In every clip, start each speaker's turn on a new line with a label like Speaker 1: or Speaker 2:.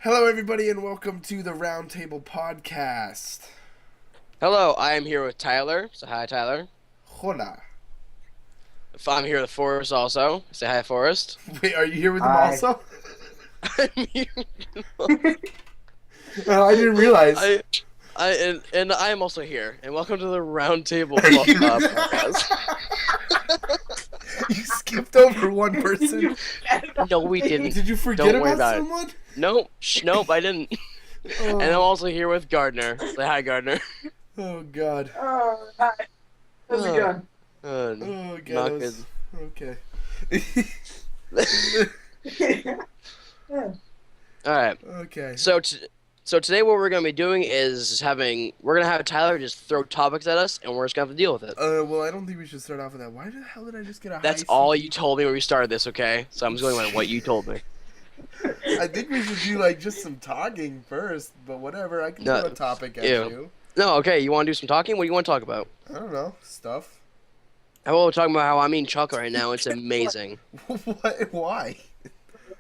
Speaker 1: Hello, everybody, and welcome to the RoundTable podcast.
Speaker 2: Hello, I am here with Tyler. Say hi, Tyler.
Speaker 1: Hola.
Speaker 2: If I'm here with Forrest also. Say hi, Forrest.
Speaker 1: Wait, are you here with him
Speaker 3: Hi.
Speaker 1: also?
Speaker 2: I'm here.
Speaker 1: Oh, I didn't realize.
Speaker 2: And I am also here. And welcome to the Roundtable podcast.
Speaker 1: You skipped over one person.
Speaker 2: No, we didn't.
Speaker 1: Did you forget
Speaker 2: Don't worry
Speaker 1: about
Speaker 2: about it.
Speaker 1: someone?
Speaker 2: Nope. Nope, I didn't.
Speaker 1: Oh.
Speaker 2: And I'm also here with Gardner. Say hi, Gardner.
Speaker 1: Oh, God.
Speaker 3: Oh, hi. How's it going?
Speaker 1: Oh,
Speaker 2: Not
Speaker 1: God.
Speaker 2: good.
Speaker 1: Okay.
Speaker 2: Alright.
Speaker 1: Okay.
Speaker 2: So today what we're going to be doing is we're going to have Tyler just throw topics at us, and we're just going to have to deal with it.
Speaker 1: Well, I don't think we should start off with that. Why the hell did I just get a
Speaker 2: That's
Speaker 1: high
Speaker 2: all
Speaker 1: CP?
Speaker 2: you told me when we started this, okay? So I'm just going by what you told me.
Speaker 1: I think we should do, just some talking first, but whatever. I can
Speaker 2: No,
Speaker 1: throw a topic at
Speaker 2: ew.
Speaker 1: you.
Speaker 2: No, okay, you want to do some talking? What do you want to talk about?
Speaker 1: I don't know. Stuff.
Speaker 2: How about we're talking about how I'm eating chocolate right now? It's amazing.
Speaker 1: What? Why?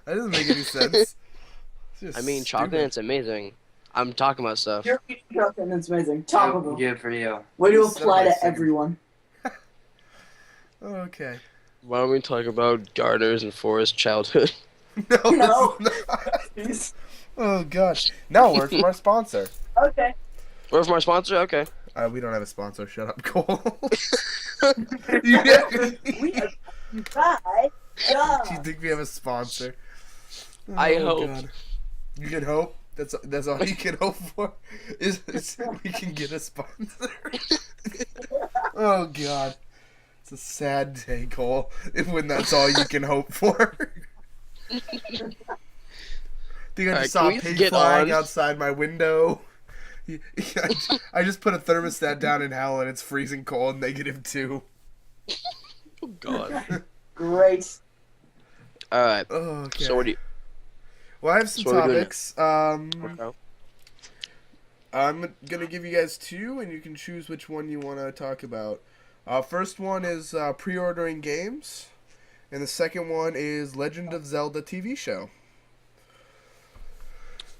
Speaker 1: That doesn't make any sense. It's just
Speaker 2: I mean, chocolate,
Speaker 1: stupid.
Speaker 2: it's amazing. I'm talking about stuff.
Speaker 3: You're eating chocolate and it's amazing. Topical.
Speaker 4: Good for you.
Speaker 3: Way to
Speaker 1: You said
Speaker 3: apply
Speaker 1: my
Speaker 3: to
Speaker 1: second-
Speaker 3: everyone.
Speaker 1: Okay.
Speaker 2: Why don't we talk about Gardner's and Forrest's childhood?
Speaker 1: No.
Speaker 3: No.
Speaker 1: it's not. Oh gosh. No, we're from our sponsor.
Speaker 3: Okay.
Speaker 2: We're from our sponsor? Okay.
Speaker 1: We don't have a sponsor. Shut up, Cole.
Speaker 3: We are bye.
Speaker 1: Do you think we have a sponsor?
Speaker 2: I
Speaker 1: Oh,
Speaker 2: hope.
Speaker 1: God. You can hope. That's all you can hope for. Is we can get a sponsor. Oh God. It's a sad day, Cole. When that's all you can hope for. I think I
Speaker 2: Alright,
Speaker 1: just saw
Speaker 2: can
Speaker 1: a
Speaker 2: we
Speaker 1: pig
Speaker 2: get
Speaker 1: flying
Speaker 2: on?
Speaker 1: outside my window. I just put a thermostat down in hell and it's freezing cold, -2.
Speaker 2: Oh, God.
Speaker 3: Great.
Speaker 2: Alright,
Speaker 1: Oh, okay.
Speaker 2: so what do you...
Speaker 1: Well, I have some
Speaker 2: So what are we doing
Speaker 1: topics.
Speaker 2: Okay.
Speaker 1: I'm gonna give you guys two, and you can choose which one you want to talk about. First one is pre-ordering games, and the second one is Legend of Zelda TV show.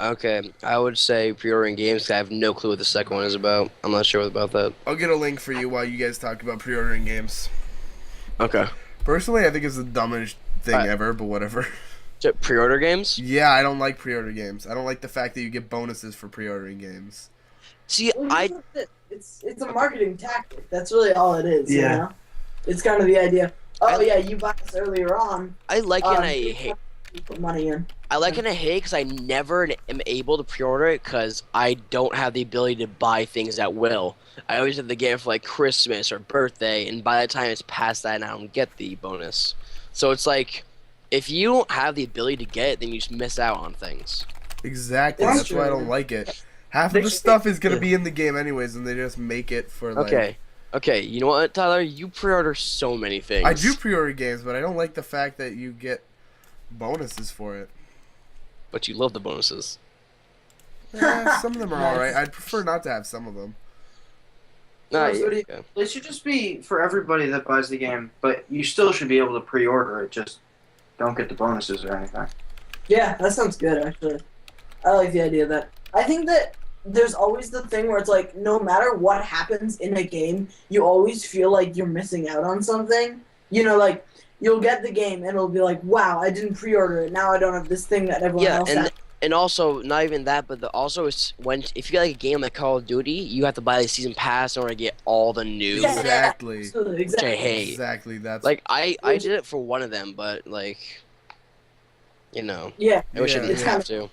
Speaker 2: Okay, I would say pre-ordering games 'cause I have no clue what the second one is about. I'm not sure about that.
Speaker 1: I'll get a link for you while you guys talk about pre-ordering games.
Speaker 2: Okay.
Speaker 1: Personally, I think it's the dumbest thing
Speaker 2: Alright.
Speaker 1: ever, but whatever.
Speaker 2: So, pre-order games?
Speaker 1: Yeah, I don't like pre-order games. I don't like the fact that you get bonuses for pre-ordering games.
Speaker 2: See,
Speaker 3: It's a marketing tactic. That's really all it is. You
Speaker 4: Yeah.
Speaker 3: know? It's kind of the idea. Oh
Speaker 2: I-
Speaker 3: yeah, you bought this earlier on.
Speaker 2: I like it and I
Speaker 3: you
Speaker 2: hate...
Speaker 3: put money in.
Speaker 2: I like it and I hate because I never am able to pre-order it because I don't have the ability to buy things at will. I always have to get it for like Christmas or birthday, and by the time it's past that, I don't get the bonus. So it's like, if you don't have the ability to get it, then you just miss out on things.
Speaker 1: Exactly.
Speaker 3: That's
Speaker 1: That's why I
Speaker 3: true.
Speaker 1: don't like it. Half of the stuff is gonna be in the game anyways, and they just make it for like.
Speaker 2: Okay, you know what, Tyler? You pre-order so many things.
Speaker 1: I do pre-order games, but I don't like the fact that you get bonuses for it.
Speaker 2: But you love the bonuses.
Speaker 1: Some of them are
Speaker 3: Nice.
Speaker 1: alright. I'd prefer not to have some of them.
Speaker 2: Nah,
Speaker 3: So what do you-
Speaker 2: yeah.
Speaker 4: It should just be for everybody that buys the game, but you still should be able to pre-order it. Just don't get the bonuses or anything.
Speaker 3: Yeah, that sounds good actually. I like the idea of that. I think that there's always the thing where it's like no matter what happens in a game, you always feel like you're missing out on something. You know, like you'll get the game and it'll be like, wow, I didn't pre-order it. Now I don't have this thing that everyone
Speaker 2: Yeah,
Speaker 3: else has.
Speaker 2: and also not even that, but also it's when if you get like a game like Call of Duty, you have to buy the season pass in order to get all the news.
Speaker 3: Yeah.
Speaker 1: Exactly.
Speaker 3: Absolutely,
Speaker 2: Which I
Speaker 3: exactly.
Speaker 2: hate.
Speaker 1: Exactly. That's
Speaker 2: Like I did it for one of them, but like, you know,
Speaker 3: Yeah,
Speaker 2: I wish I
Speaker 1: Yeah,
Speaker 2: didn't
Speaker 3: yeah.
Speaker 2: have to.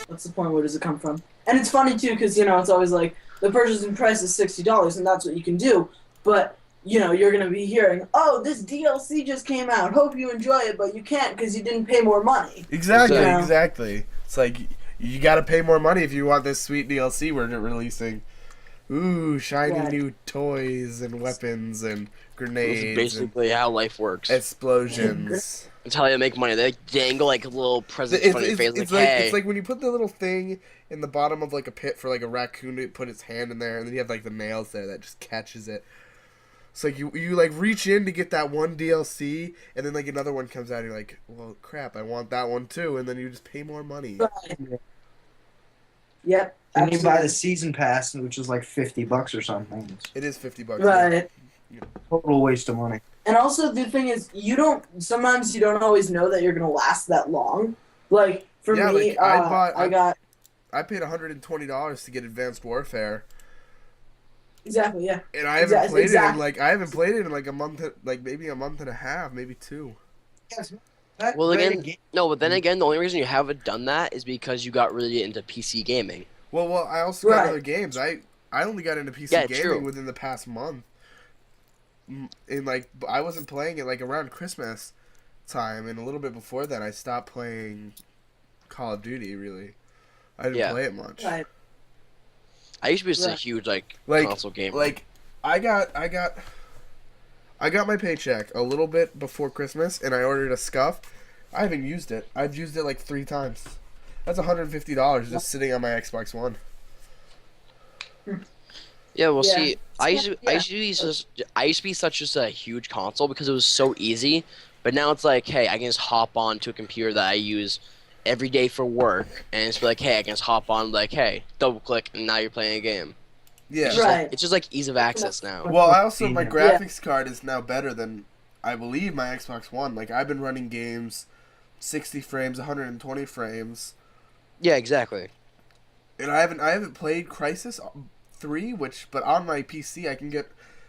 Speaker 3: what's the point? Where does it come from? And it's funny too, because it's always like the purchasing price is $60, and that's what you can do. But you're gonna be hearing, oh, this DLC just came out. Hope you enjoy it, but you can't because you didn't pay more money.
Speaker 1: exactly.
Speaker 3: Yeah.
Speaker 1: Exactly. It's like you got to pay more money if you want this sweet DLC we're releasing. Ooh, shiny
Speaker 3: Yeah.
Speaker 1: new toys and weapons and
Speaker 2: This
Speaker 1: grenades
Speaker 2: is
Speaker 1: and
Speaker 2: basically how life works.
Speaker 1: explosions.
Speaker 2: It's how they make money. They dangle like little presents
Speaker 1: It's,
Speaker 2: in front of your face,
Speaker 1: it's
Speaker 2: like,
Speaker 1: like
Speaker 2: hey.
Speaker 1: it's like when you put the little thing in the bottom of like a pit for like a raccoon to put its hand in there, and then you have like the nails there that just catches it. It's like you like reach in to get that one DLC, and then like another one comes out, and you're like, well, crap, I want that one too, and then you just pay more money.
Speaker 3: Right. Yep.
Speaker 4: And you buy
Speaker 3: absolutely.
Speaker 4: the season pass, which is like $50 or something. It's
Speaker 1: It is $50.
Speaker 3: Right.
Speaker 4: a total waste of money.
Speaker 3: And also the thing is, sometimes you don't always know that you're gonna last that long. Like for
Speaker 1: Yeah,
Speaker 3: me,
Speaker 1: like,
Speaker 3: I
Speaker 1: I paid $120 to get Advanced Warfare,
Speaker 3: exactly, yeah.
Speaker 1: and I haven't played it in
Speaker 3: Exactly.
Speaker 1: like I haven't played it in like a month, like maybe a month and a half, maybe 2.
Speaker 4: Yes.
Speaker 2: Well, again, no, but then again, the only reason you haven't done that is because you got really into PC gaming.
Speaker 1: Well, I also got
Speaker 3: Right.
Speaker 1: other games. I only got into PC
Speaker 2: Yeah,
Speaker 1: gaming
Speaker 2: true.
Speaker 1: within the past month. And like I wasn't playing it like around Christmas time, and a little bit before that, I stopped playing Call of Duty. Really, I didn't
Speaker 2: Yeah.
Speaker 1: play it much.
Speaker 3: Right.
Speaker 2: I used to be such a
Speaker 3: Right.
Speaker 2: huge like
Speaker 1: Like-
Speaker 2: console gamer.
Speaker 1: Like I got my paycheck a little bit before Christmas, and I ordered a scuff. I haven't used it. I've used it like 3 times. That's $150 just sitting on my Xbox One.
Speaker 2: Yeah, well,
Speaker 3: Yeah.
Speaker 2: see, I used to be such just a huge console because it was so easy. But now it's like, hey, I can just hop on to a computer that I use every day for work, and it's like, hey, I can just hop on, like, hey, double click, and now you're playing a game.
Speaker 1: Yeah.
Speaker 2: It's just
Speaker 3: Right.
Speaker 2: like, it's just like ease of access now.
Speaker 1: Well, I also my
Speaker 4: Yeah.
Speaker 1: graphics card is now better than I believe my Xbox One. Like I've been running games 60 frames, 120 frames,
Speaker 2: Yeah, exactly.
Speaker 1: and I haven't played Crisis 3, but on my PC I can get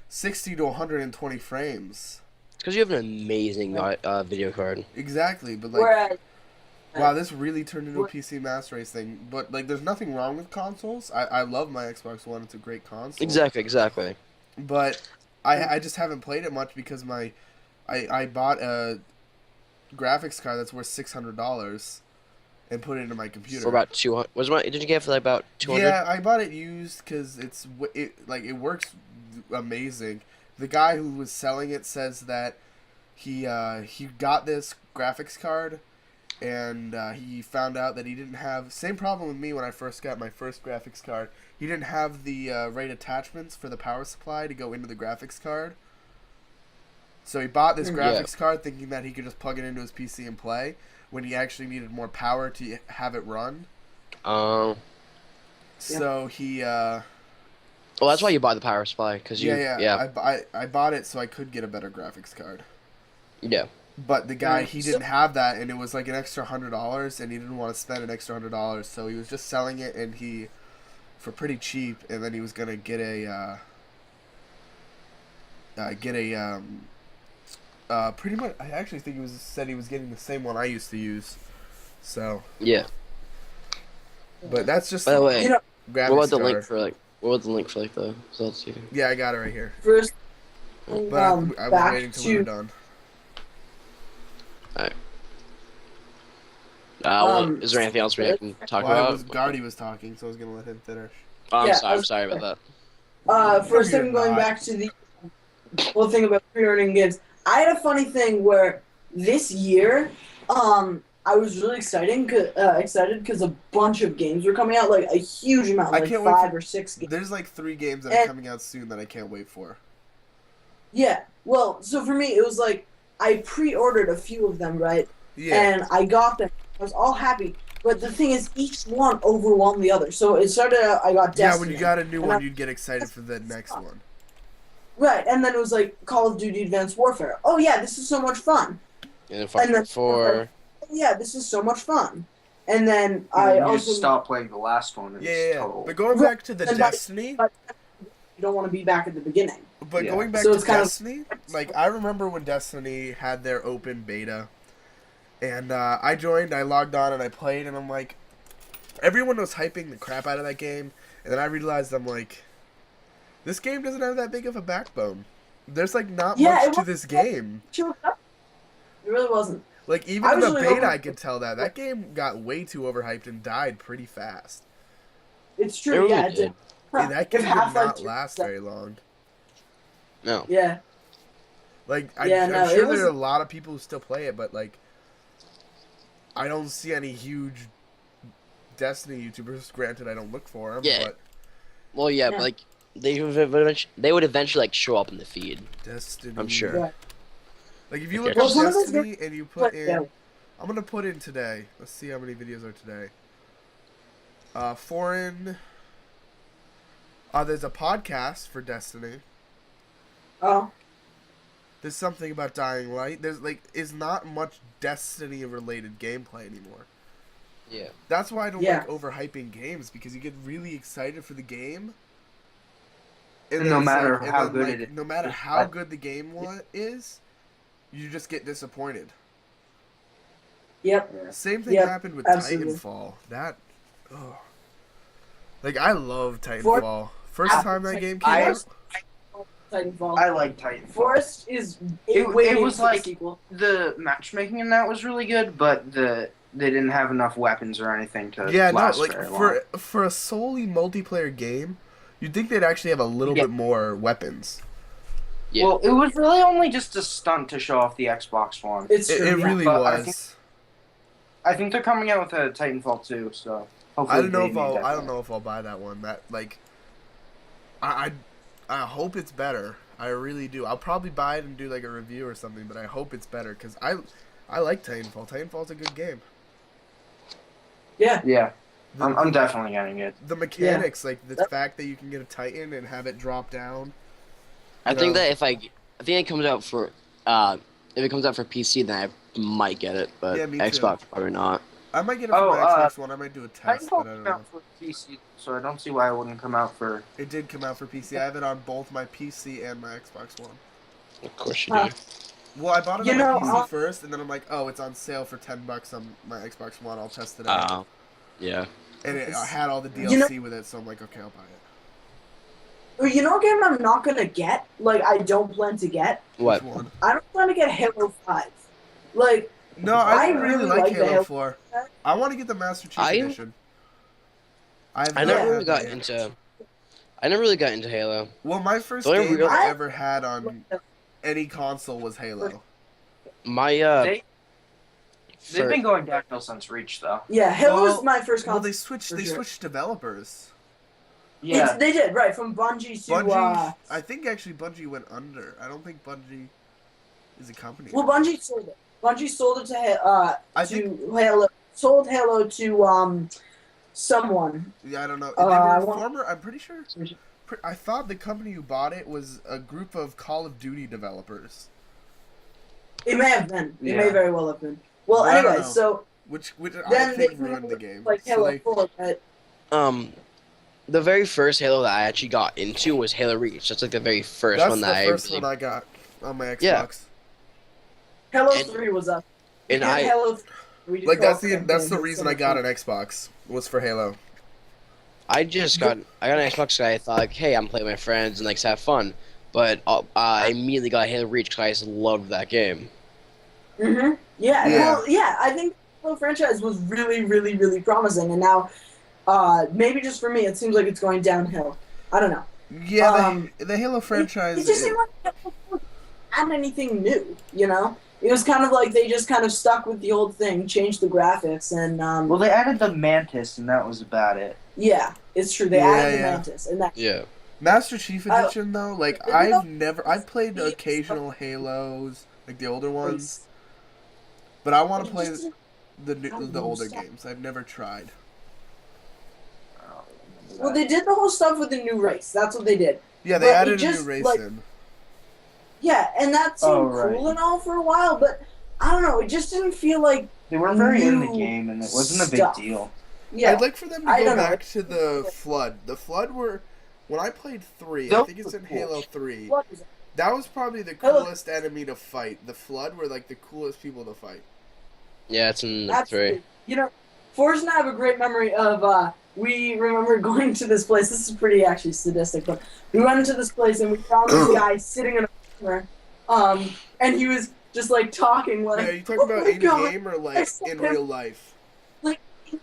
Speaker 1: 60 to 120 frames.
Speaker 2: It's because you have an amazing video card.
Speaker 1: Exactly, but like
Speaker 3: Whereas
Speaker 1: wow, this really turned into a PC Master Race thing. But like there's nothing wrong with consoles. I love my Xbox One. It's a great console.
Speaker 2: Exactly.
Speaker 1: But I just haven't played it much because I bought a graphics card that's worth $600 and put it into my computer.
Speaker 2: For about 200. Did you get it for like about 200?
Speaker 1: Yeah, I bought it used because it works amazing. The guy who was selling it says that he got this graphics card, and he found out that he didn't have same problem with me when I first got my first graphics card. He didn't have the right attachments for the power supply to go into the graphics card. So he bought this graphics card thinking that he could just plug it into his PC and play, when he actually needed more power to have it run. So he
Speaker 2: Well, that's why you buy the power supply, because you.
Speaker 1: yeah. I bought it so I could get a better graphics card.
Speaker 2: Yeah.
Speaker 1: But the guy, he didn't have that, and it was like an extra $100, and he didn't want to spend an extra $100, so he was just selling it, and for pretty cheap, and then he was gonna get pretty much. I actually think said he was getting the same one I used to use. So,
Speaker 2: Yeah.
Speaker 1: but that's just
Speaker 2: By the way,
Speaker 3: you know,
Speaker 1: graphics
Speaker 2: what about the
Speaker 1: card.
Speaker 2: link for like? What about the link for like the results? You
Speaker 1: Yeah, I got it right here.
Speaker 3: first,
Speaker 1: But I was
Speaker 3: back
Speaker 1: waiting till we were
Speaker 3: to
Speaker 1: done.
Speaker 2: is there anything else we can talk
Speaker 1: Well,
Speaker 2: about?
Speaker 1: Gardy was talking, so I was gonna let him finish.
Speaker 2: Oh,
Speaker 3: Yeah,
Speaker 2: I'm sorry about
Speaker 3: first
Speaker 1: You're
Speaker 3: thing going
Speaker 1: not.
Speaker 3: back to the whole thing about pre-ordering games. I had a funny thing where this year, I was really excited because a bunch of games were coming out, like a huge amount,
Speaker 1: I
Speaker 3: like
Speaker 1: can't wait
Speaker 3: 5
Speaker 1: for-
Speaker 3: or 6 games.
Speaker 1: There's like 3 games that are
Speaker 3: And-
Speaker 1: coming out soon that I can't wait for.
Speaker 3: Yeah, well, so for me, it was like I pre-ordered a few of them, right?
Speaker 1: Yeah.
Speaker 3: And I got them. I was all happy. But the thing is, each one overwhelmed the other. So it started out, I got Destiny.
Speaker 1: Yeah, when you got a new
Speaker 3: And
Speaker 1: one,
Speaker 3: I-
Speaker 1: you'd get excited for the next one.
Speaker 3: Right, and then it was like Call of Duty Advanced Warfare. Oh yeah, this is so much fun.
Speaker 2: that. And then Far
Speaker 3: And then-
Speaker 2: Cry 4.
Speaker 3: Oh, yeah, this is so much fun. And then
Speaker 4: And
Speaker 3: I
Speaker 4: then you
Speaker 3: also
Speaker 4: stop playing the last one. It's
Speaker 1: Yeah.
Speaker 4: total.
Speaker 1: But going back to the
Speaker 3: And
Speaker 1: Destiny,
Speaker 3: you don't want to be back at the beginning.
Speaker 1: but
Speaker 4: Yeah.
Speaker 1: going back
Speaker 3: So
Speaker 1: to
Speaker 3: it's kind of-
Speaker 1: Destiny, like I remember when Destiny had their open beta, and I joined, I logged on, and I played, and I'm like, everyone was hyping the crap out of that game, and then I realized I'm like, this game doesn't have that big of a backbone. There's like not
Speaker 3: Yeah,
Speaker 1: much
Speaker 3: it
Speaker 1: to
Speaker 3: was-
Speaker 1: this game.
Speaker 3: Choked up. It really wasn't.
Speaker 1: Like even
Speaker 3: I
Speaker 1: in
Speaker 3: was
Speaker 1: the
Speaker 3: really
Speaker 1: beta,
Speaker 3: hoping-
Speaker 1: I could tell that game got way too overhyped and died pretty fast.
Speaker 3: It's
Speaker 2: It
Speaker 3: true,
Speaker 2: really
Speaker 3: yeah. It
Speaker 2: did.
Speaker 3: did.
Speaker 1: And that
Speaker 3: If
Speaker 1: game did
Speaker 3: Half-Life
Speaker 1: not
Speaker 3: 2
Speaker 1: last very long.
Speaker 2: No.
Speaker 3: Yeah.
Speaker 1: Like
Speaker 3: Yeah,
Speaker 1: I'm
Speaker 3: no,
Speaker 1: sure
Speaker 3: it was-
Speaker 1: there are a lot of people who still play it, but like I don't see any huge Destiny YouTubers. Granted, I don't look for them.
Speaker 2: Yeah.
Speaker 1: But
Speaker 2: Well, yeah,
Speaker 3: Yeah.
Speaker 2: but like they would eventually like show up in the feed.
Speaker 1: Destiny.
Speaker 2: I'm sure.
Speaker 3: Yeah.
Speaker 1: Like if you
Speaker 2: Okay.
Speaker 1: look
Speaker 3: Well,
Speaker 1: up
Speaker 3: it's one of those
Speaker 1: Destiny and you put
Speaker 3: But, yeah.
Speaker 1: in, I'm gonna put in today. Let's see how many videos are today. Foreign. There's a podcast for Destiny.
Speaker 3: Oh,
Speaker 1: There's something about Dying Light. There's is not much Destiny related gameplay anymore.
Speaker 2: Yeah.
Speaker 1: That's why I don't
Speaker 3: Yeah.
Speaker 1: like overhyping games, because you get really excited for the game.
Speaker 4: And
Speaker 1: then
Speaker 4: no
Speaker 1: it's
Speaker 4: matter
Speaker 1: and
Speaker 4: how
Speaker 1: then,
Speaker 4: good it is,
Speaker 1: no matter
Speaker 4: it's
Speaker 1: how
Speaker 4: bad.
Speaker 1: good the game is, you just get disappointed.
Speaker 3: yep.
Speaker 1: Same thing
Speaker 3: Yep,
Speaker 1: happened with
Speaker 3: absolutely.
Speaker 1: Titanfall. I love Titanfall. First time that game came
Speaker 4: I-
Speaker 1: out.
Speaker 3: Titanfall.
Speaker 4: I like Titanfall.
Speaker 3: Forest is
Speaker 4: It
Speaker 3: waiting
Speaker 4: was
Speaker 3: for
Speaker 4: like-
Speaker 3: the sequel.
Speaker 4: The matchmaking in that was really good, but they didn't have enough weapons or anything to
Speaker 1: Yeah, no,
Speaker 4: last
Speaker 1: like
Speaker 4: very long.
Speaker 1: for a solely multiplayer game, you'd think they'd actually have a little
Speaker 4: Yeah.
Speaker 1: bit more weapons.
Speaker 2: Yeah.
Speaker 4: Well, it was really only just a stunt to show off the Xbox One.
Speaker 3: It's
Speaker 1: It,
Speaker 3: true.
Speaker 1: it
Speaker 3: yeah.
Speaker 1: really
Speaker 4: But I
Speaker 1: was.
Speaker 4: I think they're coming out with a Titanfall 2, so hopefully
Speaker 1: I don't know
Speaker 4: they
Speaker 1: if
Speaker 4: make that
Speaker 1: I don't
Speaker 4: better.
Speaker 1: know if I'll buy that one. I hope it's better. I really do. I'll probably buy it and do like a review or something, but I hope it's better because I like Titanfall. Titanfall's a good game.
Speaker 3: Yeah.
Speaker 4: Yeah,
Speaker 1: The,
Speaker 4: I'm definitely getting it.
Speaker 1: the mechanics, like the fact that you can get a Titan and have it drop down.
Speaker 2: I
Speaker 1: you
Speaker 2: think
Speaker 1: know.
Speaker 2: that if I think it comes out for if it comes out for PC, then I might get it, but
Speaker 1: Yeah, me too.
Speaker 2: Xbox probably not.
Speaker 1: I might get it for
Speaker 4: Oh,
Speaker 1: my Xbox One. I might do a test,
Speaker 4: Titanfall
Speaker 1: but I don't
Speaker 4: came out
Speaker 1: know.
Speaker 4: for PC, so I don't see why it wouldn't come out for.
Speaker 1: It did come out for PC. I have it on both my PC and my Xbox One.
Speaker 2: Of course you
Speaker 3: Huh.
Speaker 2: do.
Speaker 1: Well, I bought it
Speaker 3: You
Speaker 1: on
Speaker 3: know,
Speaker 1: my PC first, and then I'm like, oh, it's on sale for $10 on my Xbox One. I'll test it out.
Speaker 2: Yeah.
Speaker 1: And it had all the DLC
Speaker 3: You know-
Speaker 1: with it, so I'm like, okay, I'll buy it.
Speaker 3: Well, you know what game I'm not gonna get? Like, I don't plan to get?
Speaker 2: What?
Speaker 1: Which one?
Speaker 3: I don't plan to get Halo 5. Like,
Speaker 1: No, I
Speaker 3: I
Speaker 1: really
Speaker 3: really
Speaker 1: like
Speaker 3: like the
Speaker 1: Halo
Speaker 3: Halo
Speaker 1: 4. I want to get the Master Chief
Speaker 2: I-
Speaker 1: Edition. I've
Speaker 2: I
Speaker 1: not
Speaker 2: never
Speaker 1: had
Speaker 2: really got
Speaker 1: that yet.
Speaker 2: into. I never really got into Halo.
Speaker 1: Well, my first
Speaker 2: The only
Speaker 1: game
Speaker 2: real-
Speaker 1: I ever had on any console was Halo.
Speaker 2: My
Speaker 4: They've
Speaker 2: fir-
Speaker 4: been going downhill since Reach, though.
Speaker 3: yeah, Halo
Speaker 1: Well-
Speaker 3: was my first
Speaker 1: Well,
Speaker 3: console.
Speaker 1: they switched.
Speaker 3: For
Speaker 1: They
Speaker 3: sure.
Speaker 1: switched developers.
Speaker 4: Yeah,
Speaker 3: They did, right, from Bungie to,
Speaker 1: Bungie. I think actually Bungie went under. I don't think Bungie is a company.
Speaker 3: well, Bungie sold it. Bungie sold it to,
Speaker 1: I
Speaker 3: to
Speaker 1: think.
Speaker 3: Halo, sold Halo to, someone.
Speaker 1: Yeah, I don't know.
Speaker 3: I
Speaker 1: They were a
Speaker 3: want-
Speaker 1: former. I'm pretty sure. I thought the company who bought it was a group of Call of Duty developers.
Speaker 3: It may have been. It may
Speaker 4: Yeah.
Speaker 3: very well have been. Well,
Speaker 1: I don't
Speaker 3: anyway,
Speaker 1: know.
Speaker 3: so
Speaker 1: Which I
Speaker 3: then they
Speaker 1: think ruined the game.
Speaker 3: like
Speaker 1: So
Speaker 3: Halo
Speaker 1: they-
Speaker 3: 4, but
Speaker 2: the very first Halo that I actually got into was Halo Reach. That's like the very first
Speaker 1: that's
Speaker 2: one
Speaker 1: the
Speaker 2: that
Speaker 1: first
Speaker 2: I really,
Speaker 1: one I got on my Xbox.
Speaker 2: Yeah.
Speaker 3: Halo
Speaker 2: And-
Speaker 3: 3 was up.
Speaker 2: and
Speaker 3: Yeah,
Speaker 2: I
Speaker 3: Halo 3, we did
Speaker 1: Like that's the
Speaker 3: cross-campaign, but
Speaker 1: reason
Speaker 3: so
Speaker 1: I got
Speaker 3: much
Speaker 1: an Xbox was for Halo.
Speaker 2: I got an Xbox. 'Cause I thought like, hey, I'm playing with my friends and like have fun. But I immediately got Halo Reach because I just loved that game.
Speaker 3: Mm-hmm. Yeah,
Speaker 1: Yeah.
Speaker 3: well, yeah, I think the Halo franchise was really, really, really promising, and now, maybe just for me, it seems like it's going downhill. I don't know.
Speaker 1: Yeah,
Speaker 3: Um,
Speaker 1: the Halo franchise.
Speaker 3: It just seemed like it wasn't add anything new, you know? It was kind of like they just kind of stuck with the old thing, changed the graphics, and,
Speaker 4: well, they added the Mantis, and that was about it.
Speaker 3: yeah, it's true. They
Speaker 1: Yeah,
Speaker 3: added the
Speaker 1: yeah.
Speaker 3: Mantis, and that,
Speaker 2: Yeah.
Speaker 1: Master Chief
Speaker 3: I-
Speaker 1: Edition though, like
Speaker 3: You know-
Speaker 1: I've played the occasional Halos, like the older ones, but I want to play
Speaker 3: Just-
Speaker 1: the older games. I've never tried.
Speaker 3: well, they did the whole stuff with the new race. That's what they did.
Speaker 1: Yeah, they
Speaker 3: But it
Speaker 1: added a
Speaker 3: just,
Speaker 1: new race
Speaker 3: like-
Speaker 1: in.
Speaker 3: Yeah, and that seemed
Speaker 4: Oh, right.
Speaker 3: cool and all for a while, but I don't know. It just didn't feel like,
Speaker 4: They weren't very in the
Speaker 3: new
Speaker 4: game, and it wasn't a big
Speaker 3: stuff.
Speaker 4: deal.
Speaker 3: yeah.
Speaker 1: I'd like for them to
Speaker 3: I
Speaker 1: go
Speaker 3: don't know.
Speaker 1: back to the Flood. The Flood were when I played 3. I
Speaker 4: Those
Speaker 1: think it's
Speaker 4: were
Speaker 1: in
Speaker 4: cool.
Speaker 1: Halo 3.
Speaker 3: What is it?
Speaker 1: That was probably the
Speaker 3: Halo-
Speaker 1: coolest enemy to fight. The Flood were like the coolest people to fight.
Speaker 2: Yeah, it's in the
Speaker 3: Absolutely.
Speaker 2: 3.
Speaker 3: You know, Forrest and I have a great memory of, we remember going to this place. This is pretty actually sadistic, but we went into this place and we found this guy sitting in a corner, and he was just like talking like,
Speaker 1: Yeah, are you talking
Speaker 3: "Oh
Speaker 1: about
Speaker 3: my
Speaker 1: in
Speaker 3: God,"
Speaker 1: game or like in real life?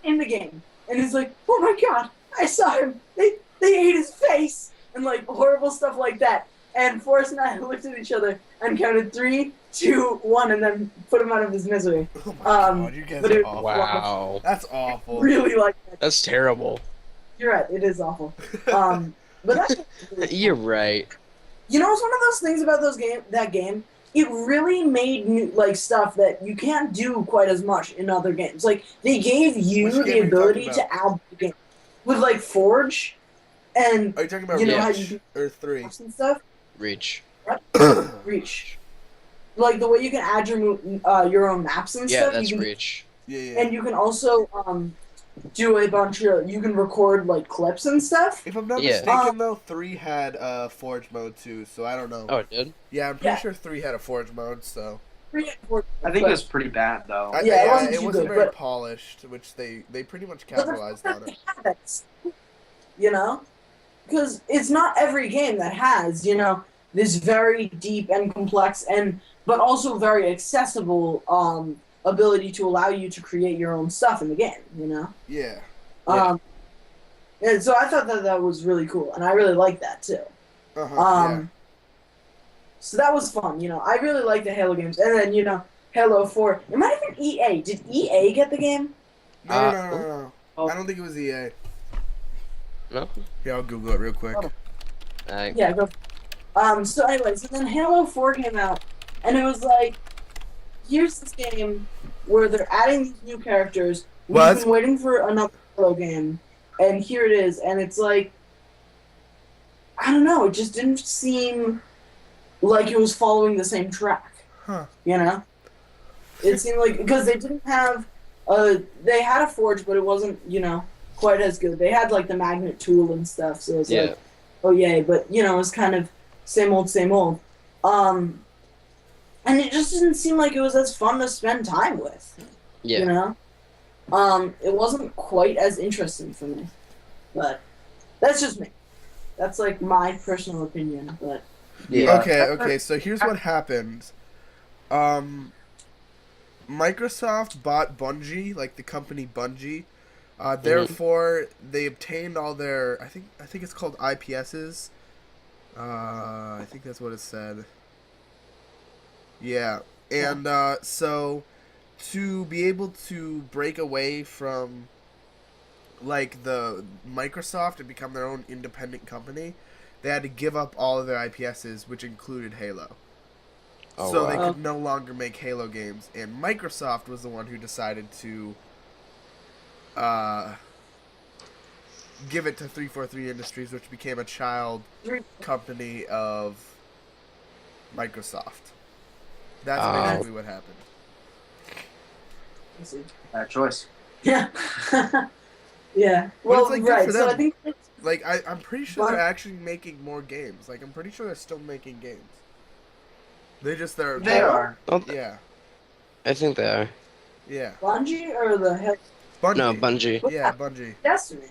Speaker 3: in the game. And he's like, oh my God, I saw him. They ate his face and like horrible stuff like that. And Forrest and I looked at each other and counted 3, 2, 1, and then put him out of his misery.
Speaker 1: Oh my god, you guys
Speaker 3: but
Speaker 1: are
Speaker 3: it-
Speaker 1: awful.
Speaker 2: Wow.
Speaker 1: That's awful.
Speaker 3: Really like that.
Speaker 2: That's terrible.
Speaker 3: You're right, it is awful. But that's really
Speaker 2: You're
Speaker 3: fun.
Speaker 2: right.
Speaker 3: You know, it's one of those things about that game. It really made new, like stuff that you can't do quite as much in other games. Like they gave
Speaker 1: Which
Speaker 3: you
Speaker 1: game
Speaker 3: the
Speaker 1: are you talking
Speaker 3: ability
Speaker 1: about?
Speaker 3: to add the game with like Forge, and
Speaker 1: Are you talking about
Speaker 3: you know how
Speaker 1: Reach
Speaker 3: you do
Speaker 1: or 3?
Speaker 3: maps and stuff.
Speaker 2: Reach.
Speaker 3: Reach, like the way you can add your own maps and
Speaker 2: Yeah,
Speaker 3: stuff. You
Speaker 2: that's
Speaker 3: can do,
Speaker 2: Reach.
Speaker 1: Yeah.
Speaker 3: and you can also do a bunch of. You can record like clips and stuff.
Speaker 1: If I'm not
Speaker 2: Yeah.
Speaker 1: mistaken, though, 3 had Forge mode too, so I don't know.
Speaker 2: Oh, it did?
Speaker 1: Yeah, I'm pretty
Speaker 3: Yeah.
Speaker 1: sure 3 had a Forge mode, so.
Speaker 4: I think that's pretty bad though.
Speaker 3: Yeah, it wasn't
Speaker 1: it
Speaker 3: too
Speaker 1: wasn't
Speaker 3: good,
Speaker 1: very
Speaker 3: but-
Speaker 1: polished, which they pretty much
Speaker 3: But the
Speaker 1: capitalized
Speaker 3: fact
Speaker 1: on
Speaker 3: that
Speaker 1: it.
Speaker 3: they have it, you know, because it's not every game that has, this very deep and complex and but also very accessible ability to allow you to create your own stuff in the game.
Speaker 1: Yeah.
Speaker 3: Um, and so I thought that was really cool, and I really liked that too.
Speaker 1: Yeah.
Speaker 3: So that was fun. I really like the Halo games, and then Halo 4. It might have been EA. Did EA get the game?
Speaker 1: No.
Speaker 3: Oh.
Speaker 1: I don't think it was EA.
Speaker 2: No?
Speaker 1: Yeah, I'll Google it real quick.
Speaker 3: Oh. Yeah, go. So anyways, and then Halo 4 came out, and it was like, here's this game where they're adding these new characters. We've
Speaker 1: Well,
Speaker 3: been waiting for another Halo game, and here it is, and it's like, I don't know, it just didn't seem like it was following the same track.
Speaker 1: Huh.
Speaker 3: It seemed like, because they didn't have, they had a Forge, but it wasn't, quite as good. They had like the magnet tool and stuff, so it's like, oh yay, but it was kind of same old, same old. And it just didn't seem like it was as fun to spend time with.
Speaker 2: Yeah.
Speaker 3: It wasn't quite as interesting for me. But that's just me. That's like my personal opinion, but
Speaker 2: Yeah.
Speaker 1: Okay, so here's what happened. Microsoft bought Bungie, like the company Bungie. Therefore, they obtained all their, I think it's called IPSs. I think that's what it said. Yeah. And so to be able to break away from like the Microsoft and become their own independent company, they had to give up all of their IPSs, which included Halo.
Speaker 2: Oh,
Speaker 1: So
Speaker 2: wow.
Speaker 1: they could no longer make Halo games, and Microsoft was the one who decided to give it to 343 Industries, which became a child company of Microsoft. That's basically what happened.
Speaker 3: let's see.
Speaker 4: Bad choice.
Speaker 3: Yeah. Yeah.
Speaker 1: But
Speaker 3: Well,
Speaker 1: it's like good
Speaker 3: right.
Speaker 1: for
Speaker 3: So I
Speaker 1: them.
Speaker 3: think
Speaker 1: Like, I'm pretty sure they're
Speaker 3: But-
Speaker 1: actually making more games. Like, I'm pretty sure they're still making games. They're
Speaker 4: They are.
Speaker 1: Yeah.
Speaker 2: I think they are.
Speaker 1: Yeah.
Speaker 3: Bungie or the heck
Speaker 1: Bungie.
Speaker 2: No, Bungie.
Speaker 1: Yeah, Bungie.
Speaker 3: Destiny.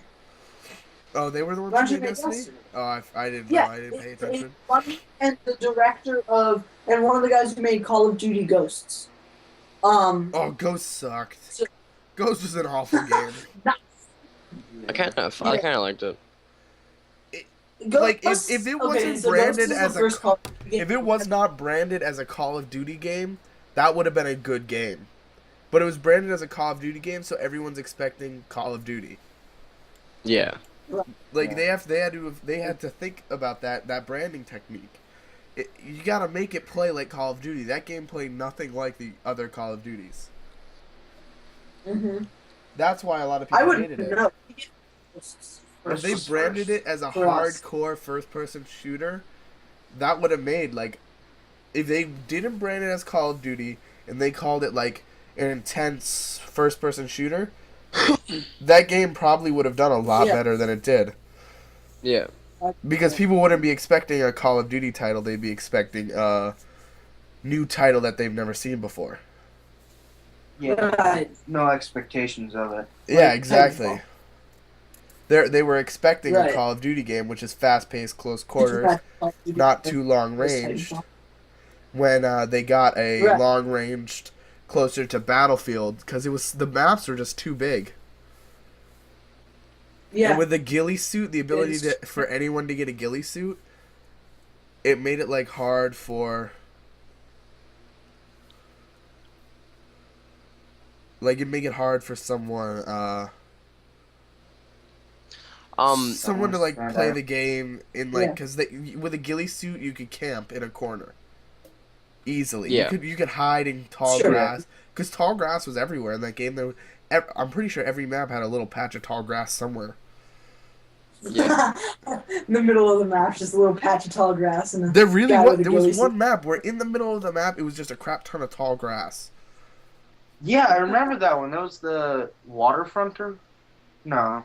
Speaker 1: Oh, they were the ones
Speaker 3: Bungie
Speaker 1: who made
Speaker 3: made
Speaker 1: Destiny?
Speaker 3: Destiny.
Speaker 1: Oh, I didn't
Speaker 3: Yeah,
Speaker 1: know. I didn't pay attention.
Speaker 3: Bungie and the director of and one of the guys who made Call of Duty Ghosts.
Speaker 1: Oh, Ghost sucked.
Speaker 3: So-
Speaker 1: Ghost was an awful game.
Speaker 2: I kind of liked it.
Speaker 1: Like,
Speaker 3: Ghosts-
Speaker 1: if it
Speaker 3: okay,
Speaker 1: wasn't
Speaker 3: so
Speaker 1: branded
Speaker 3: Ghosts is
Speaker 1: as
Speaker 3: the
Speaker 1: a
Speaker 3: first Call of Duty game.
Speaker 1: If it was not branded as a Call of Duty game, that would have been a good game. But it was branded as a Call of Duty game, so everyone's expecting Call of Duty.
Speaker 2: Yeah.
Speaker 1: Like
Speaker 4: Yeah.
Speaker 1: they had to think about that branding technique. You gotta make it play like Call of Duty. That game played nothing like the other Call of Duties.
Speaker 3: Mhm.
Speaker 1: That's why a lot of
Speaker 3: I
Speaker 1: people
Speaker 3: wouldn't
Speaker 1: hated it.
Speaker 3: know.
Speaker 1: If they
Speaker 4: First.
Speaker 1: branded it as a
Speaker 3: For us.
Speaker 1: hardcore first-person shooter, that would have made, like, if they didn't brand it as Call of Duty and they called it like an intense first-person shooter, that game probably would have done a lot
Speaker 3: Yeah.
Speaker 1: better than it did.
Speaker 2: Yeah.
Speaker 1: Because people wouldn't be expecting a Call of Duty title; they'd be expecting a new title that they've never seen before.
Speaker 4: Yeah.
Speaker 3: Right.
Speaker 4: No expectations of it.
Speaker 1: Yeah,
Speaker 3: Like
Speaker 1: exactly.
Speaker 3: Titanfall.
Speaker 1: They were expecting a
Speaker 3: Right.
Speaker 1: Call of Duty game, which is fast-paced, close quarters, not too long-ranged. When they got a
Speaker 3: Right.
Speaker 1: long-ranged, closer to Battlefield, because the maps were just too big.
Speaker 3: Yeah.
Speaker 1: And with the ghillie suit, the ability
Speaker 3: It's-
Speaker 1: for anyone to get a ghillie suit, it made it like hard for. Like, it make it hard for someone. Someone to like
Speaker 4: Stand
Speaker 1: play
Speaker 4: out.
Speaker 1: the game in like
Speaker 3: Yeah.
Speaker 1: because with a ghillie suit you could camp in a corner easily.
Speaker 2: Yeah.
Speaker 1: You could hide in tall
Speaker 3: Sure.
Speaker 1: grass because tall grass was everywhere in that game. I'm pretty sure every map had a little patch of tall grass somewhere.
Speaker 2: Yeah.
Speaker 3: In the middle of the map, just a little patch of tall grass and a
Speaker 1: There really
Speaker 3: guy
Speaker 1: was.
Speaker 3: with a
Speaker 1: There
Speaker 3: ghillie
Speaker 1: was
Speaker 3: suit.
Speaker 1: one map where in the middle of the map it was just a crap ton of tall grass.
Speaker 4: Yeah, I remember that one. That was the waterfronter. No,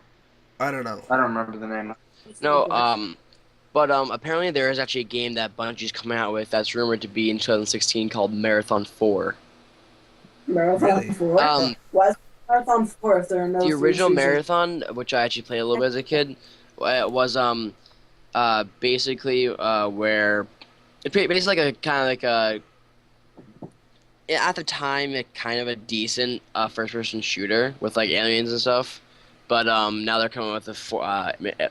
Speaker 1: I don't know.
Speaker 4: I don't remember the name.
Speaker 2: No, but apparently there is actually a game that Bungie's coming out with that's rumored to be in 2016 called Marathon 4.
Speaker 3: Marathon
Speaker 1: Really?
Speaker 3: 4?
Speaker 2: Um,
Speaker 3: Why is Marathon 4 if there are no
Speaker 2: The
Speaker 3: free
Speaker 2: original
Speaker 3: seasons?
Speaker 2: Marathon, which I actually played a little bit as a kid, was basically where it's basically like a kind of like a at the time a kind of a decent first person shooter with like aliens and stuff, but now they're coming with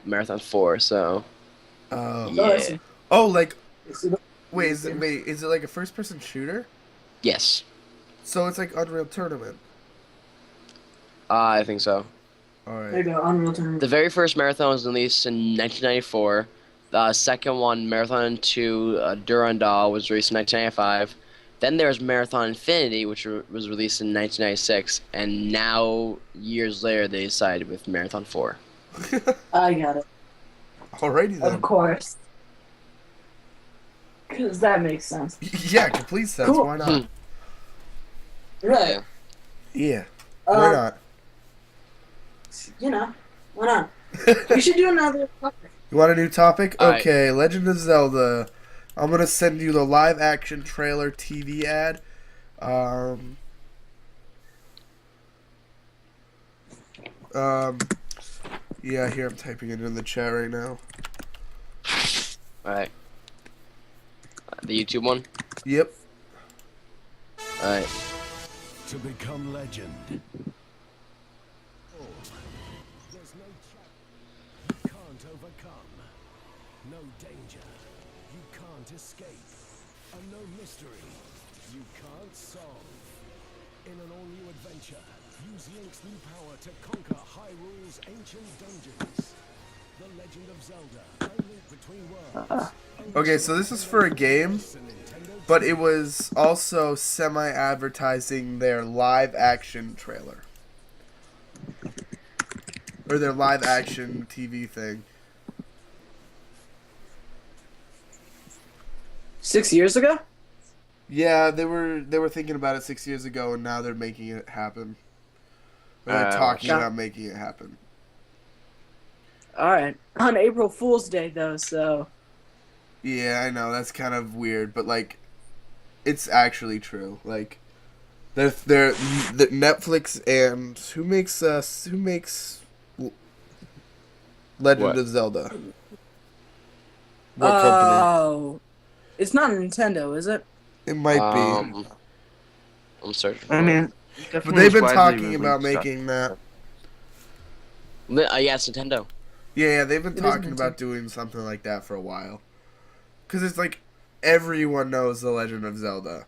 Speaker 2: Marathon 4, so
Speaker 1: Oh.
Speaker 2: yeah.
Speaker 1: Oh, like
Speaker 3: So the-
Speaker 1: wait, is it like a first person shooter?
Speaker 2: Yes,
Speaker 1: So it's like Unreal Tournament.
Speaker 2: I think so.
Speaker 1: All
Speaker 3: There you
Speaker 1: right.
Speaker 3: go, Unreal Tournament.
Speaker 2: The very first Marathon was released in 1994. The second one, Marathon 2 Durandal, was released in 1995. Then there was Marathon Infinity, which was released in 1996. And now, years later, they decided with Marathon 4.
Speaker 3: I got it.
Speaker 1: Alrighty then.
Speaker 3: Of course. Because that makes sense.
Speaker 1: Yeah, complete sense.
Speaker 3: Cool.
Speaker 1: Why not?
Speaker 3: Right.
Speaker 1: Yeah. Why not?
Speaker 3: You know, why not? We should do another topic.
Speaker 1: You want a new topic?
Speaker 2: Alright.
Speaker 1: Okay, Legend of Zelda. I'm gonna send you the live action trailer TV ad. Yeah, here I'm typing it in the chat right now.
Speaker 2: Alright. The YouTube one?
Speaker 1: Yep.
Speaker 2: Alright.
Speaker 5: To become legend. Oh, there's no challenge you can't overcome. No danger you can't escape. And no mystery you can't solve. In an all-new adventure, use Link's new power to conquer Hyrule's ancient dungeons. The Legend of Zelda, a link between worlds.
Speaker 1: Okay, so this is for a game, but it was also semi-advertising their live action trailer. Or their live action TV thing.
Speaker 3: 6 years ago?
Speaker 1: Yeah, they were thinking about it 6 years ago, and now they're making it happen. Or they're talking
Speaker 3: Got-
Speaker 1: about making it happen.
Speaker 3: Alright. On April Fool's Day, though, so.
Speaker 1: Yeah, I know that's kind of weird, but like, it's actually true. Like, they're the Netflix and who makes Legend
Speaker 2: What?
Speaker 1: of Zelda? What company?
Speaker 3: Oh. It's not Nintendo, is it?
Speaker 1: It might be.
Speaker 2: I'm searching for
Speaker 4: I
Speaker 2: it.
Speaker 4: mean,
Speaker 1: But they've been talking about making that.
Speaker 2: Yeah, it's Nintendo.
Speaker 1: Yeah, they've been
Speaker 3: It is
Speaker 1: talking
Speaker 3: Nintendo.
Speaker 1: about doing something like that for a while. Because it's like, everyone knows The Legend of Zelda.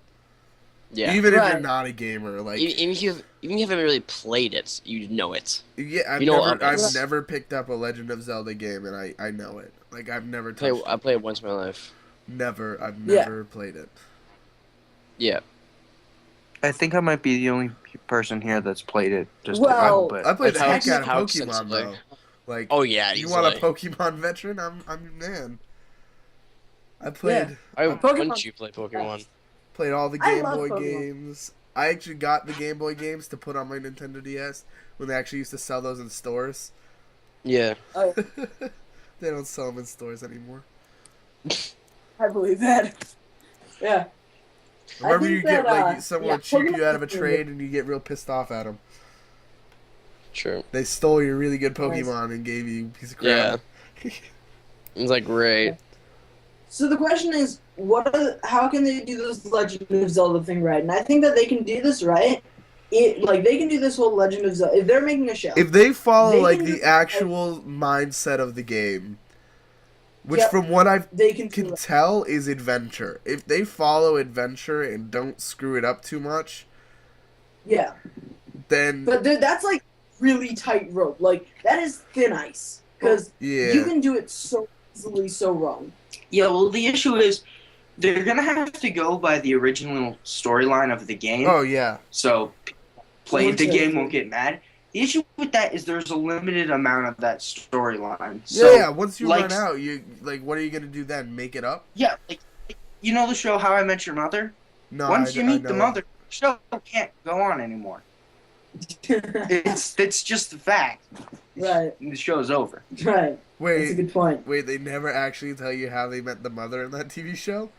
Speaker 2: Yeah.
Speaker 1: Even if you're
Speaker 3: Right.
Speaker 1: not a gamer. Like,
Speaker 2: Even if you haven't really played it, you know it.
Speaker 1: yeah,
Speaker 2: You know of
Speaker 1: I've
Speaker 2: it.
Speaker 1: never picked up a Legend of Zelda game, and I know it. Like, I've never touched
Speaker 2: I
Speaker 1: it.
Speaker 2: played it once in my life.
Speaker 1: I've
Speaker 3: Yeah.
Speaker 1: never played it.
Speaker 2: Yeah.
Speaker 4: I think I might be the only person here that's played it. Just
Speaker 3: Well-
Speaker 4: but
Speaker 1: I played the
Speaker 2: How
Speaker 1: heck out of
Speaker 2: how
Speaker 1: Pokemon,
Speaker 2: extensively?
Speaker 1: though. Like,
Speaker 2: Oh yeah,
Speaker 1: you
Speaker 2: easily.
Speaker 1: want a Pokemon veteran? I'm your man. I played
Speaker 2: Why
Speaker 3: Pokemon-
Speaker 2: wouldn't you play Pokemon?
Speaker 1: played all the
Speaker 3: I
Speaker 1: Game
Speaker 3: love
Speaker 1: Boy
Speaker 3: Pokemon.
Speaker 1: games. I actually got the Game Boy games to put on my Nintendo DS when they actually used to sell those in stores.
Speaker 2: Yeah.
Speaker 3: Oh,
Speaker 1: They don't sell them in stores anymore.
Speaker 3: I believe that. Yeah.
Speaker 1: Remember,
Speaker 3: think
Speaker 1: you get
Speaker 3: that,
Speaker 1: like someone
Speaker 3: yeah,
Speaker 1: would cheat you
Speaker 3: Pokemon-
Speaker 1: out of a trade, and you get real pissed off at them.
Speaker 2: Sure.
Speaker 1: They stole your really good
Speaker 3: Nice.
Speaker 1: Pokemon and gave you a piece of
Speaker 2: Yeah.
Speaker 1: crap.
Speaker 2: It's like great.
Speaker 3: So the question is, how can they do this Legend of Zelda thing right? And I think that they can do this right. They can do this whole Legend of Zelda if they're making a show.
Speaker 1: If they follow
Speaker 3: They
Speaker 1: like
Speaker 3: can
Speaker 1: the
Speaker 3: do-
Speaker 1: actual mindset of the game, which
Speaker 3: Yep.
Speaker 1: from what I
Speaker 3: they can do
Speaker 1: can
Speaker 3: it.
Speaker 1: tell is adventure. If they follow adventure and don't screw it up too much,
Speaker 3: Yeah,
Speaker 1: then
Speaker 3: but that's like really tight rope. Like that is thin ice. because
Speaker 1: Yeah.
Speaker 3: you can do it so easily, so wrong.
Speaker 4: Yeah, well, the issue is they're gonna have to go by the original storyline of the game.
Speaker 1: Oh yeah.
Speaker 4: So play
Speaker 3: Which
Speaker 4: the
Speaker 3: is-
Speaker 4: game won't get mad. The issue with that is there's a limited amount of that storyline.
Speaker 1: Yeah,
Speaker 4: So
Speaker 1: yeah. Once you
Speaker 4: like-
Speaker 1: run out, you like, what are you gonna do then? Make it up?
Speaker 4: yeah, like you know the show How I Met Your Mother.
Speaker 1: No.
Speaker 4: Once you meet the
Speaker 1: know.
Speaker 4: mother, the show can't go on anymore. It's just the fact.
Speaker 3: Right.
Speaker 4: The show's over.
Speaker 3: Right. That's a
Speaker 1: Wait,
Speaker 3: good point.
Speaker 1: wait. They never actually tell you how they met the mother in that TV show.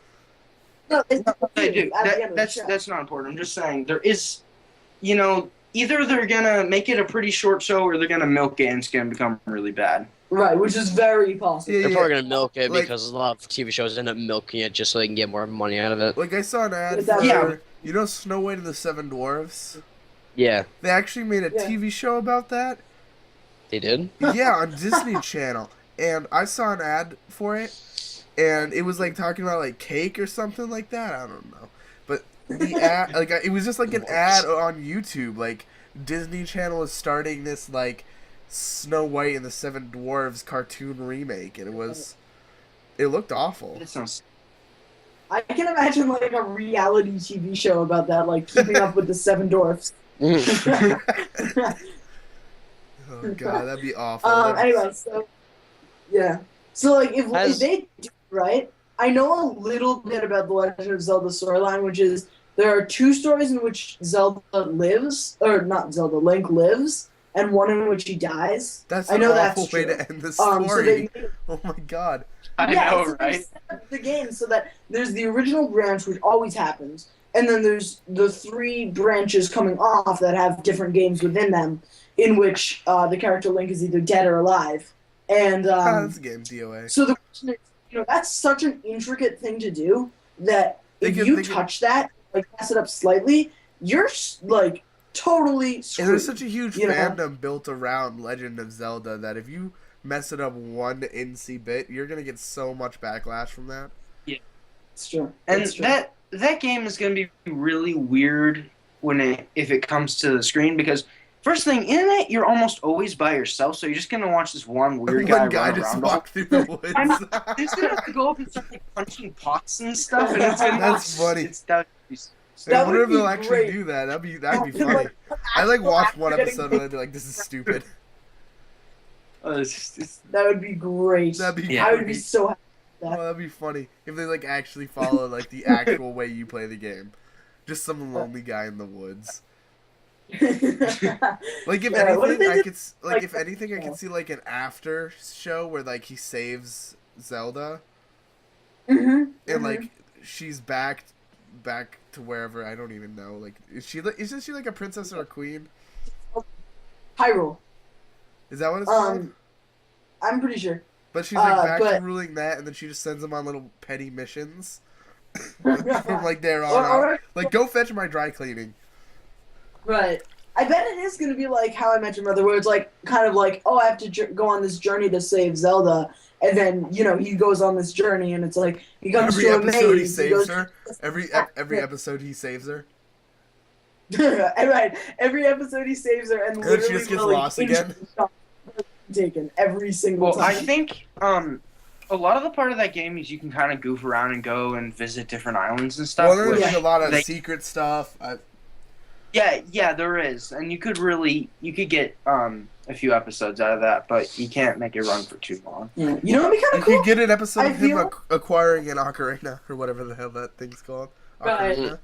Speaker 3: No, it's not
Speaker 4: They do.
Speaker 3: at the end of the
Speaker 4: That's
Speaker 3: show.
Speaker 4: that's not important. I'm just saying there is, you know, either they're gonna make it a pretty short show or they're gonna milk it and it's gonna become really bad.
Speaker 3: Right, which is very possible.
Speaker 1: Yeah,
Speaker 2: They're probably gonna milk it
Speaker 1: Like-
Speaker 2: because a lot of TV shows end up milking it just so they can get more money out of it.
Speaker 1: Like I saw an ad
Speaker 3: Is that-
Speaker 1: for,
Speaker 4: Yeah.
Speaker 1: you know, Snow White and the Seven Dwarfs.
Speaker 2: Yeah,
Speaker 1: They actually made a
Speaker 3: Yeah.
Speaker 1: TV show about that.
Speaker 2: they did.
Speaker 1: Yeah, on Disney Channel, and I saw an ad for it, and it was like talking about like cake or something like that. I don't know, but the ad, like, it was just like an ad on YouTube. Like Disney Channel is starting this like Snow White and the Seven Dwarfs cartoon remake, and it looked awful.
Speaker 4: That sounds.
Speaker 3: I can imagine like a reality TV show about that, like keeping up with the Seven Dwarfs.
Speaker 1: Oh god, that'd be awful.
Speaker 3: Anyway, so yeah, so like if
Speaker 2: Has-
Speaker 3: they do it right, I know a little bit about the Legend of Zelda storyline, which is there are two stories in which Zelda lives, or not Zelda, Link lives, and one in which he dies.
Speaker 1: That's
Speaker 3: I
Speaker 1: an
Speaker 3: know
Speaker 1: awful
Speaker 3: that's
Speaker 1: way
Speaker 3: true.
Speaker 1: to end the
Speaker 3: So
Speaker 1: story.
Speaker 3: they
Speaker 1: Oh my god.
Speaker 4: I
Speaker 3: yeah,
Speaker 4: know,
Speaker 3: so they
Speaker 4: right?
Speaker 3: set up the game so that there's the original branch, which always happens, and then there's the three branches coming off that have different games within them, in which the character Link is either dead or alive. And
Speaker 1: That's a game, DOA.
Speaker 3: so the question is, that's such an intricate thing to do that if
Speaker 1: They
Speaker 3: you
Speaker 1: could-
Speaker 3: touch that, like mess it up slightly, you're like totally
Speaker 1: And
Speaker 3: screwed.
Speaker 1: there's such a huge
Speaker 3: you know?
Speaker 1: fandom built around Legend of Zelda that if you mess it up one NC bit, you're gonna get so much backlash from that.
Speaker 3: It's true.
Speaker 4: And
Speaker 3: It's true.
Speaker 4: that game is going to be really weird if it comes to the screen because first thing in it you're almost always by yourself, so you're just going to watch this one weird
Speaker 1: One
Speaker 4: guy
Speaker 1: guy
Speaker 4: run
Speaker 1: just
Speaker 4: around.
Speaker 1: walked through the woods.
Speaker 4: I'm He's going to have to go up and start like, punching pots and stuff, and it's going to
Speaker 1: That's funny.
Speaker 4: That would be,
Speaker 1: I
Speaker 3: That
Speaker 1: wonder
Speaker 3: would
Speaker 1: if they'll
Speaker 3: be
Speaker 1: actually
Speaker 3: great.
Speaker 1: do that. That'd be funny.
Speaker 3: Like,
Speaker 1: I like watched one
Speaker 3: getting
Speaker 1: episode and I'd be like, "This is stupid."
Speaker 3: That would be great.
Speaker 1: That'd be
Speaker 4: Yeah.
Speaker 3: I would be so happy.
Speaker 1: Oh, that'd be funny if they like actually follow like the actual way you play the game. Just some lonely guy in the woods. Like if
Speaker 3: Yeah, what if
Speaker 1: anything,
Speaker 3: they
Speaker 1: I
Speaker 3: did,
Speaker 1: could
Speaker 3: like,
Speaker 1: if anything, I could see like an after show where like he saves Zelda
Speaker 3: Mhm,
Speaker 1: and
Speaker 3: mhm.
Speaker 1: like she's back to wherever, I don't even know. Like isn't she like a princess or a queen?
Speaker 3: Hyrule.
Speaker 1: Is that what it's called?
Speaker 3: I'm pretty sure.
Speaker 1: But she's like back to
Speaker 3: but-
Speaker 1: ruling that, and then she just sends them on little petty missions from like there on out.
Speaker 3: Or-
Speaker 1: Like, go fetch my dry cleaning.
Speaker 3: Right. I bet it is going to be like How I Met Your Mother, where it's like kind of like, oh, I have to go on this journey to save Zelda, and then he goes on this journey, and it's like he comes
Speaker 1: Every
Speaker 3: to a
Speaker 1: episode he
Speaker 3: maze.
Speaker 1: saves
Speaker 3: goes,
Speaker 1: her. Every episode he saves her.
Speaker 3: Right. Every episode he saves her, and
Speaker 1: then
Speaker 3: literally
Speaker 1: she just gets
Speaker 3: the, like,
Speaker 1: lost again.
Speaker 3: Taken every single
Speaker 4: well,
Speaker 3: time.
Speaker 4: I think a lot of the part of that game is you can kind of goof around and go and visit different islands and stuff.
Speaker 1: Well, there's
Speaker 4: which-
Speaker 1: like a lot of
Speaker 4: they-
Speaker 1: secret stuff.
Speaker 4: Yeah, there is, and you could get a few episodes out of that, but you can't make it run for too long.
Speaker 3: Yeah. You know what'd be kind
Speaker 1: You
Speaker 3: of cool?
Speaker 1: could get an episode
Speaker 3: I
Speaker 1: of him
Speaker 3: feel-
Speaker 1: acquiring an ocarina or whatever the hell that thing's called.
Speaker 3: Right.
Speaker 1: Ocarina.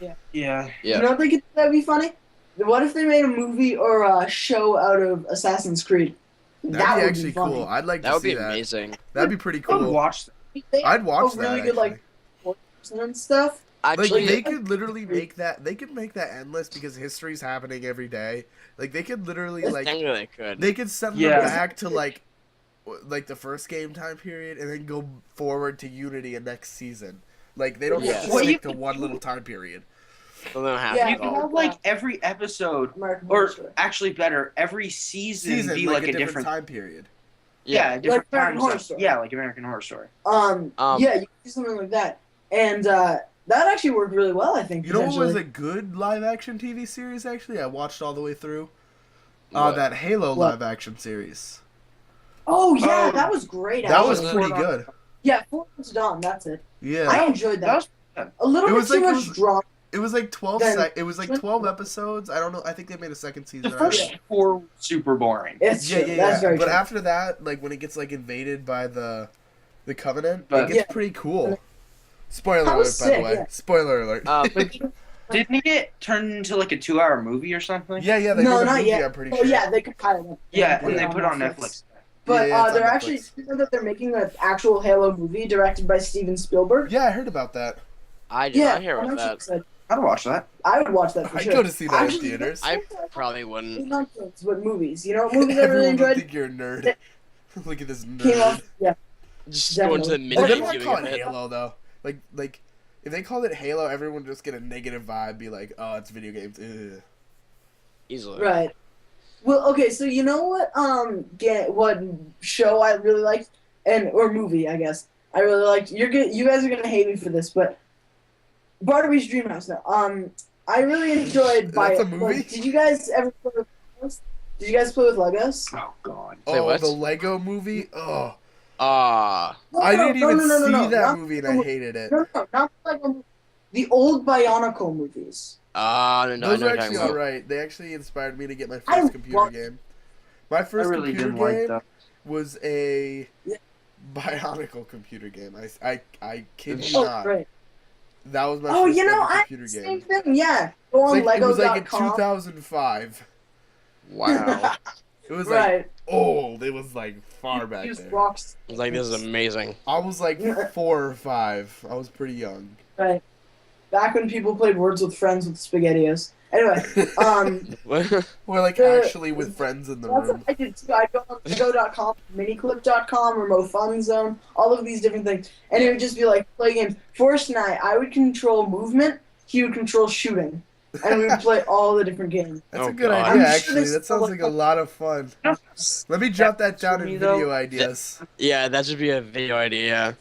Speaker 3: Yeah.
Speaker 4: Yeah.
Speaker 2: Yeah.
Speaker 3: You know what they could? That'd be funny. What if they made a movie or a show out of Assassin's Creed?
Speaker 1: That'd
Speaker 3: That
Speaker 1: be
Speaker 3: would
Speaker 1: actually
Speaker 3: be funny.
Speaker 1: cool. I'd like
Speaker 2: That
Speaker 1: to
Speaker 2: would
Speaker 1: see
Speaker 2: be
Speaker 1: that.
Speaker 2: amazing.
Speaker 1: That'd be pretty
Speaker 4: I would
Speaker 1: cool.
Speaker 4: watch that.
Speaker 3: They
Speaker 1: I'd watch
Speaker 3: a
Speaker 1: that.
Speaker 3: really good
Speaker 1: actually.
Speaker 3: like and stuff.
Speaker 1: Like
Speaker 2: Actually,
Speaker 1: they could literally make that. They could make that endless because history's happening every day. Like they could literally like
Speaker 2: technically they could.
Speaker 1: they could send
Speaker 4: Yeah.
Speaker 1: them back to like the first game time period and then go forward to Unity and next season. Like they don't have to
Speaker 2: Well,
Speaker 1: stick
Speaker 4: you
Speaker 1: to one little time period.
Speaker 2: They don't have
Speaker 3: Yeah,
Speaker 2: to
Speaker 4: You
Speaker 2: at
Speaker 4: can
Speaker 2: all.
Speaker 4: have like every episode,
Speaker 3: American
Speaker 4: or
Speaker 3: Horror Story.
Speaker 4: actually better, every season, be like a different.
Speaker 1: time period.
Speaker 4: Yeah, a different
Speaker 3: American
Speaker 4: time
Speaker 3: Horror
Speaker 4: zone.
Speaker 3: Story.
Speaker 4: Yeah, like American Horror Story.
Speaker 3: Yeah, you could do something like that, and that actually worked really well. I think.
Speaker 1: You know what was
Speaker 3: potentially.
Speaker 1: a good live action TV series? Actually, I watched all the way through.
Speaker 2: What?
Speaker 1: That Halo
Speaker 3: What?
Speaker 1: live action series.
Speaker 3: Oh yeah,
Speaker 4: Oh,
Speaker 3: that was great.
Speaker 1: That was
Speaker 3: actually.
Speaker 1: pretty good.
Speaker 3: Yeah, 4 Months Dawn. That's it.
Speaker 1: Yeah.
Speaker 3: I enjoyed that.
Speaker 4: was
Speaker 3: A little
Speaker 1: It
Speaker 3: bit
Speaker 1: was
Speaker 3: too
Speaker 1: like- it
Speaker 3: much
Speaker 1: was-
Speaker 3: drama.
Speaker 1: It was like 12
Speaker 3: Then-
Speaker 1: it was like 12 episodes. I don't know. I think they made a second season.
Speaker 4: the
Speaker 1: out of
Speaker 4: first
Speaker 1: it.
Speaker 4: 4 were super boring.
Speaker 3: It's
Speaker 1: Yeah,
Speaker 3: true.
Speaker 1: yeah,
Speaker 3: That's
Speaker 1: yeah.
Speaker 3: very
Speaker 1: But
Speaker 3: true.
Speaker 1: after that, like when it gets like invaded by the Covenant,
Speaker 4: But-
Speaker 1: it gets
Speaker 3: Yeah.
Speaker 1: pretty cool. Spoiler
Speaker 3: That
Speaker 1: alert,
Speaker 3: was
Speaker 1: by the
Speaker 3: sick,
Speaker 1: way.
Speaker 3: yeah.
Speaker 1: Spoiler alert.
Speaker 4: Didn't it get turned into like a 2-hour movie or something?
Speaker 1: yeah, they
Speaker 3: No,
Speaker 1: made a
Speaker 3: not
Speaker 1: movie,
Speaker 3: yet.
Speaker 1: I'm pretty
Speaker 3: Oh
Speaker 1: sure.
Speaker 3: yeah, they compiled it.
Speaker 4: Yeah,
Speaker 1: and
Speaker 4: they put it on Netflix.
Speaker 3: But
Speaker 1: Yeah, it's on
Speaker 3: they're
Speaker 1: Netflix.
Speaker 3: actually, you know that they're making an actual Halo movie directed by Steven Spielberg.
Speaker 1: Yeah, I heard about that.
Speaker 2: I did
Speaker 3: Yeah,
Speaker 2: not hear
Speaker 3: I'm
Speaker 2: about
Speaker 3: actually
Speaker 2: that.
Speaker 3: excited.
Speaker 4: I'd watch that.
Speaker 3: I would watch that for
Speaker 1: I'd
Speaker 3: sure.
Speaker 1: go to see that in
Speaker 3: Actually,
Speaker 1: theaters.
Speaker 2: I probably wouldn't.
Speaker 3: not games, but movies. You know, what movies I really
Speaker 1: Everyone would
Speaker 3: enjoyed.
Speaker 1: think you're a nerd. Look at this
Speaker 3: Came
Speaker 1: nerd.
Speaker 3: off, yeah.
Speaker 2: Just going to the
Speaker 3: Definitely.
Speaker 1: They
Speaker 2: mini
Speaker 1: better
Speaker 2: game
Speaker 1: not
Speaker 2: viewing
Speaker 1: call
Speaker 2: of
Speaker 1: it
Speaker 2: it.
Speaker 1: Halo though. Like, if they called it Halo, everyone would just get a negative vibe. Be like, oh, it's video games. Ugh.
Speaker 2: Easily.
Speaker 3: Right. Well, okay, so you know what? What show I really liked, or movie, I guess I really liked. You guys are gonna hate me for this, but Barnaby's Dreamhouse. No, I really enjoyed.
Speaker 1: That's a
Speaker 3: like,
Speaker 1: movie?
Speaker 3: did you guys ever play with Legos? Did you guys play with Legos?
Speaker 4: Oh god.
Speaker 2: Say
Speaker 1: Oh,
Speaker 2: what?
Speaker 1: the Lego movie. Oh,
Speaker 2: Ah.
Speaker 1: I didn't even see that
Speaker 3: not
Speaker 1: movie and
Speaker 3: the
Speaker 1: I
Speaker 3: movie.
Speaker 1: hated it.
Speaker 3: No, not the Lego movie. The old Bionicle movies.
Speaker 2: No, I
Speaker 1: Those
Speaker 2: know
Speaker 1: are
Speaker 2: what you're
Speaker 1: actually
Speaker 2: talking about.
Speaker 1: alright. They actually inspired me to get my
Speaker 3: I
Speaker 1: first computer
Speaker 3: love-
Speaker 1: game. My first
Speaker 4: I really
Speaker 1: computer
Speaker 4: didn't like
Speaker 1: game
Speaker 4: that.
Speaker 1: was a
Speaker 3: Yeah.
Speaker 1: Bionicle computer game. I kid you
Speaker 3: Oh,
Speaker 1: not.
Speaker 3: great.
Speaker 1: That was my
Speaker 3: Oh,
Speaker 1: first
Speaker 3: you know,
Speaker 1: ever
Speaker 3: I
Speaker 1: computer
Speaker 3: same
Speaker 1: game.
Speaker 3: thing. Yeah, go on
Speaker 1: It was like in
Speaker 3: Lego.com.
Speaker 1: 2005.
Speaker 2: Wow.
Speaker 1: It was like
Speaker 3: Right.
Speaker 1: old. It was like far back
Speaker 3: Use
Speaker 1: there.
Speaker 3: rocks.
Speaker 2: Like, this is amazing.
Speaker 1: I was like 4 or 5. I was pretty young.
Speaker 3: Right. Back when people played Words with Friends with SpaghettiOs. Anyway,
Speaker 1: Or like
Speaker 3: The-
Speaker 1: actually with friends in the
Speaker 3: that's
Speaker 1: room.
Speaker 3: what I did too. I'd go on Lego.com, miniclip.com, Remote Fun Zone, all of these different things. And it would just be like, play games. Forrest and I would control movement, he would control shooting. And we would play all the different games.
Speaker 1: That's
Speaker 2: Oh,
Speaker 1: a good
Speaker 2: God.
Speaker 1: idea,
Speaker 3: I'm sure
Speaker 1: actually.
Speaker 3: this
Speaker 1: That sounds
Speaker 3: is
Speaker 1: like a lot of fun. Let me jot that down in
Speaker 4: me, though.
Speaker 1: video ideas.
Speaker 2: Yeah, that should be a video idea.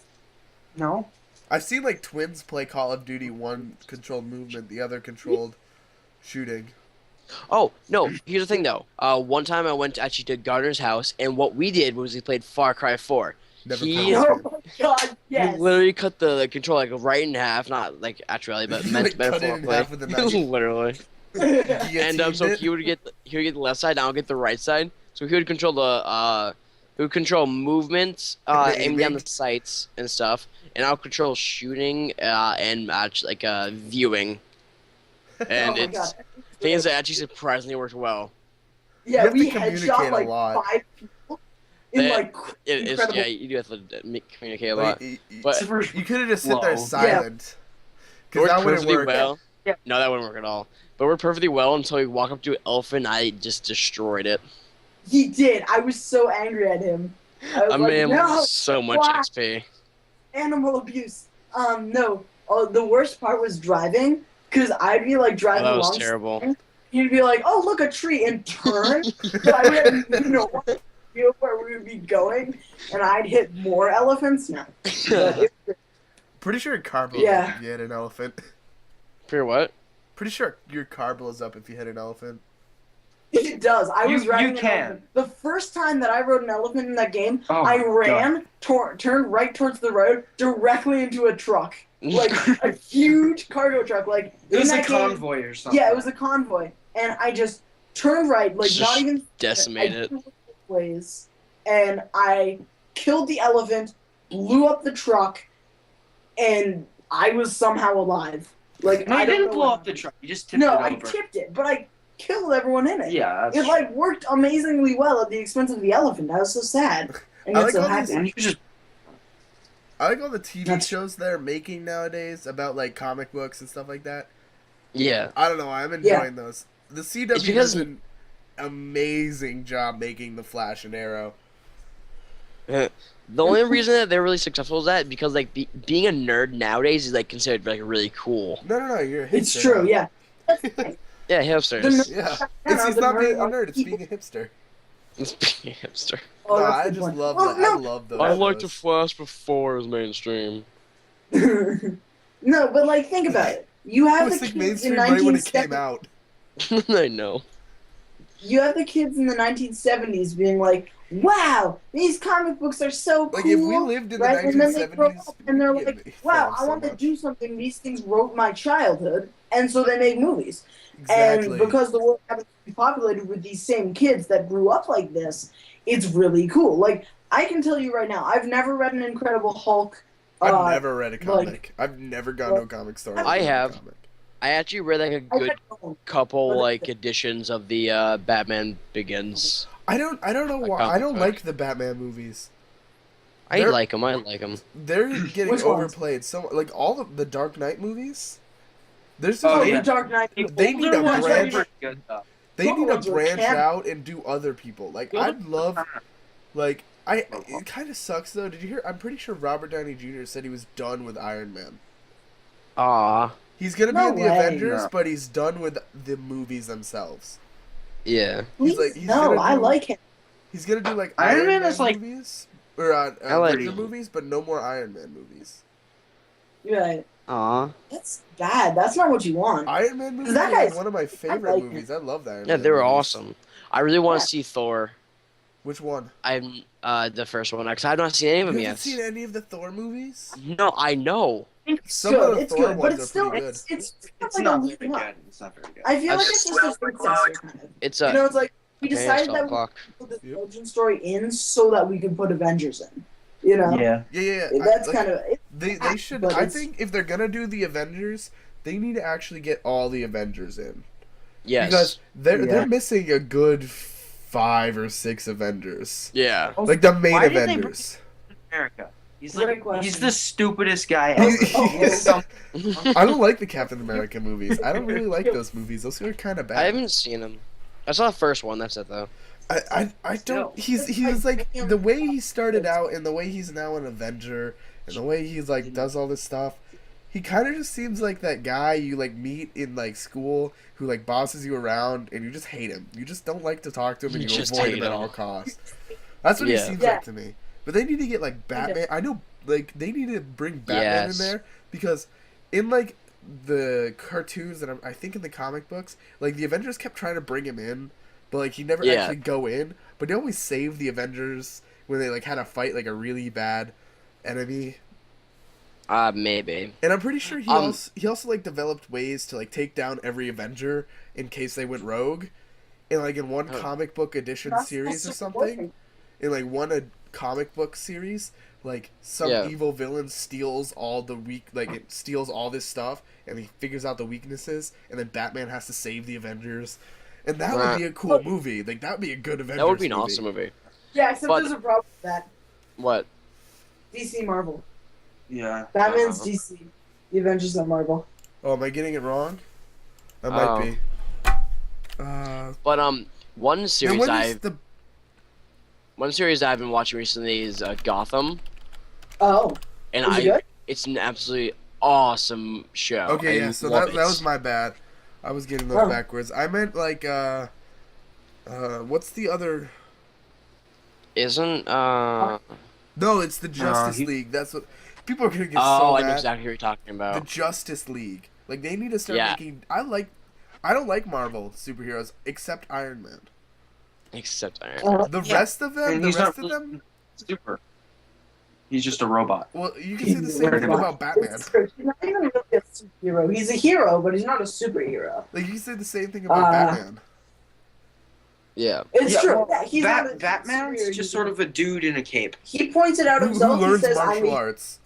Speaker 4: No.
Speaker 1: I've seen like twins play Call of Duty. One controlled movement, the other controlled shooting.
Speaker 2: Oh, no, here's the thing, though. One time I went actually to Gardner's house, and what we did was we played Far Cry 4.
Speaker 1: Never
Speaker 2: He-
Speaker 1: played
Speaker 3: Oh
Speaker 1: this game.
Speaker 3: my god, yes.
Speaker 2: You literally cut the controller like right in half, not like actually, but
Speaker 1: You,
Speaker 2: meant
Speaker 1: like, cut it in
Speaker 2: metaphorically.
Speaker 1: half with a knife.
Speaker 2: Literally. And so
Speaker 1: Guillotined
Speaker 2: he would get the left side, I would get the right side. So he would control movements, aiming down
Speaker 1: aiming.
Speaker 2: the sights and stuff, and I'll control shooting and actually viewing. And
Speaker 3: Oh my
Speaker 2: it's
Speaker 3: God.
Speaker 2: things that actually surprisingly worked well.
Speaker 3: Yeah,
Speaker 1: You have
Speaker 3: we
Speaker 1: to communicate
Speaker 3: headshot
Speaker 1: a
Speaker 3: like
Speaker 1: lot.
Speaker 3: 5 people in
Speaker 2: That-
Speaker 3: like
Speaker 2: It's
Speaker 3: incredible.
Speaker 2: yeah, you do have to communicate a
Speaker 1: Like,
Speaker 2: lot. But
Speaker 1: you could have just sit there
Speaker 4: Whoa.
Speaker 1: silent.
Speaker 2: it
Speaker 1: Because
Speaker 2: worked
Speaker 1: that wouldn't
Speaker 2: perfectly
Speaker 1: work.
Speaker 2: well.
Speaker 3: Yeah.
Speaker 2: No, that wouldn't work at all. But it worked perfectly well until we walk up to an elephant. I just destroyed it.
Speaker 3: He did. I was so angry at him. I was
Speaker 2: I
Speaker 3: like,
Speaker 2: made him
Speaker 3: no,
Speaker 2: so much
Speaker 3: why?
Speaker 2: XP.
Speaker 3: animal abuse. No. Oh, the worst part was driving, because I'd be like
Speaker 2: Oh,
Speaker 3: driving
Speaker 2: that was
Speaker 3: along.
Speaker 2: terrible.
Speaker 3: He'd be like, "Oh, look, a tree," and turn. So I would have no idea where we would be going, and I'd hit more elephants. No, but
Speaker 1: Pretty sure your car blows
Speaker 3: Yeah.
Speaker 1: up if you hit an elephant.
Speaker 2: For what?
Speaker 1: Pretty sure your car blows up if you hit an elephant.
Speaker 3: it does. I was
Speaker 4: You
Speaker 3: riding an
Speaker 4: can.
Speaker 3: elephant. The first time that I rode an elephant in that game,
Speaker 4: Oh
Speaker 3: I
Speaker 4: my God.
Speaker 3: ran, turned right towards the road, directly into a truck, like a huge cargo truck. Like
Speaker 4: It was
Speaker 3: in
Speaker 4: a
Speaker 3: that game-
Speaker 4: convoy or something.
Speaker 3: Yeah, it was a convoy, and I just turned right, like
Speaker 2: Just
Speaker 3: not even
Speaker 2: decimate
Speaker 3: I
Speaker 2: it.
Speaker 3: threw ways, and I killed the elephant, blew up the truck, and I was somehow alive. Like
Speaker 4: No,
Speaker 3: I
Speaker 4: you
Speaker 3: don't
Speaker 4: didn't
Speaker 3: know
Speaker 4: blow
Speaker 3: what
Speaker 4: up the
Speaker 3: happened.
Speaker 4: truck. You just tipped
Speaker 3: No,
Speaker 4: it
Speaker 3: I
Speaker 4: over.
Speaker 3: tipped it, but I killed everyone in it.
Speaker 4: Yeah, that's
Speaker 3: It like worked amazingly well at the expense of the elephant. I was so sad and
Speaker 1: I
Speaker 3: yet
Speaker 1: like
Speaker 3: so
Speaker 1: all
Speaker 3: happy.
Speaker 1: these-
Speaker 4: and you just
Speaker 1: I like all the TV
Speaker 3: That's-
Speaker 1: shows they're making nowadays about like comic books and stuff like that.
Speaker 2: Yeah.
Speaker 1: I don't know. I'm
Speaker 3: Yeah.
Speaker 1: enjoying those. The CW
Speaker 2: It's because-
Speaker 1: does an amazing job making the Flash and Arrow.
Speaker 2: The only reason that they're really successful is that because like being a nerd nowadays is like considered like really cool.
Speaker 1: No. You're a hipster.
Speaker 3: It's true,
Speaker 1: now.
Speaker 3: yeah.
Speaker 2: Yeah,
Speaker 3: The
Speaker 2: hipsters.
Speaker 3: nerd-
Speaker 1: Yeah.
Speaker 3: Yeah,
Speaker 1: It's
Speaker 3: the
Speaker 1: not being a
Speaker 3: nerd-
Speaker 1: nerd. It's being a hipster.
Speaker 2: It's being a hipster.
Speaker 3: Oh,
Speaker 1: no,
Speaker 3: that's
Speaker 1: I
Speaker 3: the
Speaker 1: just
Speaker 3: point.
Speaker 1: love
Speaker 3: Well,
Speaker 1: that. I love those.
Speaker 2: I liked the
Speaker 1: shows.
Speaker 2: Flash before it was mainstream.
Speaker 3: No, but like think about it. You
Speaker 1: It
Speaker 3: have
Speaker 1: was
Speaker 3: the
Speaker 1: like
Speaker 3: kids in
Speaker 1: mainstream right when it came
Speaker 3: 1970.
Speaker 1: out.
Speaker 2: I know.
Speaker 3: You have the kids in the 1970s being like, wow, these comic books are so cool.
Speaker 1: Like, if we lived in the
Speaker 3: right? And then they grow
Speaker 1: 1970s,
Speaker 3: up and they're
Speaker 1: we'd get
Speaker 3: like,
Speaker 1: made
Speaker 3: wow,
Speaker 1: fun of
Speaker 3: I
Speaker 1: so
Speaker 3: want to
Speaker 1: much.
Speaker 3: do something. These things wrote my childhood. And so they make movies.
Speaker 1: Exactly.
Speaker 3: And because the world happens to be populated with these same kids that grew up like this, it's really cool. Like, I can tell you right now, I've never read an Incredible Hulk.
Speaker 1: I've never read a comic.
Speaker 3: like-
Speaker 1: I've never gone to a comic store. and
Speaker 2: I
Speaker 1: read a
Speaker 2: have.
Speaker 1: comic.
Speaker 2: I actually read like a
Speaker 3: I
Speaker 2: good
Speaker 3: read one.
Speaker 2: couple like editions of the Batman Begins.
Speaker 1: I don't know
Speaker 2: Like
Speaker 1: why. I
Speaker 2: comic
Speaker 1: don't
Speaker 2: book.
Speaker 1: like the Batman movies.
Speaker 2: I
Speaker 1: They're-
Speaker 2: like them. I like them.
Speaker 1: They're getting
Speaker 3: Which ones?
Speaker 1: overplayed. So, like, all of the Dark Knight movies. There's just
Speaker 4: Oh,
Speaker 3: Oh,
Speaker 1: they,
Speaker 3: The Dark Knight.
Speaker 1: They need
Speaker 4: older
Speaker 1: a
Speaker 4: ones are
Speaker 1: branch.
Speaker 4: pretty good, though.
Speaker 1: they need to
Speaker 3: Those were
Speaker 1: branch
Speaker 3: canon.
Speaker 1: out and do other people. Like, I'd love, like, it kind of sucks though. Did you hear? I'm pretty sure Robert Downey Jr. said he was done with Iron Man.
Speaker 2: Ah,
Speaker 1: He's gonna
Speaker 3: No
Speaker 1: be in the
Speaker 3: way.
Speaker 1: Avengers,
Speaker 4: No.
Speaker 1: but he's done with the movies themselves.
Speaker 2: yeah.
Speaker 1: He's
Speaker 3: Please,
Speaker 1: like- he's
Speaker 3: no,
Speaker 1: gonna
Speaker 3: I
Speaker 1: do-
Speaker 3: like him.
Speaker 1: He's gonna do like
Speaker 4: Iron
Speaker 1: Iron
Speaker 4: Man
Speaker 1: Man
Speaker 4: is, like-
Speaker 1: movies or
Speaker 2: I like-
Speaker 1: Avenger movies, but no more Iron Man movies.
Speaker 3: You're right.
Speaker 2: Ah.
Speaker 3: That's bad. That's not what you want.
Speaker 1: Iron Man movies
Speaker 3: That
Speaker 1: are like
Speaker 3: guy's-
Speaker 1: one of my favorite
Speaker 3: like
Speaker 1: movies. I love the Iron
Speaker 2: Yeah,
Speaker 1: Man
Speaker 2: they were
Speaker 1: movies.
Speaker 2: awesome. I really want
Speaker 3: Yeah.
Speaker 2: to see Thor.
Speaker 1: Which one?
Speaker 2: I'm the first one because I've not seen any of
Speaker 1: You
Speaker 2: them
Speaker 1: haven't
Speaker 2: yet.
Speaker 1: seen any of the Thor movies?
Speaker 2: No, I know.
Speaker 3: It's
Speaker 1: Some
Speaker 3: good.
Speaker 1: of the
Speaker 3: It's
Speaker 1: Thor
Speaker 3: good, but
Speaker 1: ones
Speaker 3: it's
Speaker 1: are
Speaker 3: still
Speaker 1: pretty
Speaker 3: it's
Speaker 4: It's
Speaker 3: like
Speaker 4: not
Speaker 3: a
Speaker 4: very
Speaker 3: leading up.
Speaker 4: good. It's not very good.
Speaker 3: I feel
Speaker 2: I've
Speaker 3: like
Speaker 2: just-
Speaker 3: it's just a successor kind of.
Speaker 2: It's
Speaker 3: You
Speaker 2: a
Speaker 3: know, it's like we
Speaker 2: okay,
Speaker 3: decided
Speaker 2: stop
Speaker 3: that we
Speaker 2: clock.
Speaker 3: put this
Speaker 1: Yep.
Speaker 3: origin story in so that we could put Avengers in. You know,
Speaker 4: Yeah.
Speaker 1: Yeah.
Speaker 3: that's
Speaker 1: like,
Speaker 3: kind of
Speaker 1: they should.
Speaker 3: but
Speaker 1: I
Speaker 3: it's-
Speaker 1: think if they're gonna do the Avengers, they need to actually get all the Avengers in
Speaker 2: Yes.
Speaker 1: because they're
Speaker 4: Yeah.
Speaker 1: missing a good 5 or 6 Avengers,
Speaker 2: Yeah.
Speaker 1: like the main
Speaker 4: Why did they bring
Speaker 1: Avengers.
Speaker 4: America. He's
Speaker 3: Great
Speaker 4: like
Speaker 3: question.
Speaker 4: he's the stupidest guy
Speaker 1: He-
Speaker 4: ever.
Speaker 1: he is.
Speaker 4: Some-
Speaker 1: I don't like the Captain America movies. I don't really like those movies. Those are kind of bad.
Speaker 2: I haven't seen them. I saw the first one. That's it though.
Speaker 1: I don't. He was like the way he started out and the way he's now an Avenger and the way he's like does all this stuff. He kind of just seems like that guy you like meet in like school who like bosses you around and you just hate him. You just don't like to talk to him and
Speaker 2: You
Speaker 1: you
Speaker 2: just
Speaker 1: avoid
Speaker 2: hate
Speaker 1: him at
Speaker 2: him.
Speaker 1: all costs. That's what he
Speaker 2: Yeah.
Speaker 1: seems
Speaker 3: Yeah.
Speaker 1: like to me. But they need to get like Batman. I know like they need to bring Batman
Speaker 2: Yes.
Speaker 1: in there because in like the cartoons and I think in the comic books, like the Avengers kept trying to bring him in, but like he never
Speaker 2: Yeah.
Speaker 1: actually go in. But they always save the Avengers when they like had to fight like a really bad enemy.
Speaker 2: Maybe.
Speaker 1: And I'm pretty sure he
Speaker 2: Um,
Speaker 1: also like developed ways to like take down every Avenger in case they went rogue. In like in one
Speaker 2: Oh.
Speaker 1: comic book edition
Speaker 3: That's
Speaker 1: series or
Speaker 3: also
Speaker 1: something. In like one comic book series, like some
Speaker 2: Yeah.
Speaker 1: evil villain steals all the it steals all this stuff and he figures out the weaknesses and then Batman has to save the Avengers. And that would be a cool movie. Like that would be a good Avengers
Speaker 2: That would be an
Speaker 1: movie.
Speaker 2: awesome movie.
Speaker 3: Yeah, except
Speaker 2: But-
Speaker 3: there's a problem with that.
Speaker 2: What?
Speaker 3: DC Marvel.
Speaker 4: yeah.
Speaker 3: Batman's
Speaker 2: Uh-huh.
Speaker 3: DC. The Avengers are Marvel.
Speaker 1: Oh, am I getting it wrong? I might
Speaker 2: Oh.
Speaker 1: be.
Speaker 2: But one
Speaker 1: And
Speaker 2: series
Speaker 1: when is the
Speaker 2: one series I've been watching recently is Gotham,
Speaker 3: Oh,
Speaker 2: and
Speaker 3: is it good?
Speaker 2: it's an absolutely awesome show.
Speaker 1: Okay,
Speaker 2: I
Speaker 1: yeah, so
Speaker 2: love
Speaker 1: that
Speaker 2: it.
Speaker 1: was my bad. I was getting those
Speaker 3: Oh.
Speaker 1: backwards. I meant like what's the other
Speaker 2: Isn't
Speaker 1: No, it's the Justice
Speaker 4: he-
Speaker 1: League. That's what people are gonna get
Speaker 2: Oh,
Speaker 1: so
Speaker 2: I know
Speaker 1: mad.
Speaker 2: exactly what you're talking
Speaker 1: The
Speaker 2: about.
Speaker 1: Justice League. Like they need to start
Speaker 2: Yeah.
Speaker 1: making I don't like Marvel superheroes except Iron Man.
Speaker 2: Except Iron.
Speaker 3: Uh,
Speaker 1: The
Speaker 2: Yeah.
Speaker 1: rest of them,
Speaker 4: And
Speaker 1: the
Speaker 4: he's
Speaker 1: rest
Speaker 4: not
Speaker 1: of them,
Speaker 4: super. He's just a robot.
Speaker 1: well, you can say the same thing about Batman.
Speaker 3: It's true. He's not even really a superhero. He's a hero, but he's not a superhero.
Speaker 1: Like you can say the same thing about
Speaker 3: Uh,
Speaker 1: Batman.
Speaker 2: Yeah.
Speaker 3: It's
Speaker 4: Yeah,
Speaker 3: true.
Speaker 4: well,
Speaker 3: Yeah, he's not a
Speaker 4: Batman's
Speaker 3: superhero.
Speaker 4: just sort of a dude in a cape.
Speaker 3: He points it out
Speaker 1: Who
Speaker 3: himself. He
Speaker 1: learns
Speaker 3: says,
Speaker 1: martial
Speaker 3: "I'm
Speaker 1: arts.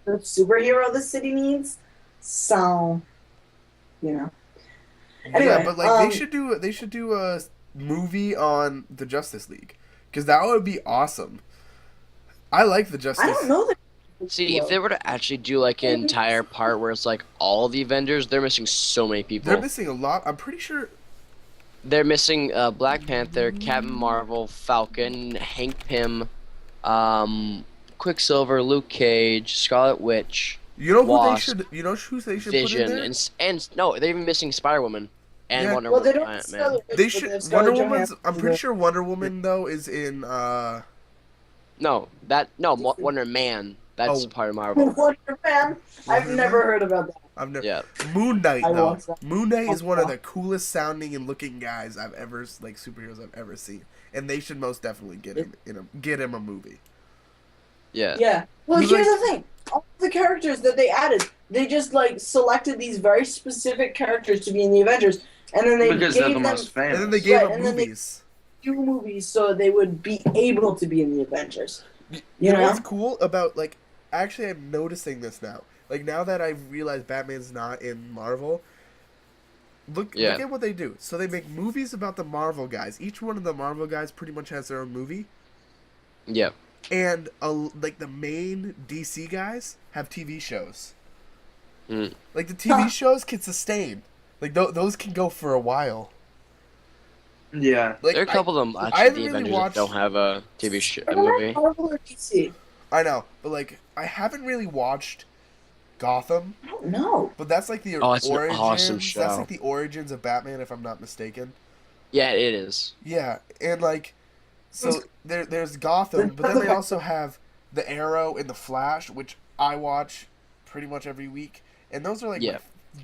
Speaker 3: the superhero the city needs." So, you know. Anyway,
Speaker 1: Yeah, but like they should do a movie on the Justice League because that would be awesome. I like the Justice.
Speaker 3: I don't know that.
Speaker 2: See, if they were to actually do like an entire part where it's like all the Avengers, they're missing so many people.
Speaker 1: They're missing a lot. I'm pretty sure.
Speaker 2: They're missing Black Panther, Captain Marvel, Falcon, Hank Pym, Quicksilver, Luke Cage, Scarlet Witch,
Speaker 1: You know who
Speaker 2: Wasp,
Speaker 1: they should. You know who they should put in
Speaker 2: Vision,
Speaker 1: there.
Speaker 2: and no, they're even missing Spider Woman and
Speaker 1: Yeah.
Speaker 2: Wonder
Speaker 3: Well, they
Speaker 2: Woman.
Speaker 3: don't.
Speaker 2: Man.
Speaker 1: They should. Wonder Woman's. I'm pretty sure Wonder Woman though is in.
Speaker 2: No, Wonder Man. That's
Speaker 1: Oh.
Speaker 2: part of Marvel.
Speaker 3: Wonder Man. I've
Speaker 1: Wonder
Speaker 3: never
Speaker 1: Man?
Speaker 3: heard about that.
Speaker 1: I've never.
Speaker 2: Yeah.
Speaker 1: Moon Knight
Speaker 3: I
Speaker 1: though.
Speaker 3: watched that.
Speaker 1: Moon Knight is one of the coolest sounding and looking guys I've ever superheroes I've ever seen. and they should most definitely get him a movie.
Speaker 2: Yeah.
Speaker 3: Yeah. Well,
Speaker 1: He's
Speaker 3: here's
Speaker 1: like-
Speaker 3: the thing. All the characters that they added, they just like selected these very specific characters to be in the Avengers, and then they
Speaker 4: Because they're
Speaker 3: gave
Speaker 4: the
Speaker 3: them
Speaker 4: most famous.
Speaker 1: And then they gave
Speaker 3: Right,
Speaker 1: him
Speaker 3: and then they-
Speaker 1: movies.
Speaker 3: two movies so they would be able to be in the Avengers. You know?
Speaker 1: What's cool about like actually I'm noticing this now. Like now that I've realized Batman's not in Marvel, look at what they do. So they make movies about the Marvel guys. Each one of the Marvel guys pretty much has their own movie.
Speaker 2: Yep.
Speaker 1: And like the main DC guys have TV shows.
Speaker 2: Mm.
Speaker 1: Like the TV shows can sustain. Like those can go for a while.
Speaker 4: Yeah.
Speaker 1: Like
Speaker 2: There are a couple of them
Speaker 1: I
Speaker 2: actually.
Speaker 1: haven't
Speaker 2: The
Speaker 1: really
Speaker 2: Avengers
Speaker 1: watched-
Speaker 2: that don't have a TV show,
Speaker 3: I
Speaker 2: a
Speaker 3: don't
Speaker 2: movie.
Speaker 3: like Marvel or DC.
Speaker 1: I know, but like I haven't really watched Gotham.
Speaker 3: I don't know.
Speaker 1: But that's like the
Speaker 2: Oh, it's an
Speaker 1: origins.
Speaker 2: awesome
Speaker 1: That's
Speaker 2: show.
Speaker 1: like the origins of Batman, if I'm not mistaken.
Speaker 2: Yeah, it is.
Speaker 1: Yeah, and like, so there's Gotham, but then they also have the Arrow and the Flash, which I watch pretty much every week, and those are like
Speaker 2: Yeah.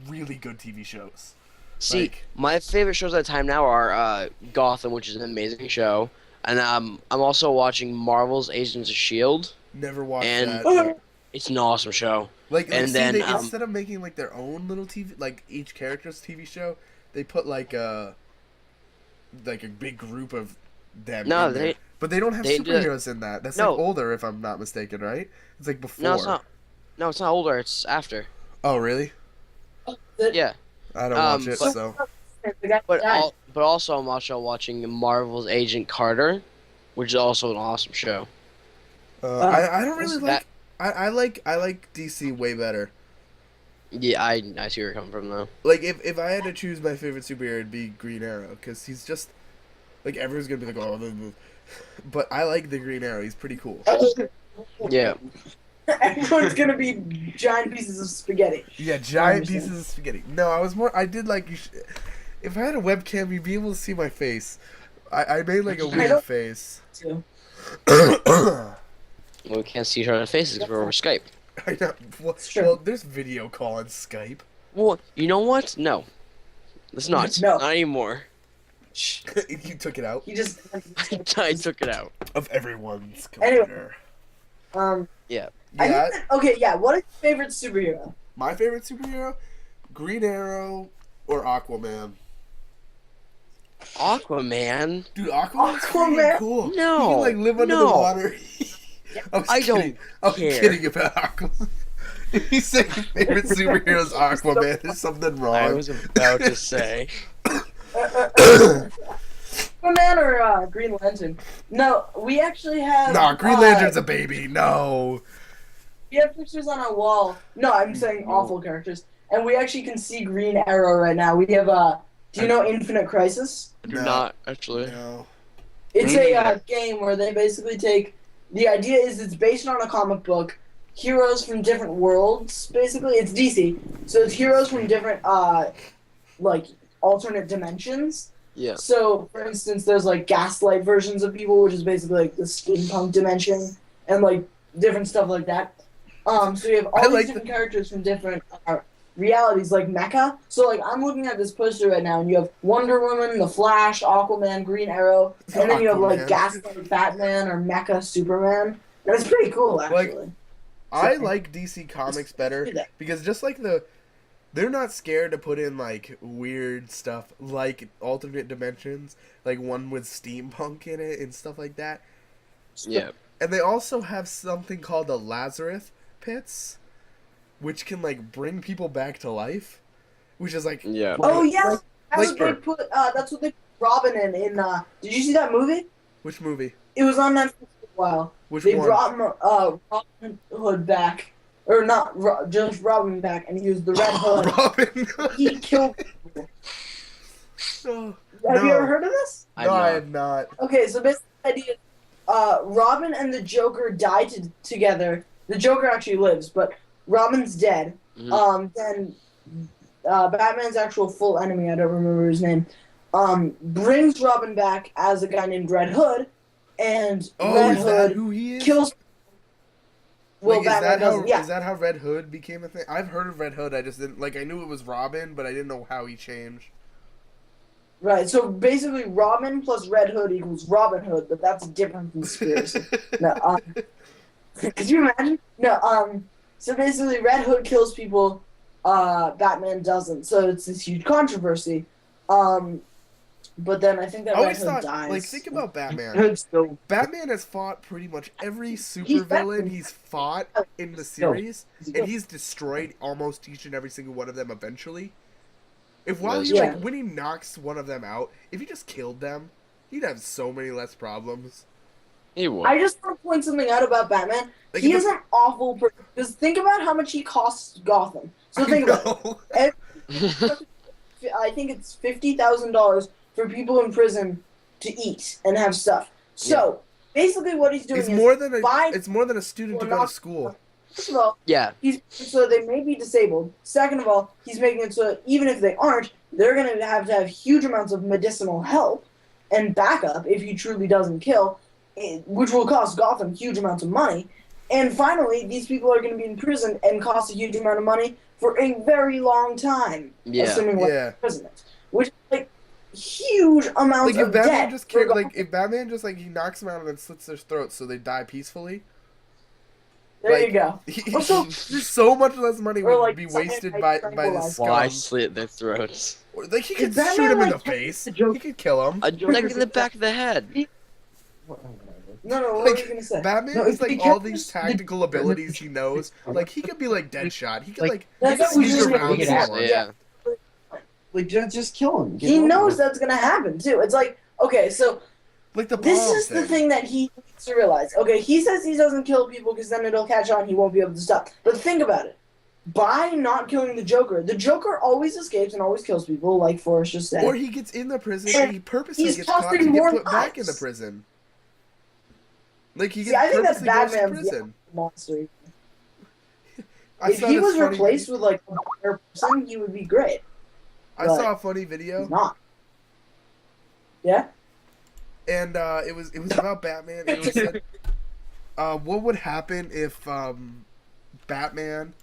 Speaker 1: really good TV shows.
Speaker 2: See,
Speaker 1: Like-
Speaker 2: my favorite shows at the time now are Gotham, which is an amazing show, and I'm also watching Marvel's Agents of Shield.
Speaker 1: Never watched
Speaker 2: And-
Speaker 1: that.
Speaker 2: It's an awesome show.
Speaker 1: Like,
Speaker 2: and
Speaker 1: see,
Speaker 2: then,
Speaker 1: they, instead of making like their own little TV, like each character's TV show, they put like a big group of them.
Speaker 2: No,
Speaker 1: in there.
Speaker 2: they-
Speaker 1: But they don't have
Speaker 2: they do-
Speaker 1: superheroes in that. That's
Speaker 2: No.
Speaker 1: like older, if I'm not mistaken, right? It's like before.
Speaker 2: No, it's not. No, it's not older. It's after.
Speaker 1: Oh, really?
Speaker 2: Yeah,
Speaker 1: I don't watch it,
Speaker 2: but-
Speaker 1: so.
Speaker 3: The guy
Speaker 2: but
Speaker 3: died.
Speaker 2: also I'm also watching Marvel's Agent Carter, which is also an awesome show.
Speaker 1: I don't really
Speaker 2: that-
Speaker 1: like. I like DC way better.
Speaker 2: Yeah, I see where you're coming from though.
Speaker 1: Like if I had to choose my favorite superhero, it'd be Green Arrow because he's just like everyone's gonna be like, oh, but I like the Green Arrow. He's pretty cool.
Speaker 2: Yeah,
Speaker 3: Everyone's gonna be giant pieces of spaghetti.
Speaker 1: Yeah, giant
Speaker 3: 100%.
Speaker 1: pieces of spaghetti. No, I did like. If I had a webcam, you'd be able to see my face. I made like a weird
Speaker 3: don't-
Speaker 1: face.
Speaker 3: Too.
Speaker 2: well, we can't see each other's faces because we're over Skype.
Speaker 1: I know. Well,
Speaker 3: It's true.
Speaker 1: well, there's video call on Skype.
Speaker 2: Well, you know what? No, it's not.
Speaker 3: No.
Speaker 2: Not anymore.
Speaker 1: You took it out
Speaker 3: He just.
Speaker 2: I took it out.
Speaker 1: of everyone's
Speaker 3: Anyway.
Speaker 1: computer.
Speaker 2: Yeah.
Speaker 3: I
Speaker 1: Yeah,
Speaker 3: think that- okay, yeah. What is your favorite superhero?
Speaker 1: my favorite superhero, Green Arrow or Aquaman.
Speaker 2: Aquaman.
Speaker 1: Dude, Aquaman's
Speaker 3: Aquaman?
Speaker 1: pretty cool.
Speaker 2: No,
Speaker 1: He can like live under the
Speaker 2: no.
Speaker 1: water.
Speaker 2: I don't
Speaker 1: kidding. I'm
Speaker 2: care.
Speaker 1: kidding about Aquaman. If you say your favorite superhero is Aquaman, there's something wrong.
Speaker 2: I was about to say.
Speaker 3: Superman or Green Lantern? No, we actually have.
Speaker 1: Nah, Green Lantern's a baby. No.
Speaker 3: We have pictures on our wall. No, I'm saying awful characters, and we actually can see Green Arrow right now. We have Do you know Infinite Crisis?
Speaker 2: I do
Speaker 1: No.
Speaker 2: not actually.
Speaker 1: No.
Speaker 3: It's
Speaker 4: Me
Speaker 3: a
Speaker 4: neither.
Speaker 3: game where they basically take. The idea is it's based on a comic book. Heroes from different worlds. Basically, it's DC, so it's heroes from different like alternate dimensions.
Speaker 2: Yeah.
Speaker 3: So, for instance, there's like gaslight versions of people, which is basically like the steampunk dimension, and like different stuff like that. So you have all
Speaker 1: I
Speaker 3: these
Speaker 1: like
Speaker 3: different characters from different realities, like Mecha. So, like, I'm looking at this poster right now, and you have Wonder Woman, The Flash, Aquaman, Green Arrow, and then you have like
Speaker 1: Aquaman.
Speaker 3: Gaslight Batman or Mecha Superman. And it's pretty cool, actually.
Speaker 1: I like DC Comics better
Speaker 3: do that.
Speaker 1: because just like they're not scared to put in like weird stuff like alternate dimensions, like one with steampunk in it and stuff like that.
Speaker 2: Yeah.
Speaker 1: And they also have something called the Lazarus pits, which can like bring people back to life, which is like
Speaker 2: Yeah.
Speaker 3: Oh yeah, that's
Speaker 1: like-
Speaker 3: what they put. That's what they put Robin in. Did you see that movie?
Speaker 1: which movie?
Speaker 3: It was on Netflix for a while.
Speaker 1: Which
Speaker 3: They
Speaker 1: one?
Speaker 3: brought Robin Hood back, or not just Robin back, and he was the Red Hood.
Speaker 1: Robin.
Speaker 3: He killed people.
Speaker 1: no,
Speaker 3: Have you
Speaker 1: No.
Speaker 3: ever heard of this?
Speaker 2: I'm
Speaker 1: no, I
Speaker 2: not.
Speaker 1: have not.
Speaker 3: Okay, so basically the idea, Robin and the Joker die together. The Joker actually lives, but Robin's dead.
Speaker 2: Mhm.
Speaker 3: Then Batman's actual full enemy, I don't remember his name, brings Robin back as a guy named Red Hood, and
Speaker 1: Oh,
Speaker 3: Red
Speaker 1: is that
Speaker 3: Hood
Speaker 1: who he is?
Speaker 3: kills. Well,
Speaker 1: Like, is
Speaker 3: Batman
Speaker 1: that how
Speaker 3: doesn't. Yeah,
Speaker 1: is that how Red Hood became a thing? I've heard of Red Hood. I just didn't like. I knew it was Robin, but I didn't know how he changed.
Speaker 3: Right, so basically Robin plus Red Hood equals Robin Hood, but that's a different conspiracy. No, could you imagine? No, so basically Red Hood kills people, Batman doesn't, so it's this huge controversy. But then I think that
Speaker 1: I
Speaker 3: Red
Speaker 1: always
Speaker 3: Hood
Speaker 1: thought,
Speaker 3: dies.
Speaker 1: like, think about Batman.
Speaker 4: Hood's still
Speaker 1: Batman has fought pretty much every
Speaker 3: He's
Speaker 1: supervillain
Speaker 3: Batman.
Speaker 1: he's fought in the series, and he's destroyed almost each and every single one of them eventually. If while he,
Speaker 3: Yeah.
Speaker 1: like, when he knocks one of them out, if he just killed them, he'd have so many less problems.
Speaker 2: He would.
Speaker 3: I just want to point something out about Batman.
Speaker 1: Like,
Speaker 3: He
Speaker 1: if
Speaker 3: is an awful person. Because think about how much he costs Gotham. So think about it. I think it's $50,000 for people in prison to eat and have stuff. So basically, what he's doing
Speaker 1: It's
Speaker 3: is
Speaker 1: more than
Speaker 3: buy-
Speaker 1: a student to go to school.
Speaker 3: First of all,
Speaker 2: Yeah.
Speaker 3: so they may be disabled. Second of all, he's making it so even if they aren't, they're going to have huge amounts of medicinal help and backup if he truly doesn't kill, which will cost Gotham huge amounts of money. And finally, these people are going to be in prison and cost a huge amount of money for a very long time,
Speaker 2: Yeah.
Speaker 3: assuming
Speaker 1: Yeah.
Speaker 3: imprisonment, which is like huge amounts
Speaker 1: Like, if
Speaker 3: of
Speaker 1: Batman
Speaker 3: debt.
Speaker 1: just
Speaker 3: for
Speaker 1: killed,
Speaker 3: Gotham.
Speaker 1: like, if Batman just, like, he knocks them out and then slits their throats so they die peacefully,
Speaker 3: There
Speaker 1: like,
Speaker 3: you go. Also-
Speaker 1: so much less money
Speaker 3: Or,
Speaker 1: would
Speaker 3: like,
Speaker 1: be
Speaker 3: something
Speaker 1: wasted
Speaker 3: like
Speaker 1: by the
Speaker 3: tranquilize.
Speaker 2: Why
Speaker 1: scum.
Speaker 2: slit their throats?
Speaker 1: Or, like, he
Speaker 3: Is
Speaker 1: could
Speaker 3: Batman,
Speaker 1: shoot him in the
Speaker 3: like,
Speaker 1: face.
Speaker 3: the joke-
Speaker 1: He could kill him.
Speaker 2: A neck in the back of the head.
Speaker 3: No, what
Speaker 1: Like,
Speaker 3: were you going to say?
Speaker 1: Batman
Speaker 3: No,
Speaker 1: has
Speaker 3: if
Speaker 1: like
Speaker 3: he
Speaker 1: all
Speaker 3: kept
Speaker 1: these
Speaker 3: this-
Speaker 1: tactical abilities he knows. Like he could be like Deadshot. He could like
Speaker 3: That's
Speaker 1: he
Speaker 3: what we
Speaker 1: could
Speaker 3: just
Speaker 1: sneak around
Speaker 3: figured out.
Speaker 1: someone.
Speaker 2: Yeah.
Speaker 6: Like, just kill him. Get
Speaker 3: He
Speaker 6: over
Speaker 3: knows
Speaker 6: it.
Speaker 3: that's going to happen, too. It's like, okay, so
Speaker 1: Like the bomb
Speaker 3: this is the thing that he needs to realize. Okay, he says he doesn't kill people because then it'll catch on. He won't be able to stop. But think about it. By not killing the Joker always escapes and always kills people, like Forrest just said.
Speaker 1: Or he gets in the prison and he purposely
Speaker 3: He's
Speaker 1: gets caught to
Speaker 3: tossing
Speaker 1: get
Speaker 3: more
Speaker 1: put back in the
Speaker 3: lives.
Speaker 1: prison. Like he
Speaker 3: See,
Speaker 1: gets
Speaker 3: I think that
Speaker 1: purposely goes to
Speaker 3: Batman's
Speaker 1: prison.
Speaker 3: monster.
Speaker 1: I
Speaker 3: If
Speaker 1: saw
Speaker 3: he
Speaker 1: this
Speaker 3: was
Speaker 1: funny-
Speaker 3: replaced with like a better person, he would be great.
Speaker 1: I saw a funny video.
Speaker 3: He's not. Yeah.
Speaker 1: And it was about Batman. And it said, what would happen if Batman,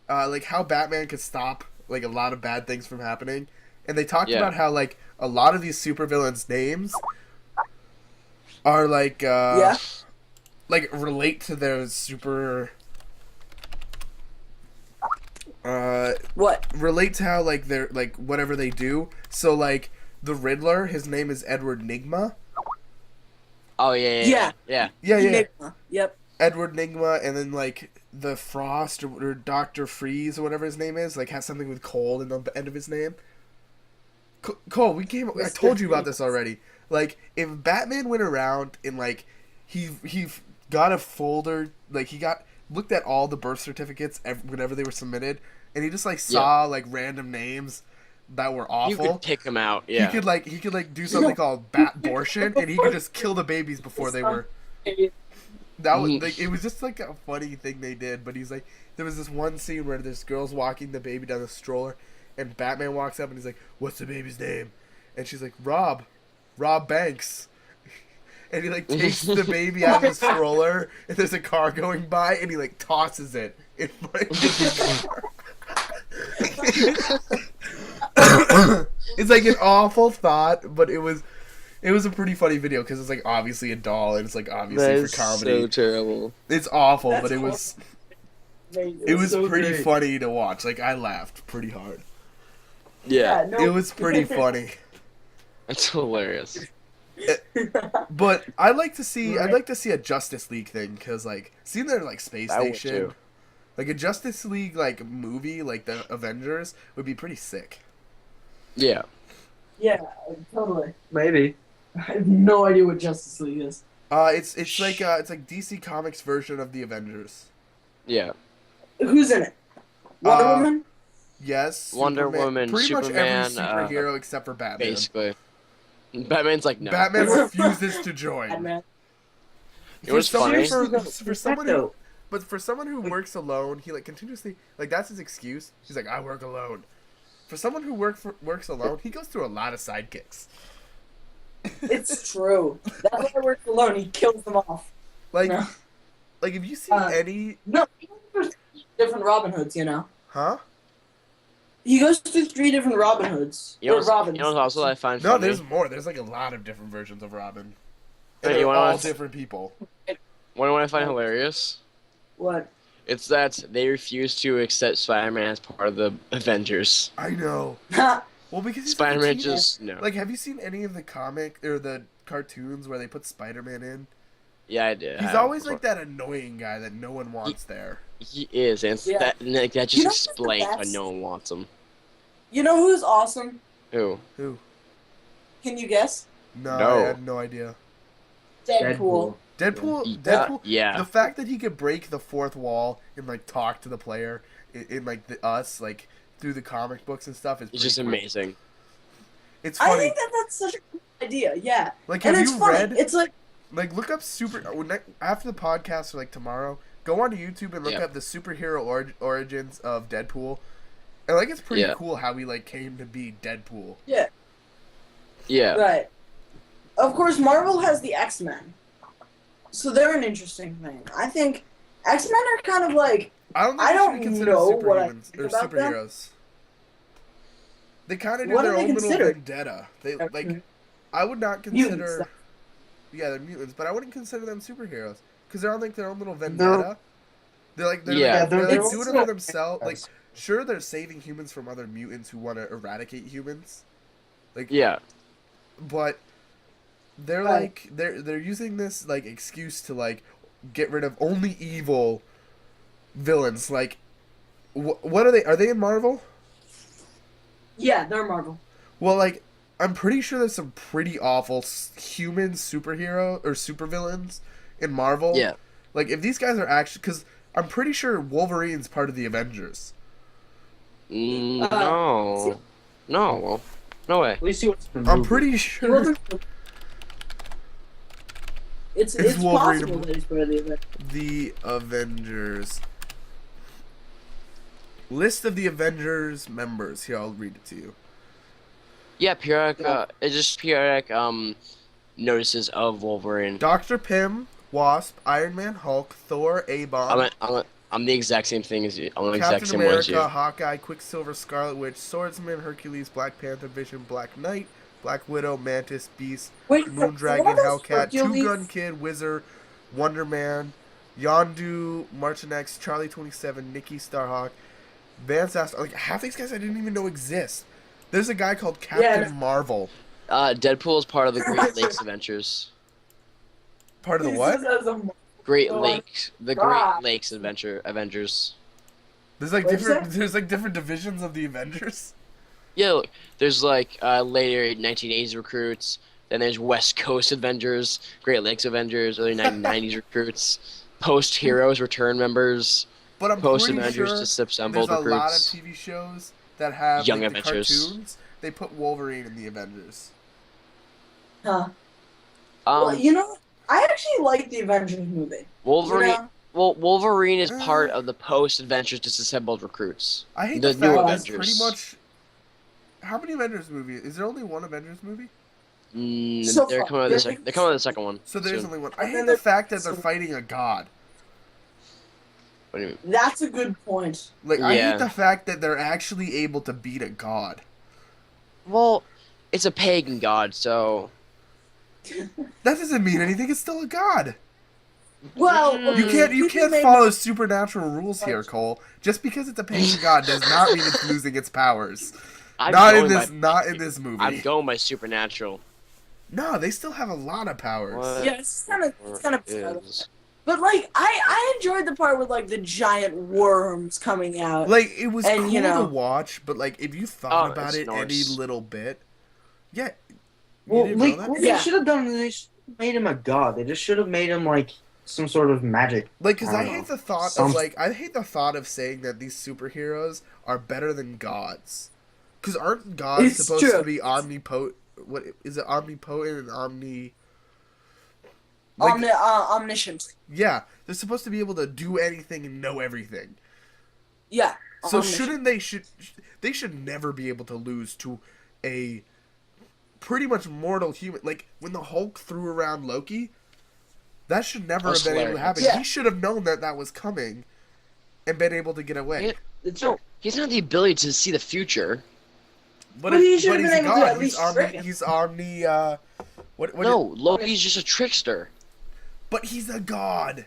Speaker 1: like how Batman could stop like a lot of bad things from happening? And they talked
Speaker 2: Yeah.
Speaker 1: about how like a lot of these supervillains' names are like
Speaker 3: Yeah.
Speaker 1: like relate to their super.
Speaker 3: What?
Speaker 1: Relate to how like they're like whatever they do. So like the Riddler, his name is Edward Nigma.
Speaker 2: Oh yeah.
Speaker 3: Yeah.
Speaker 2: Yeah.
Speaker 1: Yeah, yeah.
Speaker 3: Enigma. Yep.
Speaker 1: Edward Nigma, and then like the Frost or Doctor Freeze or whatever his name is, like has something with Cole in the end of his name. Cole, I told you about this already. Like if Batman went around and like he got a folder, like he looked at all the birth certificates whenever they were submitted, and he just like saw like random names that were
Speaker 2: You
Speaker 1: awful.
Speaker 2: could pick them out. Yeah.
Speaker 1: He could do something called bat-bortion, and he could just kill the babies before they were. That was like it was just like a funny thing they did. But he's like, there was this one scene where this girl's walking the baby down the stroller, and Batman walks up and he's like, "What's the baby's name?" And she's like, "Rob Banks." And he like takes the baby out of the stroller, and there's a car going by, and he like tosses it in front of the car. It's like an awful thought, but it was a pretty funny video because it's like obviously a doll and it's like obviously for comedy.
Speaker 2: so terrible.
Speaker 1: It's awful,
Speaker 3: That's
Speaker 1: but it was pretty funny to watch. Like I laughed pretty hard.
Speaker 2: Yeah.
Speaker 3: no.
Speaker 1: It was pretty funny.
Speaker 2: That's hilarious.
Speaker 1: But I'd like to see a Justice League thing because like seeing their like space
Speaker 2: I would
Speaker 1: station,
Speaker 2: too.
Speaker 1: like a Justice League like movie like the Avengers would be pretty sick.
Speaker 2: Yeah.
Speaker 3: Yeah, totally.
Speaker 4: maybe.
Speaker 3: I have no idea what Justice League is.
Speaker 1: It's like DC Comics version of the Avengers.
Speaker 2: Yeah.
Speaker 3: Who's in it? Wonder Woman?
Speaker 1: Yes,
Speaker 2: Wonder
Speaker 1: Superman-
Speaker 2: Woman,
Speaker 1: pretty much
Speaker 2: Superman,
Speaker 1: every superhero except for Batman.
Speaker 2: Basically. Batman's like no.
Speaker 1: Batman refuses to join.
Speaker 3: Batman.
Speaker 2: It was funny.
Speaker 1: For someone who, but for someone who works alone, he like continuously like that's his excuse. He's like, I work alone. For someone who works alone, he goes through a lot of sidekicks.
Speaker 3: It's true. That's why I work alone. He kills them off.
Speaker 1: Like,
Speaker 3: No.
Speaker 1: like if you see
Speaker 3: Uh,
Speaker 1: any,
Speaker 3: No, there's different Robin Hoods, you know.
Speaker 1: huh?
Speaker 3: He goes through 3 different Robin Hoods.
Speaker 2: You know,
Speaker 3: Or Robins.
Speaker 2: you know what also I find
Speaker 1: No,
Speaker 2: funny?
Speaker 1: there's more. There's like a lot of different versions of Robin.
Speaker 2: Hey,
Speaker 1: And
Speaker 2: you
Speaker 1: they're
Speaker 2: wanna
Speaker 1: all
Speaker 2: know-
Speaker 1: different people.
Speaker 2: What I find hilarious?
Speaker 3: What?
Speaker 2: It's that they refuse to accept Spider-Man as part of the Avengers.
Speaker 1: I know.
Speaker 3: Ha!
Speaker 1: Well, because he's
Speaker 2: Spider-Man
Speaker 1: like a teen-
Speaker 2: just no.
Speaker 1: Like, have you seen any of the comic or the cartoons where they put Spider-Man in?
Speaker 2: Yeah, I did.
Speaker 1: He's always like that annoying guy that no one wants there.
Speaker 2: He is, and it's
Speaker 3: Yeah.
Speaker 2: that just
Speaker 3: You know what's the
Speaker 2: explains why
Speaker 3: best?
Speaker 2: no one wants him.
Speaker 3: You know who's awesome?
Speaker 2: Who?
Speaker 1: Who?
Speaker 3: Can you guess?
Speaker 1: No,
Speaker 2: No.
Speaker 1: I had no idea.
Speaker 3: Deadpool.
Speaker 1: Deadpool.
Speaker 2: Yeah.
Speaker 1: The fact that he could break the fourth wall and like talk to the player in like us like through the comic books and stuff is
Speaker 2: It's just
Speaker 1: pretty cool.
Speaker 2: amazing.
Speaker 1: It's
Speaker 3: I
Speaker 1: funny.
Speaker 3: think that's such a cool idea. Yeah.
Speaker 1: Like,
Speaker 3: And
Speaker 1: have
Speaker 3: it's
Speaker 1: you
Speaker 3: funny.
Speaker 1: read?
Speaker 3: It's like
Speaker 1: Like, look up after the podcast or like tomorrow. Go onto YouTube and look
Speaker 2: Yeah.
Speaker 1: up the superhero origins of Deadpool. And like, it's pretty
Speaker 2: Yeah.
Speaker 1: cool how he like came to be Deadpool.
Speaker 3: yeah.
Speaker 2: Yeah.
Speaker 3: Right. Of course, Marvel has the X-Men. So they're an interesting thing. I think X-Men are kind of like
Speaker 1: I don't think
Speaker 3: I
Speaker 1: they
Speaker 3: don't
Speaker 1: should be considered
Speaker 3: know what I
Speaker 1: superhumans
Speaker 3: think
Speaker 1: or
Speaker 3: about them.
Speaker 1: superheroes. They kind of do
Speaker 3: What
Speaker 1: their
Speaker 3: are they
Speaker 1: own little
Speaker 3: considered?
Speaker 1: vendetta. They
Speaker 3: They're
Speaker 1: like. I would not
Speaker 3: mutants.
Speaker 1: consider. Yeah, they're mutants, but I wouldn't consider them superheroes because they're on like their own little vendetta. They're like
Speaker 2: Yeah.
Speaker 1: they're
Speaker 3: They're
Speaker 1: doing it
Speaker 3: also-
Speaker 1: for themselves. Like, sure, they're saving humans from other mutants who want to eradicate humans. Like,
Speaker 2: Yeah.
Speaker 1: but they're
Speaker 3: Right.
Speaker 1: like they're using this like excuse to like get rid of only evil villains. Like, what are they? Are they in Marvel?
Speaker 3: Yeah, they're Marvel.
Speaker 1: Well, like, I'm pretty sure there's some pretty awful human superhero or supervillains in Marvel.
Speaker 2: Yeah.
Speaker 1: Like, if these guys are actually, because I'm pretty sure Wolverine's part of the Avengers.
Speaker 2: No. No. No way.
Speaker 6: At least he was in the
Speaker 1: I'm
Speaker 6: movie.
Speaker 1: pretty
Speaker 3: He
Speaker 1: sure
Speaker 3: wasn't. It's
Speaker 1: Wolverine.
Speaker 3: possible that he's part of the event.
Speaker 1: the Avengers. List of the Avengers members. Here, I'll read it to you.
Speaker 2: Yeah, periodic. It's just periodic. Notices of Wolverine.
Speaker 1: Dr. Pym, Wasp, Iron Man, Hulk, Thor, A-Bomb,
Speaker 2: I'm the exact same thing as you. I'm the exact
Speaker 1: Captain
Speaker 2: same one as you.
Speaker 1: America, Hawkeye, Quicksilver, Scarlet Witch, Swordsman, Hercules, Black Panther, Vision, Black Knight, Black Widow, Mantis, Beast,
Speaker 3: Wait,
Speaker 1: Moondragon,
Speaker 3: what is
Speaker 1: Hellcat, Two
Speaker 3: Hercules?
Speaker 1: Gun Kid, Wizard, Wonder Man, Yondu, Martinex, Charlie 27, Nikki Starhawk, Vance Ast. Like, half these guys I didn't even know exist. There's a guy called Captain Marvel.
Speaker 2: Deadpool is part of the Great Lakes Adventures.
Speaker 1: Part of the
Speaker 3: He
Speaker 1: what?
Speaker 3: says as a-
Speaker 2: Great
Speaker 3: Oh,
Speaker 2: Lakes, the
Speaker 3: God.
Speaker 2: Great Lakes Avengers.
Speaker 1: There's like
Speaker 3: What'd you
Speaker 1: different. There's like different divisions of the Avengers.
Speaker 2: Yeah, look, there's like later 1980s recruits. Then there's West Coast Avengers, Great Lakes Avengers, early 1990s recruits, post Heroes return members,
Speaker 1: But I'm
Speaker 2: post
Speaker 1: pretty
Speaker 2: Avengers
Speaker 1: sure
Speaker 2: disassembled
Speaker 1: there's a lot of
Speaker 2: recruits.
Speaker 1: TV shows that have
Speaker 2: Young
Speaker 1: like, the
Speaker 2: Avengers.
Speaker 1: cartoons. They put Wolverine in the Avengers.
Speaker 3: Huh. Well, you know, I actually like the Avengers movie.
Speaker 2: Wolverine.
Speaker 3: You know?
Speaker 2: Well, Wolverine is part of the post Avengers disassembled recruits.
Speaker 1: I hate
Speaker 2: The
Speaker 1: the,
Speaker 2: new
Speaker 1: fact that
Speaker 2: Avengers.
Speaker 1: pretty much. How many Avengers movies? Is there only one Avengers movie?
Speaker 3: So
Speaker 2: They're
Speaker 3: far,
Speaker 2: coming out with the second. They're coming out with the second one.
Speaker 1: So there's
Speaker 2: soon.
Speaker 1: only one. I
Speaker 3: And
Speaker 1: hate
Speaker 3: then
Speaker 1: the
Speaker 3: there's-
Speaker 1: fact that they're
Speaker 3: so-
Speaker 1: fighting a god.
Speaker 2: What do you mean?
Speaker 3: That's a good point.
Speaker 1: Like, I
Speaker 2: Yeah.
Speaker 1: hate the fact that they're actually able to beat a god.
Speaker 2: Well, it's a pagan god, so
Speaker 1: That doesn't mean anything. It's still a god.
Speaker 3: Well,
Speaker 1: You can't. You
Speaker 3: people
Speaker 1: can't
Speaker 3: may
Speaker 1: follow supernatural rules here, Cole. Just because it's a pagan god does not mean it's losing its powers.
Speaker 2: I'm
Speaker 1: Not in
Speaker 2: going
Speaker 1: this.
Speaker 2: by-
Speaker 1: Not in this movie.
Speaker 2: I'm going by supernatural.
Speaker 1: No, they still have a lot of powers.
Speaker 2: What?
Speaker 3: Yeah, it's kind of
Speaker 2: is-
Speaker 3: But like, I enjoyed the part with like the giant worms coming out.
Speaker 1: Like, it was
Speaker 3: And,
Speaker 1: cool
Speaker 3: you know-
Speaker 1: to watch, but like if you thought
Speaker 2: Oh,
Speaker 1: about
Speaker 2: it's
Speaker 1: it any
Speaker 2: Norse.
Speaker 1: little bit, yeah. You
Speaker 6: Well,
Speaker 1: didn't
Speaker 6: like
Speaker 1: know
Speaker 6: what
Speaker 1: that?
Speaker 3: Yeah.
Speaker 6: they should have done, is they should have made him a god. They just should have made him like some sort of magic.
Speaker 1: Like, cause I
Speaker 6: I don't
Speaker 1: hate
Speaker 6: know.
Speaker 1: the thought
Speaker 6: Some-
Speaker 1: of like I hate the thought of saying that these superheroes are better than gods. Cause aren't gods
Speaker 3: It's
Speaker 1: supposed
Speaker 3: true.
Speaker 1: to be omnipotent? What is it? Omnipotent and omni. Like,
Speaker 3: Omniscient.
Speaker 1: yeah, they're supposed to be able to do anything and know everything.
Speaker 3: Yeah.
Speaker 1: So
Speaker 3: omniscient.
Speaker 1: shouldn't they should never be able to lose to a pretty much mortal human? Like when the Hulk threw around Loki, that should never have
Speaker 2: That's
Speaker 1: been able to happen.
Speaker 3: hilarious. Yeah.
Speaker 1: He should have known that that was coming and been able to get away.
Speaker 2: Yeah.
Speaker 3: It's true.
Speaker 2: He doesn't have the ability to see the future.
Speaker 3: But he should have
Speaker 1: he's
Speaker 3: been
Speaker 1: a
Speaker 3: able to
Speaker 1: god.
Speaker 3: at least trick him.
Speaker 1: He's omni. What?
Speaker 2: No, Loki's just a trickster.
Speaker 1: But he's a god.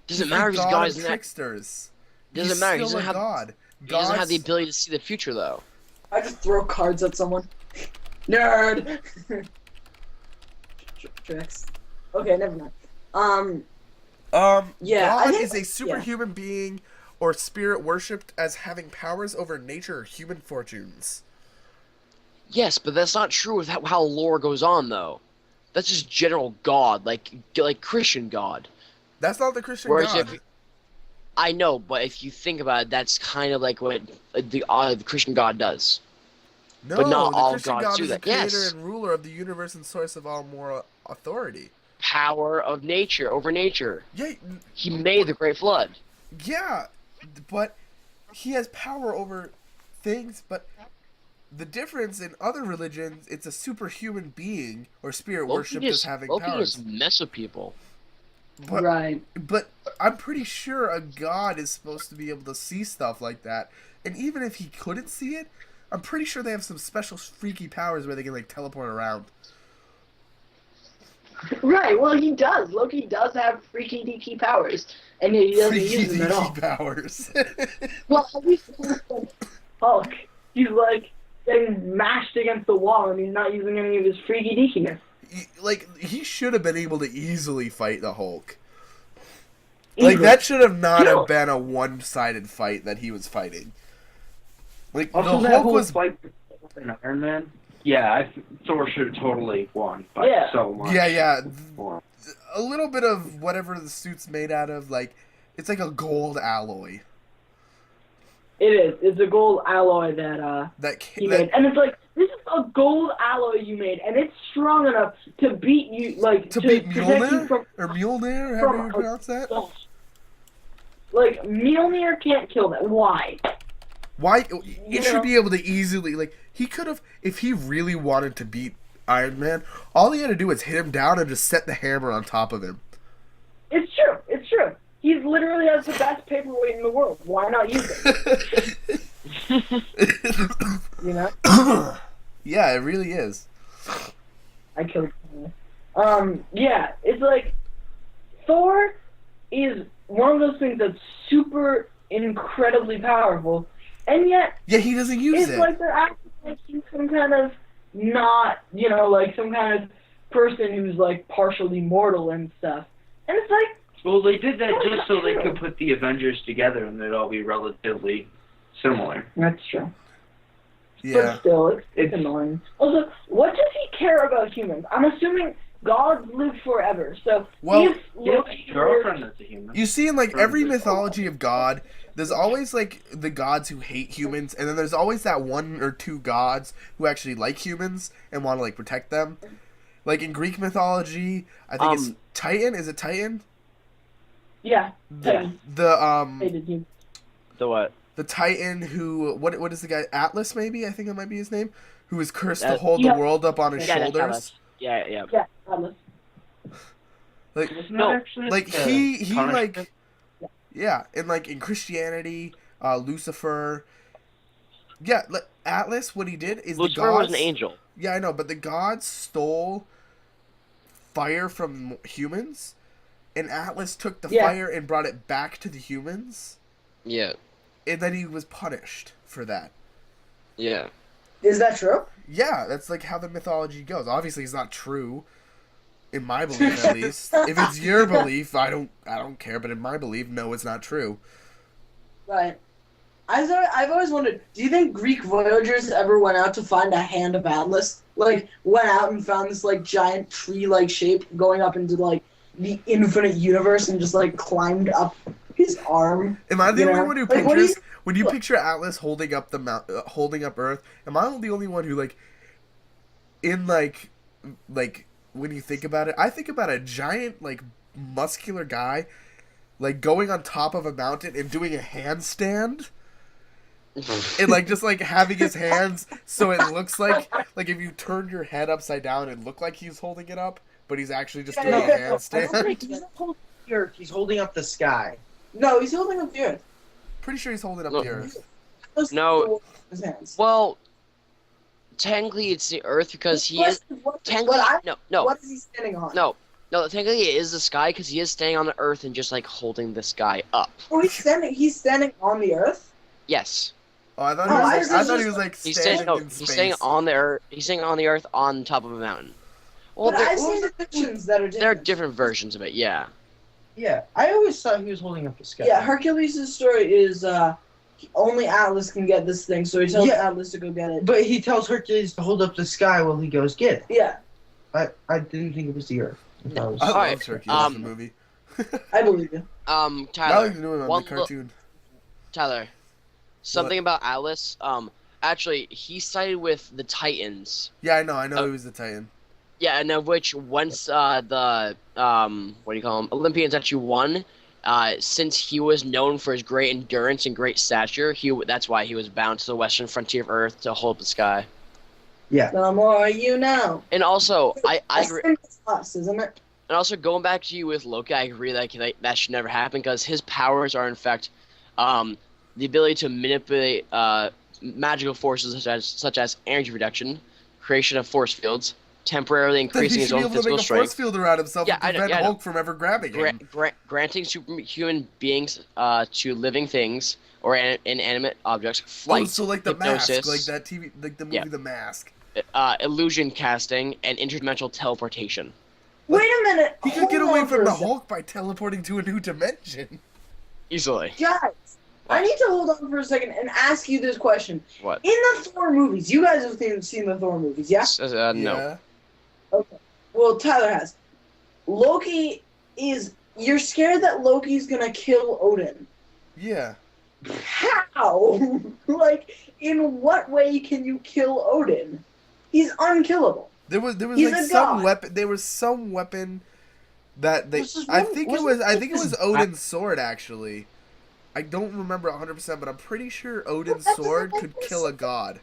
Speaker 2: Doesn't matter if he's
Speaker 1: god
Speaker 2: God.
Speaker 1: of
Speaker 2: He's not.
Speaker 1: tricksters.
Speaker 2: Doesn't
Speaker 1: He's
Speaker 2: matter. He
Speaker 1: still
Speaker 2: doesn't
Speaker 1: a
Speaker 2: have.
Speaker 1: god.
Speaker 2: He doesn't have the ability to see the future, though.
Speaker 3: I just throw cards at someone. Nerd. Tricks. Okay, never mind. Yeah, I
Speaker 1: God
Speaker 3: think-
Speaker 1: is a superhuman being or spirit worshipped as having powers over nature or human fortunes.
Speaker 2: Yes, but that's not true with how lore goes on, though. That's just general God, like Christian God.
Speaker 1: That's not the Christian
Speaker 2: Whereas
Speaker 1: God.
Speaker 2: if I know, but if you think about it, that's kind of like what the Christian God does.
Speaker 1: No,
Speaker 2: but not
Speaker 1: the
Speaker 2: all
Speaker 1: Christian
Speaker 2: gods
Speaker 1: God
Speaker 2: do
Speaker 1: is the
Speaker 2: that.
Speaker 1: creator
Speaker 2: Yes.
Speaker 1: and ruler of the universe and source of all moral authority.
Speaker 2: Power of nature over nature.
Speaker 1: Yeah,
Speaker 2: He made the Great Flood.
Speaker 1: yeah, but he has power over things, but the difference in other religions, it's a superhuman being or spirit worshipped as having
Speaker 2: Loki
Speaker 1: powers.
Speaker 2: just mess with people.
Speaker 1: But,
Speaker 3: Right.
Speaker 1: but I'm pretty sure a god is supposed to be able to see stuff like that. And even if he couldn't see it, I'm pretty sure they have some special freaky powers where they can like teleport around.
Speaker 7: Right, well, he does. Loki does have freaky deaky powers, and he doesn't
Speaker 1: Freaky
Speaker 7: use them at all.
Speaker 1: deaky powers.
Speaker 7: Well, at least Hulk, he's like getting mashed against the wall, and he's not using any of his freaky deakiness.
Speaker 1: Like, he should have been able to easily fight the Hulk. Like,
Speaker 7: Easily.
Speaker 1: that should have not
Speaker 7: Sure.
Speaker 1: have been a one-sided fight that he was fighting. Like,
Speaker 4: Also,
Speaker 1: the
Speaker 4: that
Speaker 1: Hulk
Speaker 4: whole
Speaker 1: was...
Speaker 4: fight in Iron Man. Yeah, Thor should have totally won by
Speaker 7: Yeah.
Speaker 4: so much.
Speaker 1: Yeah.
Speaker 4: more.
Speaker 1: A little bit of whatever the suit's made out of, like, it's like a gold alloy.
Speaker 7: It is. It's a gold alloy that
Speaker 1: That
Speaker 7: he
Speaker 1: that,
Speaker 7: made, and it's like this is a gold alloy you made, and it's strong enough to beat you, like
Speaker 1: to beat
Speaker 7: protect you
Speaker 1: Mjolnir?
Speaker 7: from.
Speaker 1: Or Mjolnir,
Speaker 7: from
Speaker 1: however you pronounce that?
Speaker 7: Like Mjolnir can't kill that. Why?
Speaker 1: Why?
Speaker 7: You
Speaker 1: It
Speaker 7: know.
Speaker 1: should be able to easily, like, he could have, if he really wanted to beat Iron Man, all he had to do was hit him down and just set the hammer on top of him.
Speaker 7: It's true. It's true. He literally has the best paperweight in the world. Why not use it? You know.
Speaker 1: Yeah, it really is.
Speaker 7: I killed him. Yeah, it's like Thor is one of those things that's super incredibly powerful, and yet
Speaker 1: Yeah, he doesn't use
Speaker 7: it's
Speaker 1: it.
Speaker 7: like they're acting like he's some kind of not, you know, like some kind of person who's like partially mortal and stuff. And it's like,
Speaker 4: Well, they did that just so they could put the Avengers together and they'd all be relatively similar.
Speaker 7: that's true.
Speaker 1: Yeah.
Speaker 7: But still, it's annoying. Also, what does he care about humans? I'm assuming gods live forever, so
Speaker 1: Well,
Speaker 7: if
Speaker 4: He has
Speaker 7: Loki
Speaker 4: a girlfriend that's a human.
Speaker 1: You see, in like every mythology of God, there's always like the gods who hate humans, and then there's always that one or two gods who actually like humans and want to like protect them. Like in Greek mythology, I think it's Titan. Is it Titan?
Speaker 7: yeah,
Speaker 1: The
Speaker 7: hated humans.
Speaker 2: The what?
Speaker 1: the Titan who what is the guy, Atlas maybe, I think that might be his name, who is cursed to
Speaker 2: That-
Speaker 1: hold
Speaker 7: yeah.
Speaker 1: the world up on his
Speaker 2: Yeah, that's
Speaker 1: shoulders.
Speaker 2: Atlas. Yeah.
Speaker 7: Yeah, Atlas.
Speaker 1: Like
Speaker 4: Isn't
Speaker 2: No,
Speaker 4: that actually
Speaker 1: like
Speaker 4: a
Speaker 1: he
Speaker 4: punishment?
Speaker 1: like yeah, and like in Christianity, Lucifer. Yeah, like Atlas, what he did is
Speaker 2: Lucifer
Speaker 1: the gods.
Speaker 2: was an angel.
Speaker 1: Yeah, I know, but the gods stole fire from humans, and Atlas took the
Speaker 7: Yeah.
Speaker 1: fire and brought it back to the humans,
Speaker 2: Yeah.
Speaker 1: and then he was punished for that.
Speaker 2: Yeah.
Speaker 3: Is that true?
Speaker 1: Yeah, that's like how the mythology goes. Obviously, it's not true, in my belief at least. If it's your belief, I don't care. But in my belief, no, it's not true.
Speaker 3: Right. I've always wondered, do you think Greek voyagers ever went out to find a hand of Atlas? Like, went out and found this, like, giant tree-like shape going up into, like, the infinite universe and just, like, climbed up his arm?
Speaker 1: Am I the
Speaker 3: You
Speaker 1: only
Speaker 3: know?
Speaker 1: one who
Speaker 3: Like, what do you-
Speaker 1: pictures when you picture Atlas holding up the holding up Earth? Am I the only one who like in like when you think about it? I think about a giant like muscular guy like going on top of a mountain and doing a handstand. And like just like having his hands so it looks like if you turned your head upside down it looked like he's holding it up, but he's actually just doing a
Speaker 3: Yeah.
Speaker 6: I don't
Speaker 1: handstand.
Speaker 6: think he's not holding the earth. He's holding up the sky.
Speaker 3: No, he's holding up the earth.
Speaker 1: Pretty sure he's holding up
Speaker 2: Look.
Speaker 1: the Earth.
Speaker 3: supposed to
Speaker 2: No.
Speaker 3: be the one with his hands?
Speaker 2: Well, technically it's the Earth because he is technically
Speaker 3: What is he standing on?
Speaker 2: no. Technically it is the sky because he is staying on the Earth and just like holding the sky up.
Speaker 3: Oh, he's standing on the Earth.
Speaker 2: Yes.
Speaker 1: Oh, I thought
Speaker 3: Oh, I
Speaker 1: I thought he was like
Speaker 2: He's
Speaker 1: standing
Speaker 2: staying. No,
Speaker 1: in space.
Speaker 2: he's staying on the Earth. He's staying on the Earth on top of a mountain. Well,
Speaker 3: But I've seen depictions that are different.
Speaker 2: there are different versions of it. Yeah.
Speaker 6: Yeah, I always thought he was holding up the sky.
Speaker 3: Yeah, Hercules' story is only Atlas can get this thing, so he tells Atlas to go get it.
Speaker 6: But he tells Hercules to hold up the sky while he goes get it.
Speaker 3: Yeah,
Speaker 6: I didn't think it was the Earth. I thought it was-
Speaker 1: I love
Speaker 2: Alright,
Speaker 1: Hercules in the movie.
Speaker 3: I believe you.
Speaker 1: Now
Speaker 2: Tyler.
Speaker 1: he's doing it on
Speaker 2: one
Speaker 1: the cartoon.
Speaker 2: Tyler. Something about Atlas. Actually, he sided with the Titans.
Speaker 1: Yeah, I know he was the Titan.
Speaker 2: Yeah, and of which once the what do you call them, Olympians actually won, since he was known for his great endurance and great stature, that's why he was bound to the western frontier of Earth to hold up the sky.
Speaker 3: The more you know.
Speaker 2: And also, I agree.
Speaker 3: It's us, isn't it?
Speaker 2: And also, going back to you with Loki, I agree that should never happen because his powers are in fact the ability to manipulate magical forces such as energy reduction, creation of force fields, temporarily increasing his own physical
Speaker 1: He should be able to make a
Speaker 2: strength.
Speaker 1: force field around himself
Speaker 2: Yeah,
Speaker 1: and prevent
Speaker 2: I know.
Speaker 1: Hulk from ever grabbing him.
Speaker 2: Granting superhuman beings to living things or inanimate objects
Speaker 1: Oh,
Speaker 2: flight,
Speaker 1: so like the
Speaker 2: hypnosis,
Speaker 1: Mask, like that TV, like the movie
Speaker 2: Yeah.
Speaker 1: The Mask.
Speaker 2: illusion casting, and interdimensional teleportation.
Speaker 3: Wait a minute.
Speaker 1: He could get
Speaker 3: Hold
Speaker 1: away
Speaker 3: on
Speaker 1: from
Speaker 3: for a
Speaker 1: the
Speaker 3: second.
Speaker 1: Hulk by teleporting to a new dimension.
Speaker 2: Easily.
Speaker 3: Guys, I need to hold on for a second and ask you this question.
Speaker 2: What?
Speaker 3: In the Thor movies, you guys have seen the Thor movies, yeah?
Speaker 2: No.
Speaker 1: Yeah.
Speaker 3: Okay. Well, Tyler has. Loki is. You're scared that Loki's gonna kill Odin.
Speaker 1: Yeah.
Speaker 3: How? Like, in what way can you kill Odin? He's unkillable.
Speaker 1: There was
Speaker 3: He's
Speaker 1: like
Speaker 3: a
Speaker 1: some
Speaker 3: god.
Speaker 1: weapon. There was some weapon that they.
Speaker 3: This is
Speaker 1: I
Speaker 3: one-
Speaker 1: think it
Speaker 3: wasn't
Speaker 1: was. I think it
Speaker 3: this-
Speaker 1: was Odin's sword actually. I don't remember 100%, but I'm pretty sure Odin's
Speaker 3: that doesn't
Speaker 1: sword
Speaker 3: make
Speaker 1: could
Speaker 3: any
Speaker 1: kill a
Speaker 3: sense.
Speaker 1: god.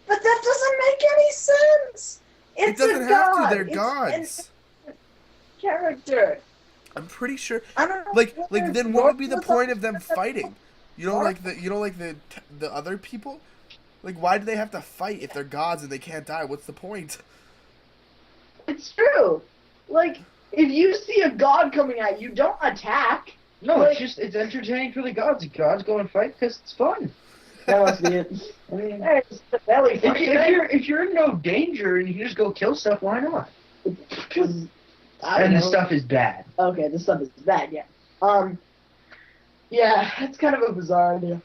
Speaker 3: But that doesn't make any sense.
Speaker 1: It
Speaker 3: It's
Speaker 1: doesn't
Speaker 3: a
Speaker 1: have
Speaker 3: god.
Speaker 1: to. They're
Speaker 3: It's
Speaker 1: gods.
Speaker 3: an character.
Speaker 1: I'm pretty sure.
Speaker 3: I don't know.
Speaker 1: Like
Speaker 3: whether
Speaker 1: then
Speaker 3: it's
Speaker 1: what would be the
Speaker 3: Norse
Speaker 1: point
Speaker 3: or
Speaker 1: of them
Speaker 3: something.
Speaker 1: fighting? You know, like the other people. Like, why do they have to fight if they're gods and they can't die? What's the point?
Speaker 7: It's true. Like, if you see a god coming at you, don't attack.
Speaker 6: No,
Speaker 7: Like-
Speaker 6: it's entertaining for the gods. The gods go and fight because it's fun.
Speaker 3: That must be it.
Speaker 6: I mean,
Speaker 7: Hey, it's the belly
Speaker 6: if,
Speaker 7: fight.
Speaker 6: if you're in no danger and you can just go kill stuff, why not?
Speaker 7: Because I
Speaker 6: And
Speaker 7: don't
Speaker 6: the
Speaker 7: know.
Speaker 6: stuff is bad.
Speaker 7: Okay, the stuff is bad. Yeah. Yeah, it's kind of a bizarre idea.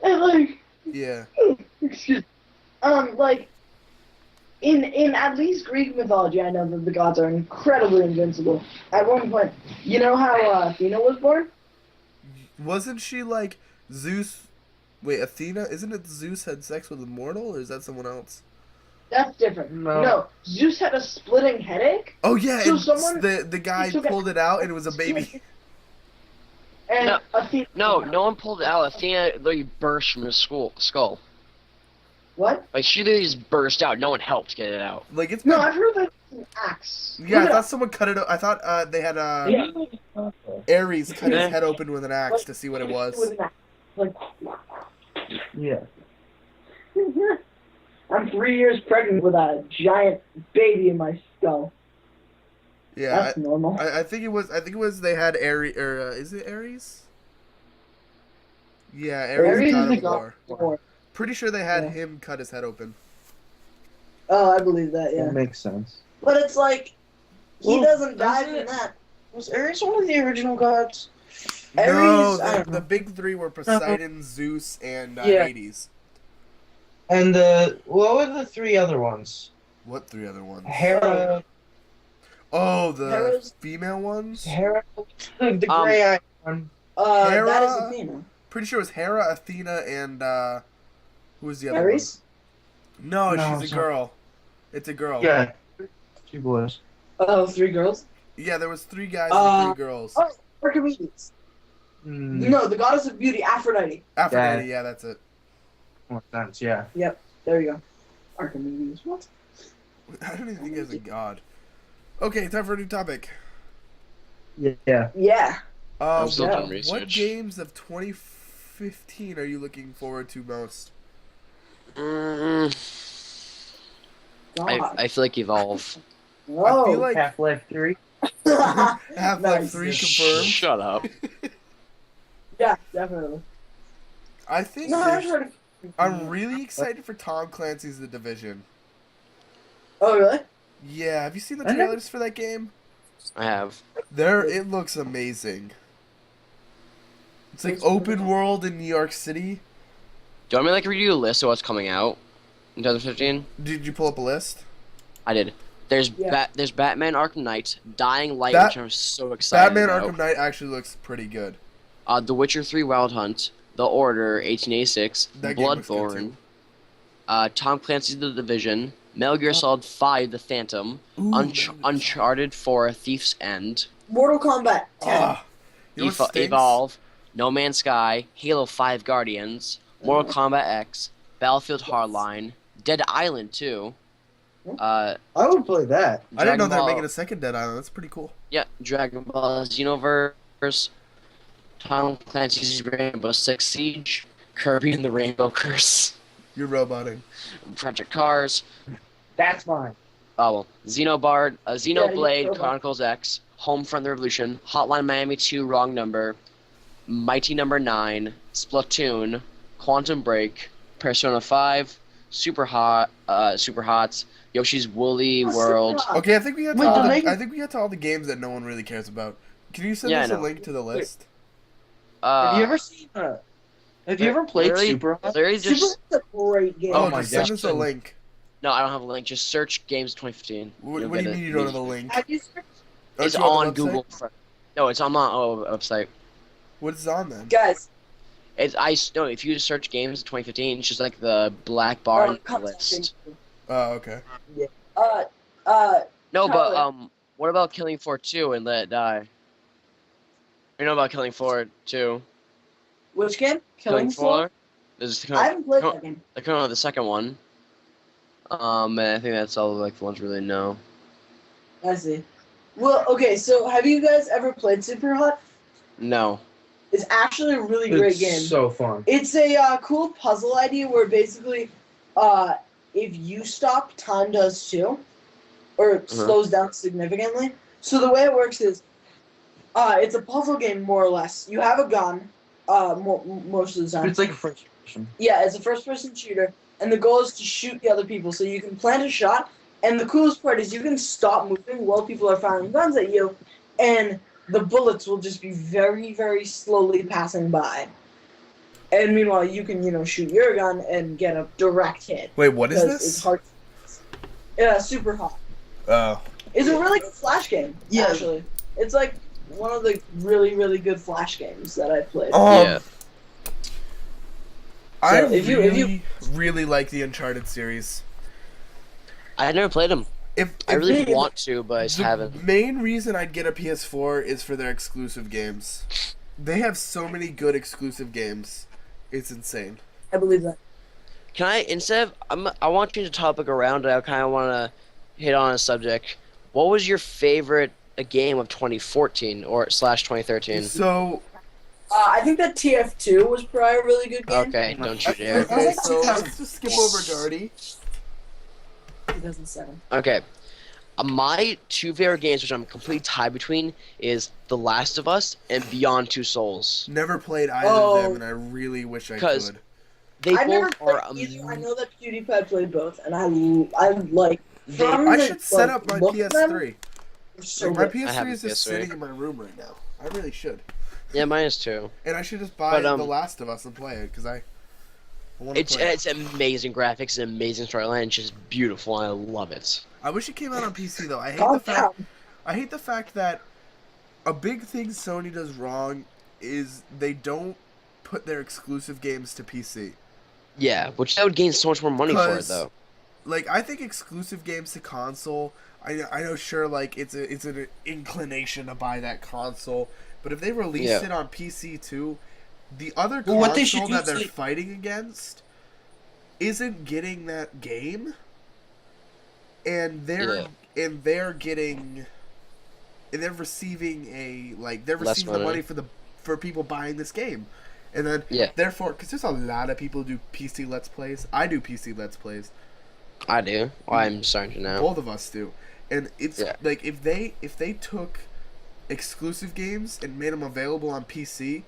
Speaker 7: And like,
Speaker 1: Yeah.
Speaker 7: excuse. Like, in at least Greek mythology, I know that the gods are incredibly invincible. At one point, you know how Athena was born?
Speaker 1: Wasn't she like Zeus? Wait, Athena? Isn't it Zeus had sex with a mortal, or is that someone else?
Speaker 7: That's different.
Speaker 6: No.
Speaker 7: No, Zeus had a splitting headache.
Speaker 1: Oh yeah,
Speaker 7: So
Speaker 1: and
Speaker 7: someone-
Speaker 1: the guy
Speaker 7: took a-
Speaker 1: pulled it out and it was a baby.
Speaker 7: And
Speaker 2: No,
Speaker 7: Athena.
Speaker 2: No one pulled it out. Athena literally burst from his skull.
Speaker 7: What?
Speaker 2: Like, she literally just burst out. No one helped get it out.
Speaker 1: Like it's
Speaker 7: No,
Speaker 1: been-
Speaker 7: I've heard that it's an axe.
Speaker 1: yeah. I
Speaker 7: Look it
Speaker 1: thought
Speaker 7: up.
Speaker 1: someone cut it. I thought they had
Speaker 7: Yeah.
Speaker 1: Ares cut
Speaker 2: Yeah.
Speaker 1: his head open with an axe to see what it was.
Speaker 7: With an axe. Like,
Speaker 6: Yeah.
Speaker 7: I'm 3 years pregnant with a giant baby in my skull.
Speaker 1: Yeah,
Speaker 7: That's normal.
Speaker 1: I think it was. I think it was. They had Ares. Or is it Ares? Yeah, Ares,
Speaker 7: Ares
Speaker 1: God
Speaker 7: is
Speaker 1: of
Speaker 7: the god
Speaker 1: War.
Speaker 7: of war.
Speaker 1: Pretty sure they had
Speaker 7: Yeah.
Speaker 1: him cut his head open.
Speaker 3: Oh, I believe that. Yeah.
Speaker 6: That makes sense.
Speaker 3: But it's like he
Speaker 6: Well,
Speaker 3: doesn't die
Speaker 6: doesn't
Speaker 3: from
Speaker 6: it-
Speaker 3: that.
Speaker 6: Was Ares one of the original gods?
Speaker 1: No,
Speaker 3: Ares, I don't
Speaker 1: the
Speaker 3: know.
Speaker 1: big three were Poseidon, Zeus, and
Speaker 7: Yeah.
Speaker 1: Hades.
Speaker 6: And what were the three other ones?
Speaker 1: What three other ones?
Speaker 6: Hera,
Speaker 1: Oh, the
Speaker 3: Hera's-
Speaker 1: female ones?
Speaker 6: Hera, the gray-eyed one.
Speaker 1: Hera?
Speaker 3: That is Athena.
Speaker 1: Pretty sure it was Hera, Athena, and who was the other
Speaker 3: Ares?
Speaker 1: one? No,
Speaker 6: No,
Speaker 1: she's
Speaker 6: it's
Speaker 1: a
Speaker 6: not.
Speaker 1: girl. It's a girl.
Speaker 6: Yeah, two boys.
Speaker 3: Oh, three girls.
Speaker 1: Yeah, there was three guys
Speaker 3: Uh,
Speaker 1: and three girls.
Speaker 3: oh. Archimedes.
Speaker 6: Mm,
Speaker 3: No, the goddess of beauty, Aphrodite.
Speaker 1: Aphrodite, yeah, that's it.
Speaker 6: makes sense. Yeah.
Speaker 3: There you go. Archimedes. What?
Speaker 1: I don't even think he has a god. Okay, time for a new topic.
Speaker 6: Yeah.
Speaker 3: Yeah.
Speaker 2: I'm still
Speaker 3: doing
Speaker 1: What
Speaker 2: research.
Speaker 1: games of 2015 2015 are you looking forward to most?
Speaker 2: Mm,
Speaker 3: God.
Speaker 2: I feel like Evolve.
Speaker 3: No.
Speaker 1: I feel like
Speaker 6: Half-Life 3.
Speaker 1: Half-Life
Speaker 3: Nice.
Speaker 1: 3 confirmed.
Speaker 2: Shut up.
Speaker 3: Yeah, definitely.
Speaker 1: I think
Speaker 3: No, I've heard of
Speaker 1: I'm really excited for Tom Clancy's The Division.
Speaker 3: Oh, really?
Speaker 1: Yeah, have you seen the
Speaker 6: I never-
Speaker 1: trailers for that game?
Speaker 2: I have.
Speaker 1: It looks amazing. It's like open world in New York City.
Speaker 2: Do you want me to like read you a list of what's coming out in 2015?
Speaker 1: Did you pull up a list?
Speaker 2: I did. There's
Speaker 3: Yeah.
Speaker 2: there's Batman Arkham Knight, Dying Light,
Speaker 1: That-
Speaker 2: which I'm so excited
Speaker 1: Batman
Speaker 2: about.
Speaker 1: Arkham Knight actually looks pretty good.
Speaker 2: The Witcher 3 Wild Hunt, The Order 1886,
Speaker 1: That game looks good,
Speaker 2: Bloodborne, Tom Clancy's The Division, Metal Gear Solid 5 The Phantom,
Speaker 1: Ooh,
Speaker 2: Uncharted 4 Thief's End,
Speaker 3: Mortal Kombat 10.
Speaker 1: Ah, you know what stinks?
Speaker 2: Evolve, No Man's Sky, Halo 5 Guardians, Mortal Kombat X, Battlefield Hardline, Dead Island 2,
Speaker 6: I would play that.
Speaker 1: I didn't know
Speaker 2: Dragon
Speaker 1: they were
Speaker 2: Ball-
Speaker 1: making a second Dead Island. That's pretty cool.
Speaker 2: Yeah, Dragon Ball Xenoverse, Tom Clancy's Rainbow Six Siege, Kirby and the Rainbow Curse,
Speaker 1: You're roboting.
Speaker 2: Project Cars,
Speaker 6: That's mine.
Speaker 2: Xenoblade
Speaker 3: Yeah,
Speaker 2: Chronicles X, Homefront: The Revolution, Hotline Miami 2 Wrong Number, Mighty Number 9, Splatoon, Quantum Break, Persona 5, Super Hot, Yoshi's Woolly
Speaker 3: Oh,
Speaker 2: World.
Speaker 3: Super Hot.
Speaker 1: Okay, I think we got to
Speaker 6: Wait,
Speaker 1: all
Speaker 6: the
Speaker 1: the,
Speaker 6: Mega-
Speaker 1: I think we got to all the games that no one really cares about. Can you send
Speaker 2: Yeah, I
Speaker 1: us a
Speaker 2: know.
Speaker 1: link to the list?
Speaker 6: Have you ever seen? Have you ever played
Speaker 2: literally-
Speaker 6: Super Hot?
Speaker 2: Literally
Speaker 3: Super
Speaker 2: just
Speaker 3: Hot's a great game.
Speaker 1: Oh,
Speaker 6: my
Speaker 1: just send
Speaker 6: gosh.
Speaker 1: us a link.
Speaker 2: no, I don't have a link. Just search games 2015.
Speaker 1: What,
Speaker 2: You'll
Speaker 1: what do
Speaker 2: get
Speaker 1: you
Speaker 2: it
Speaker 1: mean you don't have a
Speaker 2: immediately.
Speaker 1: link?
Speaker 3: Have you searched-
Speaker 1: Aren't
Speaker 2: It's
Speaker 1: you on
Speaker 2: on
Speaker 1: the website?
Speaker 2: Google. No, it's on my website.
Speaker 1: What is it on then?
Speaker 3: Guys,
Speaker 2: No, if you just search games 2015, it's just like the black bar in the
Speaker 3: content
Speaker 2: list.
Speaker 1: Oh, okay.
Speaker 3: Uh,
Speaker 2: No, but
Speaker 3: Tyler.
Speaker 2: what about Killing Floor 2 and Let It Die? You know about Killing Floor 2?
Speaker 3: which game?
Speaker 2: Killing
Speaker 3: Floor?
Speaker 2: Floor? This is
Speaker 3: I haven't played that game.
Speaker 2: they're coming out with the second one. And I think that's all like the ones we really know.
Speaker 3: I see. Well, okay, so have you guys ever played Super Hot?
Speaker 2: No.
Speaker 3: It's actually a really great
Speaker 6: It's
Speaker 3: game.
Speaker 6: so fun.
Speaker 3: It's a cool puzzle idea where basically, if you stop, time does too, or it slows down significantly. So the way it works is, it's a puzzle game more or less. You have a gun, most of the time.
Speaker 6: It's like a first person.
Speaker 3: Yeah, it's a first-person shooter, and the goal is to shoot the other people. So you can plant a shot, and the coolest part is you can stop moving while people are firing guns at you, and the bullets will just be very, very slowly passing by. And meanwhile, you can, shoot your gun and get a direct hit.
Speaker 1: Wait, what is
Speaker 3: Because
Speaker 1: this?
Speaker 3: it's hard. Yeah, Super Hot.
Speaker 1: Oh.
Speaker 3: It's a really good Flash game,
Speaker 6: Yeah.
Speaker 3: actually. It's like one of the really, really good Flash games that I've played.
Speaker 2: Yeah.
Speaker 1: I
Speaker 3: So if you-
Speaker 1: really like the Uncharted series.
Speaker 2: I never played them.
Speaker 1: If
Speaker 2: I really
Speaker 3: they-
Speaker 2: want to, but I just
Speaker 1: the
Speaker 2: haven't.
Speaker 1: main reason I'd get a PS4 is for their exclusive games. They have so many good exclusive games. It's insane.
Speaker 3: I believe that.
Speaker 2: Can I instead of I want to change the topic around. I kind of want to hit on a subject. What was your favorite game of 2014 or slash 2013?
Speaker 1: So,
Speaker 3: I think that TF2 was probably a really good game.
Speaker 2: Okay, don't you dare.
Speaker 1: okay, so let's just skip over Guardy.
Speaker 3: 2007.
Speaker 2: Okay. My two favorite games, which I'm completely tied between, is The Last of Us and Beyond Two Souls.
Speaker 1: Never played either
Speaker 3: Oh.
Speaker 1: of them, and I really wish I
Speaker 2: 'Cause-
Speaker 1: could.
Speaker 2: They
Speaker 3: I've never
Speaker 2: both are
Speaker 3: played either. I
Speaker 2: amazing.
Speaker 3: know that PewDiePie played both, and I like. From
Speaker 1: I
Speaker 3: the,
Speaker 1: should set up my
Speaker 3: look of them,
Speaker 1: PS3.
Speaker 3: they're so
Speaker 1: Like, my
Speaker 3: good.
Speaker 1: PS3
Speaker 2: have a
Speaker 1: is just
Speaker 2: PS3.
Speaker 1: sitting in my room right now. I really should.
Speaker 2: Yeah, mine is too.
Speaker 1: And I should just buy
Speaker 2: But,
Speaker 1: The Last of Us and play it, because I want to
Speaker 2: It's
Speaker 1: play it.
Speaker 2: it's amazing graphics, and amazing storyline. It's just beautiful, and I love it.
Speaker 1: I wish it came out on PC, though. I hate
Speaker 3: Calm
Speaker 1: the fact
Speaker 3: down.
Speaker 1: I hate the fact that a big thing Sony does wrong is they don't put their exclusive games to PC.
Speaker 2: Yeah, which that would gain so much more money for it,
Speaker 1: 'Cause-
Speaker 2: though.
Speaker 1: Like, I think exclusive games to console, I know sure, like, it's an inclination to buy that console, but if they release
Speaker 2: Yeah.
Speaker 1: it on PC too, the other
Speaker 6: Well, what they
Speaker 1: console
Speaker 6: should
Speaker 1: that
Speaker 6: do
Speaker 1: they're
Speaker 6: is-
Speaker 1: fighting against isn't getting that game, and they're getting, and they're receiving they're
Speaker 2: Less
Speaker 1: receiving the
Speaker 2: money.
Speaker 1: money for people buying this game, And then,
Speaker 2: Yeah.
Speaker 1: therefore, because there's a lot of people who do PC Let's Plays. I do PC Let's Plays.
Speaker 2: I do. Well, I'm starting to know.
Speaker 1: Both of us do. And it's
Speaker 2: Yeah.
Speaker 1: like if they took exclusive games and made them available on PC,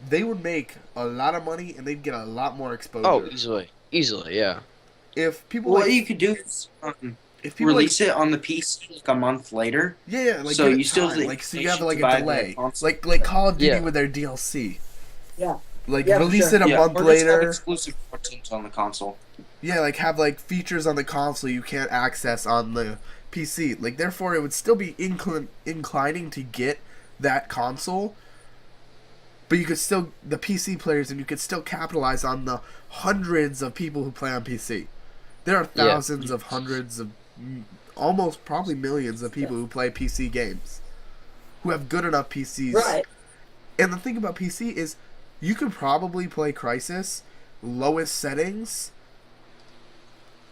Speaker 1: they would make a lot of money and they'd get a lot more exposure.
Speaker 2: Oh, easily, yeah.
Speaker 1: If people
Speaker 4: What
Speaker 1: like,
Speaker 4: you could do is
Speaker 1: if people
Speaker 4: release it on the PC like a month later.
Speaker 1: yeah, like
Speaker 4: so
Speaker 1: give it
Speaker 4: you still
Speaker 1: time.
Speaker 4: have the
Speaker 1: like so you have
Speaker 4: information
Speaker 1: like
Speaker 4: to
Speaker 1: a
Speaker 4: buy the
Speaker 1: delay,
Speaker 4: console.
Speaker 1: like Call of Duty
Speaker 2: Yeah.
Speaker 1: with their DLC.
Speaker 3: Yeah.
Speaker 1: Like
Speaker 3: Yeah, for
Speaker 1: release
Speaker 3: sure.
Speaker 1: it a month
Speaker 4: or just have
Speaker 1: later.
Speaker 4: exclusive content on the console.
Speaker 1: Yeah, like have like features on the console you can't access on the PC. Like therefore, it would still be inclining to get that console, but you could still the PC players, and you could still capitalize on the hundreds of people who play on PC. There are
Speaker 2: Yeah.
Speaker 1: thousands of hundreds of almost probably millions of people who play PC games who have good enough PCs.
Speaker 3: Right.
Speaker 1: And the thing about PC is you could probably play Crysis lowest settings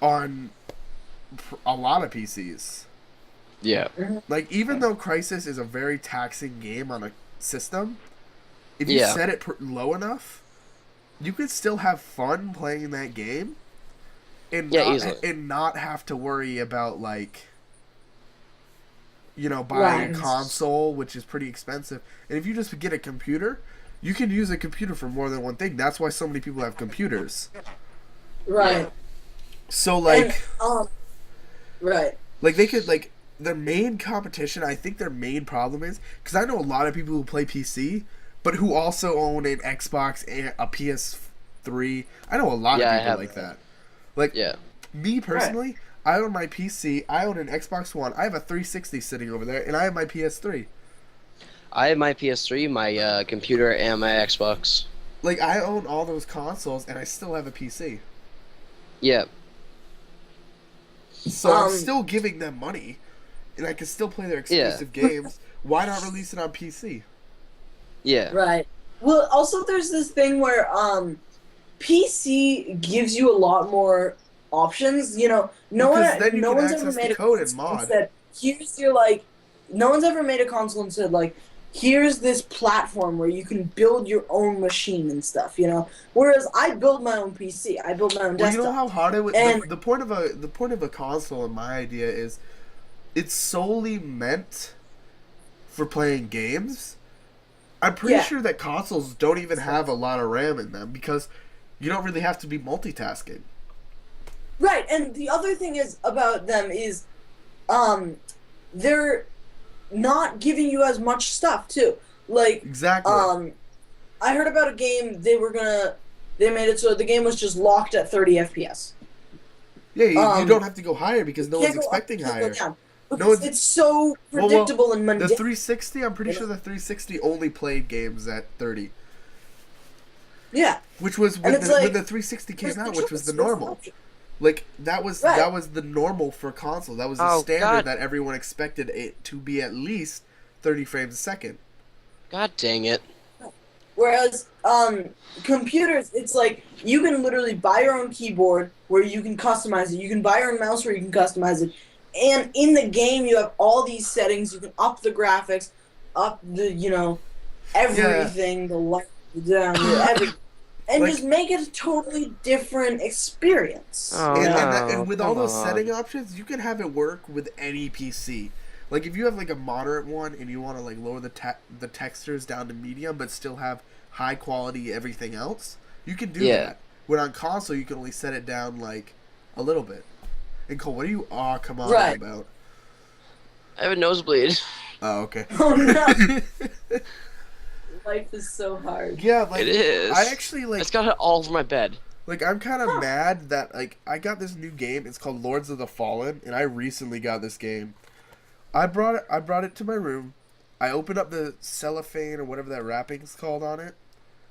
Speaker 1: on a lot of PCs.
Speaker 2: Yeah.
Speaker 1: Like, even though Crysis is a very taxing game on a system, if you
Speaker 2: Yeah.
Speaker 1: set it low enough, you could still have fun playing that game and
Speaker 2: Yeah,
Speaker 1: not,
Speaker 2: easily.
Speaker 1: and not have to worry about, like, buying a
Speaker 3: Right.
Speaker 1: console, which is pretty expensive. And if you just get a computer, you can use a computer for more than one thing. That's why so many people have computers.
Speaker 3: Right.
Speaker 1: So, like...
Speaker 3: And, right.
Speaker 1: Like, they could, like, their main competition, I think their main problem is, because I know a lot of people who play PC, but who also own an Xbox and a PS3. I know a lot
Speaker 2: Yeah, I
Speaker 1: of people
Speaker 2: have
Speaker 1: like that. Like,
Speaker 2: Yeah.
Speaker 1: me personally, I own my PC, I own an Xbox One, I have a 360 sitting over there, and I have my PS3.
Speaker 2: I have my PS3, my computer, and my Xbox.
Speaker 1: Like, I own all those consoles, and I still have a PC.
Speaker 2: Yeah.
Speaker 1: So I'm
Speaker 3: Um,
Speaker 1: still giving them money, and I can still play their exclusive games. Why not release it on PC?
Speaker 2: Yeah.
Speaker 3: Right. Well, also there's this thing where PC gives you a lot more options. You know,
Speaker 1: Because then you
Speaker 3: no
Speaker 1: can
Speaker 3: one's
Speaker 1: access
Speaker 3: ever made
Speaker 1: the
Speaker 3: a
Speaker 1: code and
Speaker 3: console
Speaker 1: mod.
Speaker 3: said, here's your no one's ever made a console and said like, here's this platform where you can build your own machine and stuff. You know, whereas I build my own PC, I build my own
Speaker 1: Well,
Speaker 3: desktop.
Speaker 1: you know how hard it would.
Speaker 3: And-
Speaker 1: The point of a console, in my idea, is it's solely meant for playing games. I'm pretty
Speaker 3: Yeah.
Speaker 1: sure that consoles don't even have a lot of RAM in them because you don't really have to be multitasking.
Speaker 3: Right, and the other thing is about them is, they're not giving you as much stuff too. Like,
Speaker 1: Exactly.
Speaker 3: I heard about a game they made it so the game was just locked at 30 FPS.
Speaker 1: Yeah, you
Speaker 3: um,
Speaker 1: don't have to go higher because no
Speaker 3: Can't
Speaker 1: one's
Speaker 3: go up,
Speaker 1: expecting
Speaker 3: can't go
Speaker 1: higher.
Speaker 3: down.
Speaker 1: No,
Speaker 3: Because it's so
Speaker 1: well,
Speaker 3: predictable and
Speaker 1: The
Speaker 3: mundane.
Speaker 1: 360, I'm pretty sure the 360 only played games at 30,
Speaker 3: Yeah,
Speaker 1: which was
Speaker 3: And
Speaker 1: when
Speaker 3: it's
Speaker 1: the
Speaker 3: like-
Speaker 1: 360 came
Speaker 3: there's
Speaker 1: out,
Speaker 3: no
Speaker 1: which was the
Speaker 3: choice, there's no
Speaker 1: normal.
Speaker 3: option.
Speaker 1: Like that was
Speaker 3: Right.
Speaker 1: the normal for console. That was the
Speaker 2: Oh,
Speaker 1: standard
Speaker 2: God.
Speaker 1: that everyone expected it to be at least 30 frames a second.
Speaker 2: God dang it.
Speaker 3: Whereas, computers, it's like you can literally buy your own keyboard where you can customize it. You can buy your own mouse where you can customize it. And in the game, you have all these settings. You can up the graphics, up the, everything, the light, the down, everything. And
Speaker 1: Like-
Speaker 3: just make it a totally different experience.
Speaker 2: Oh,
Speaker 1: And with all
Speaker 2: come
Speaker 1: those
Speaker 2: on.
Speaker 1: setting options, you can have it work with any PC. Like if you have like a moderate one and you want to like lower the textures down to medium but still have high quality everything else, you can do
Speaker 2: Yeah.
Speaker 1: that. When on console, you can only set it down like a little bit. And Cole, what are you come on
Speaker 3: Right.
Speaker 1: about?
Speaker 2: I have a nosebleed.
Speaker 1: Oh, okay.
Speaker 3: Oh, no. Life is so hard.
Speaker 1: Yeah, like
Speaker 2: It is.
Speaker 1: I actually like
Speaker 2: It's got it all over my bed.
Speaker 1: Like, I'm kind of mad that, like, I got this new game. It's called Lords of the Fallen, and I recently got this game. I brought it to my room. I opened up the cellophane or whatever that wrapping's called on it,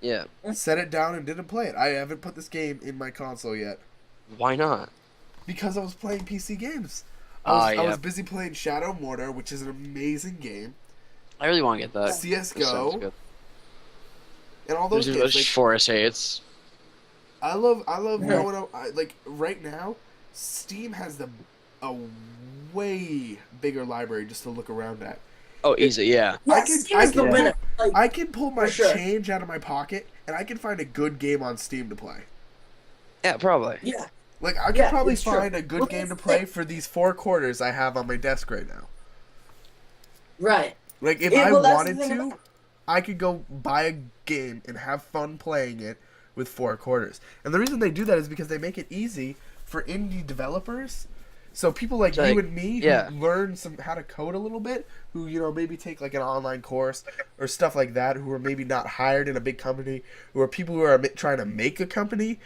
Speaker 2: Yeah.
Speaker 1: set it down, and didn't play it. I haven't put this game in my console yet.
Speaker 2: Why not?
Speaker 1: Because I was playing PC games.
Speaker 2: Ah,
Speaker 1: I
Speaker 2: yeah.
Speaker 1: was busy playing Shadow Mortar, which is an amazing game.
Speaker 2: I really want to get that. That sounds
Speaker 1: CSGO,
Speaker 2: good.
Speaker 1: and all those
Speaker 2: There's
Speaker 1: games.
Speaker 2: a
Speaker 1: Like,
Speaker 2: Forest Hates.
Speaker 1: I love
Speaker 3: Yeah.
Speaker 1: knowing like right now, Steam has a way bigger library just to look around at.
Speaker 2: Oh, easy, yeah.
Speaker 3: Yeah,
Speaker 1: I can-
Speaker 3: Steam is the
Speaker 1: I can-
Speaker 3: winner. Like,
Speaker 1: I can pull my
Speaker 3: For sure.
Speaker 1: change out of my pocket and I can find a good game on Steam to play.
Speaker 2: Yeah, probably.
Speaker 3: Yeah.
Speaker 1: Like, I could
Speaker 3: Yeah,
Speaker 1: probably
Speaker 3: it's true.
Speaker 1: find a good
Speaker 3: Well,
Speaker 1: game to
Speaker 3: that's
Speaker 1: play
Speaker 3: the-
Speaker 1: for these 4 quarters I have on my desk right now.
Speaker 3: Right.
Speaker 1: Like, if
Speaker 3: Yeah,
Speaker 1: I
Speaker 3: well, that's
Speaker 1: wanted
Speaker 3: the thing
Speaker 1: to,
Speaker 3: about-
Speaker 1: I could go buy a game and have fun playing it with 4 quarters. And the reason they do that is because they make it easy for indie developers. So people like
Speaker 2: Like,
Speaker 1: you and me who
Speaker 2: yeah.
Speaker 1: learn how to code a little bit, who, you know, maybe take like an online course or stuff like that, who are maybe not hired in a big company, who are people who are trying to make a company,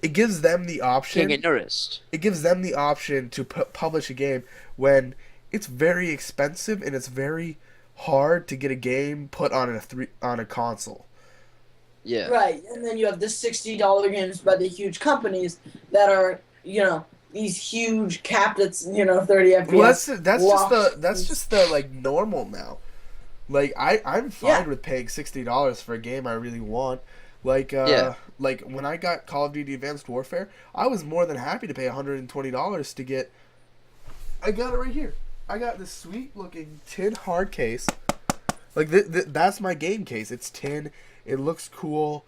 Speaker 1: it gives them the option.
Speaker 2: Can't get noticed.
Speaker 1: It gives them the option to publish a game when it's very expensive and it's very hard to get a game put on a console.
Speaker 2: Yeah.
Speaker 3: Right, and then you have the $60 games by the huge companies that are, you know, these huge capped at, you know, 30 FPS.
Speaker 1: Well,
Speaker 3: blocks.
Speaker 1: that's just the like normal now. Like I'm fine
Speaker 3: Yeah.
Speaker 1: with paying $60 for a game I really want. Like
Speaker 2: Yeah.
Speaker 1: like when I got Call of Duty Advanced Warfare, I was more than happy to pay $120 to get. I got it right here. I got this sweet looking tin hard case. Like that's my game case. It's tin. It looks cool.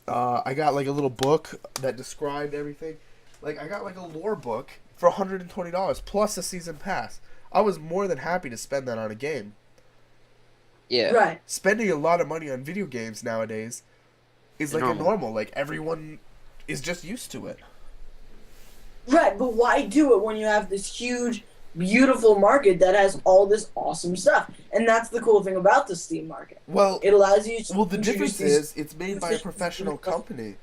Speaker 1: I got like a little book that described everything. Like I got like a lore book for $120 plus a season pass. I was more than happy to spend that on a game.
Speaker 2: Yeah.
Speaker 3: Right.
Speaker 1: Spending a lot of money on video games nowadays is like a
Speaker 2: Normal.
Speaker 1: normal. Like everyone is just used to it.
Speaker 3: Right, but why do it when you have this huge, beautiful market that has all this awesome stuff? And that's the cool thing about the Steam market.
Speaker 1: Well,
Speaker 3: It allows you to
Speaker 1: the
Speaker 3: introduce
Speaker 1: difference
Speaker 3: these-
Speaker 1: is it's made by a professional company.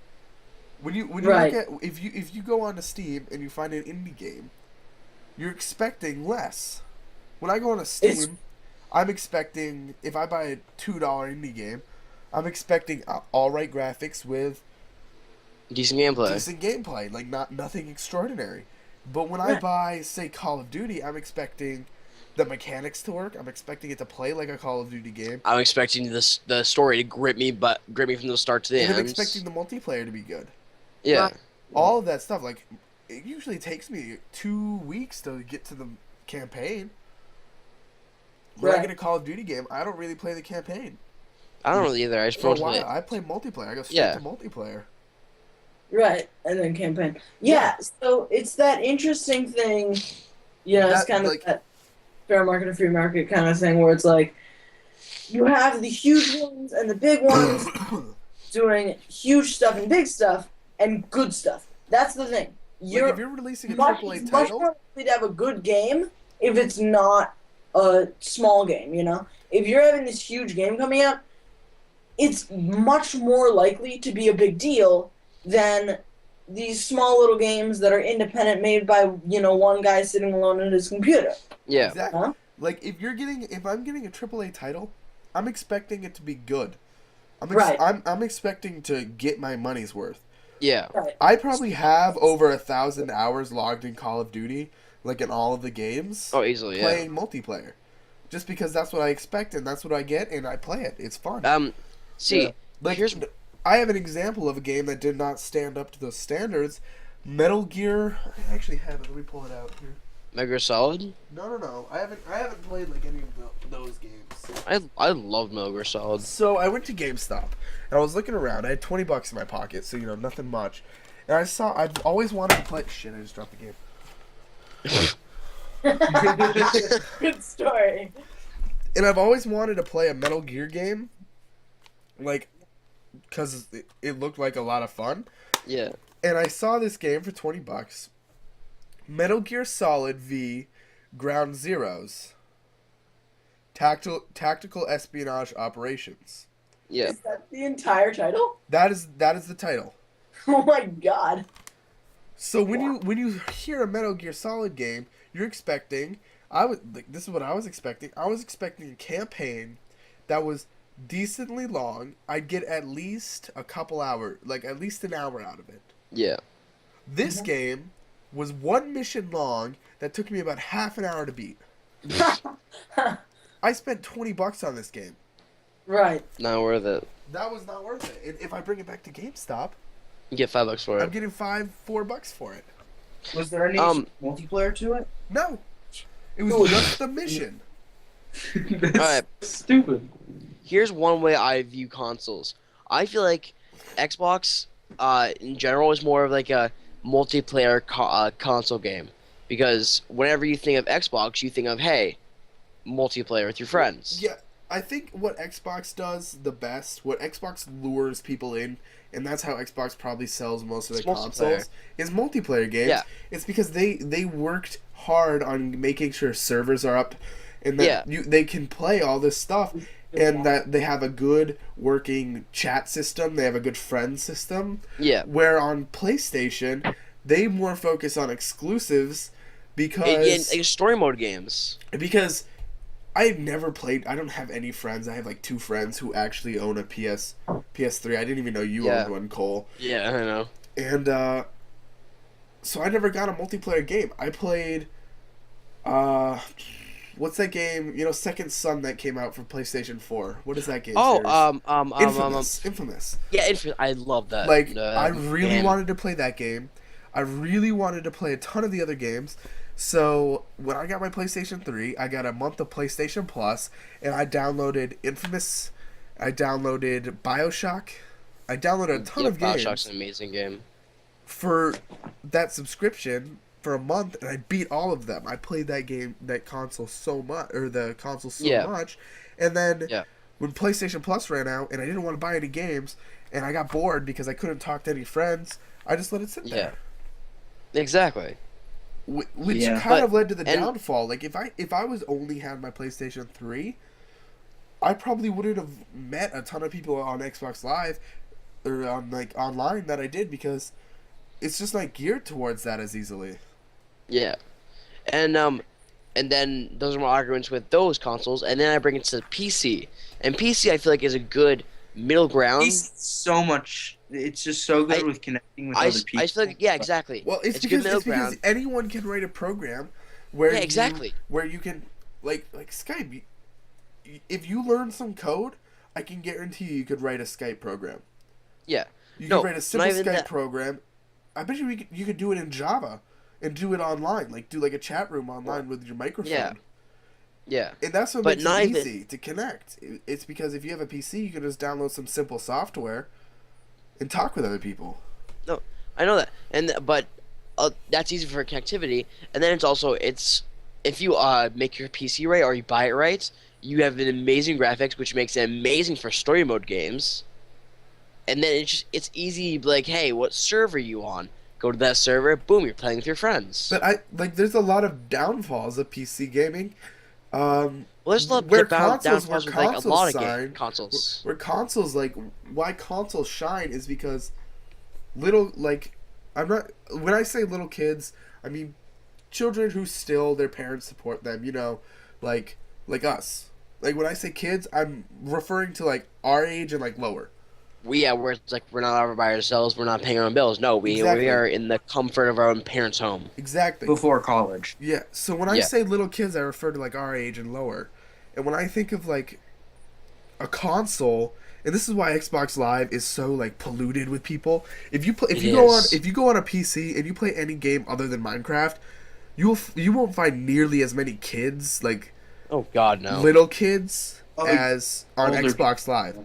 Speaker 1: When you
Speaker 3: Right.
Speaker 1: look at if you go onto Steam and you find an indie game, you're expecting less. When I go on Steam,
Speaker 3: It's-
Speaker 1: I'm expecting if I buy a $2 indie game, I'm expecting all right graphics with
Speaker 2: Decent gameplay.
Speaker 1: decent gameplay, like nothing extraordinary. But when I
Speaker 3: Right.
Speaker 1: buy, say, Call of Duty, I'm expecting the mechanics to work. I'm expecting it to play like a Call of Duty game.
Speaker 2: I'm expecting the story to grip me from the start to the
Speaker 1: And
Speaker 2: end.
Speaker 1: I'm expecting the multiplayer to be good.
Speaker 2: Yeah.
Speaker 3: Right.
Speaker 1: All of that stuff, like, it usually takes me 2 weeks to get to the campaign. When I
Speaker 3: Right.
Speaker 1: get a Call of Duty game, I don't really play the campaign.
Speaker 2: I don't really either. I just
Speaker 1: For a
Speaker 2: mostly
Speaker 1: while, I play multiplayer. I go straight
Speaker 2: Yeah.
Speaker 1: to multiplayer.
Speaker 3: Right, and then campaign. Yeah, so it's that interesting thing, you know, it's
Speaker 1: That,
Speaker 3: kind of
Speaker 1: like-
Speaker 3: that fair market or free market kind of thing where it's like, you have the huge ones and the big ones doing huge stuff and big stuff and good stuff. That's the thing.
Speaker 1: Like, if you're releasing a
Speaker 3: much,
Speaker 1: AAA
Speaker 3: much
Speaker 1: title,
Speaker 3: more likely to have a good game if it's not a small game, you know? If you're having this huge game coming out, it's much more likely to be a big deal than these small little games that are independent, made by, you know, one guy sitting alone at his computer.
Speaker 2: yeah.
Speaker 1: exactly.
Speaker 3: Huh?
Speaker 1: Like, if I'm getting a AAA title, I'm expecting it to be good.
Speaker 3: Right.
Speaker 1: I'm expecting to get my money's worth.
Speaker 2: Yeah.
Speaker 3: Right.
Speaker 1: I probably have over 1,000 hours logged in Call of Duty, like in all of the games,
Speaker 2: Oh, easily. Yeah.
Speaker 1: playing multiplayer. Just because that's what I expect and that's what I get, and I play it. It's fun.
Speaker 2: See,
Speaker 3: Yeah.
Speaker 1: Like,
Speaker 2: here's-
Speaker 1: I have an example of a game that did not stand up to those standards. Metal Gear. I actually have it. Let me pull it out here.
Speaker 2: Metal Gear Solid.
Speaker 1: No. I haven't played like any of those games.
Speaker 2: I love Metal Gear Solid.
Speaker 1: So I went to GameStop and I was looking around. I had $20 in my pocket, so nothing much. And I've always wanted to play. Shit! I just dropped the game.
Speaker 3: Good story.
Speaker 1: And I've always wanted to play a Metal Gear game, like, because it looked like a lot of fun.
Speaker 2: Yeah.
Speaker 1: And I saw this game for $20. Metal Gear Solid V Ground Zeroes. Tactical Espionage Operations.
Speaker 2: Yeah.
Speaker 3: Is that the entire title?
Speaker 1: That is the title.
Speaker 3: Oh my god.
Speaker 1: So when you hear a Metal Gear Solid game, you're expecting this is what I was expecting. I was expecting a campaign that was decently long. I'd get at least a couple hours, like at least an hour out of it.
Speaker 2: Yeah.
Speaker 1: This game was one mission long that took me about half an hour to beat. I spent $20 on this game.
Speaker 3: Right.
Speaker 2: Not worth it.
Speaker 1: That was not worth it. And if I bring it back to GameStop,
Speaker 2: You get $5 for
Speaker 1: I'm
Speaker 2: it.
Speaker 1: getting $4 for it.
Speaker 6: Was there any multiplayer to it?
Speaker 1: No, it was just the mission.
Speaker 6: That's
Speaker 2: Alright.
Speaker 6: stupid.
Speaker 2: Here's one way I view consoles. I feel like Xbox, in general, is more of like a multiplayer console game, because whenever you think of Xbox, you think of, hey, multiplayer with your friends.
Speaker 1: Yeah, I think what Xbox does the best, what Xbox lures people in, and that's how Xbox probably sells most of
Speaker 2: It's
Speaker 1: their
Speaker 2: multiplayer.
Speaker 1: consoles, is multiplayer games.
Speaker 2: Yeah.
Speaker 1: It's because they worked hard on making sure servers are up, and that
Speaker 2: Yeah.
Speaker 1: they can play all this stuff, and that they have a good working chat system. They have a good friend system.
Speaker 2: Yeah.
Speaker 1: Where on PlayStation, they more focus on exclusives because
Speaker 2: Like story mode games.
Speaker 1: because I've never played. I don't have any friends. I have like 2 friends who actually own a PS3. I didn't even know you
Speaker 2: Yeah.
Speaker 1: owned one, Cole.
Speaker 2: Yeah, I know.
Speaker 1: And so I never got a multiplayer game. I played what's that game? You know, Second Son that came out for PlayStation 4. What is that game?
Speaker 2: Oh,
Speaker 1: series? Infamous.
Speaker 2: Yeah, I love that.
Speaker 1: Like I really
Speaker 2: game.
Speaker 1: wanted to play that game. I really wanted to play a ton of the other games. So when I got my PlayStation 3, I got a month of PlayStation Plus, and I downloaded Infamous. I downloaded BioShock. I downloaded a ton of games
Speaker 2: BioShock's an amazing game.
Speaker 1: for that subscription for a month, and I beat all of them. I played that console so much, or the console so
Speaker 2: Yeah.
Speaker 1: much, and then
Speaker 2: Yeah.
Speaker 1: when PlayStation Plus ran out, and I didn't want to buy any games, and I got bored because I couldn't talk to any friends, I just let it sit there.
Speaker 2: Exactly.
Speaker 1: Which
Speaker 4: Yeah.
Speaker 1: kind of
Speaker 2: But-
Speaker 1: led to the
Speaker 2: and-
Speaker 1: downfall. Like if I was only had my PlayStation 3, I probably wouldn't have met a ton of people on Xbox Live or on like online that I did, because it's just not geared towards that as easily.
Speaker 2: Yeah. And then those are my arguments with those consoles, and then I bring it to PC. And PC I feel like is a good middle ground.
Speaker 6: It's so much. It's just so good
Speaker 2: I-
Speaker 6: with connecting with
Speaker 2: I,
Speaker 6: other people.
Speaker 2: I feel like, yeah, exactly.
Speaker 1: Well, it's
Speaker 2: good
Speaker 1: because
Speaker 2: middle
Speaker 1: it's because
Speaker 2: ground.
Speaker 1: anyone can write a program where
Speaker 2: Yeah, exactly.
Speaker 1: where you can like Skype. If you learn some code, I can guarantee you could write a Skype program.
Speaker 2: Yeah.
Speaker 1: You
Speaker 2: No,
Speaker 1: could write a
Speaker 2: not
Speaker 1: simple
Speaker 2: even
Speaker 1: Skype
Speaker 2: that.
Speaker 1: program. I bet you could do it in Java and do it online, like do like a chat room online with your microphone.
Speaker 2: Yeah. Yeah.
Speaker 1: And that's what
Speaker 2: But
Speaker 1: makes
Speaker 2: not
Speaker 1: it
Speaker 2: even-
Speaker 1: easy to connect. It's because if you have a PC, you can just download some simple software and talk with other people.
Speaker 2: I know that, but that's easy for connectivity. And then it's if you make your PC right or you buy it right, you have an amazing graphics, which makes it amazing for story mode games. And then it's easy. Like, hey, what server are you on? Go to that server. Boom, you're playing with your friends.
Speaker 1: But there's a lot of downfalls of PC gaming.
Speaker 2: Well, there's a lot
Speaker 1: where
Speaker 2: of
Speaker 1: consoles
Speaker 2: downfalls with
Speaker 1: where
Speaker 2: like a lot of
Speaker 1: consoles
Speaker 2: consoles.
Speaker 1: Where consoles, like, why consoles shine is because little, like, when I say little kids, I mean children who still their parents support them, you know, like us. Like, when I say kids, I'm referring to like our age and like lower.
Speaker 2: Where it's like we're not over by ourselves, we're not paying our own bills. No, we
Speaker 1: Exactly.
Speaker 2: are in the comfort of our own parents' home.
Speaker 1: Exactly.
Speaker 6: before college.
Speaker 1: Yeah. So when I
Speaker 2: Yeah.
Speaker 1: say little kids, I refer to like our age and lower. And when I think of like a console, and this is why Xbox Live is so like polluted with people. If you go on a PC and you play any game other than Minecraft, you won't find nearly as many kids, like
Speaker 2: Oh God, no.
Speaker 1: little kids,
Speaker 6: Oh,
Speaker 1: as on
Speaker 6: older
Speaker 1: Xbox Live.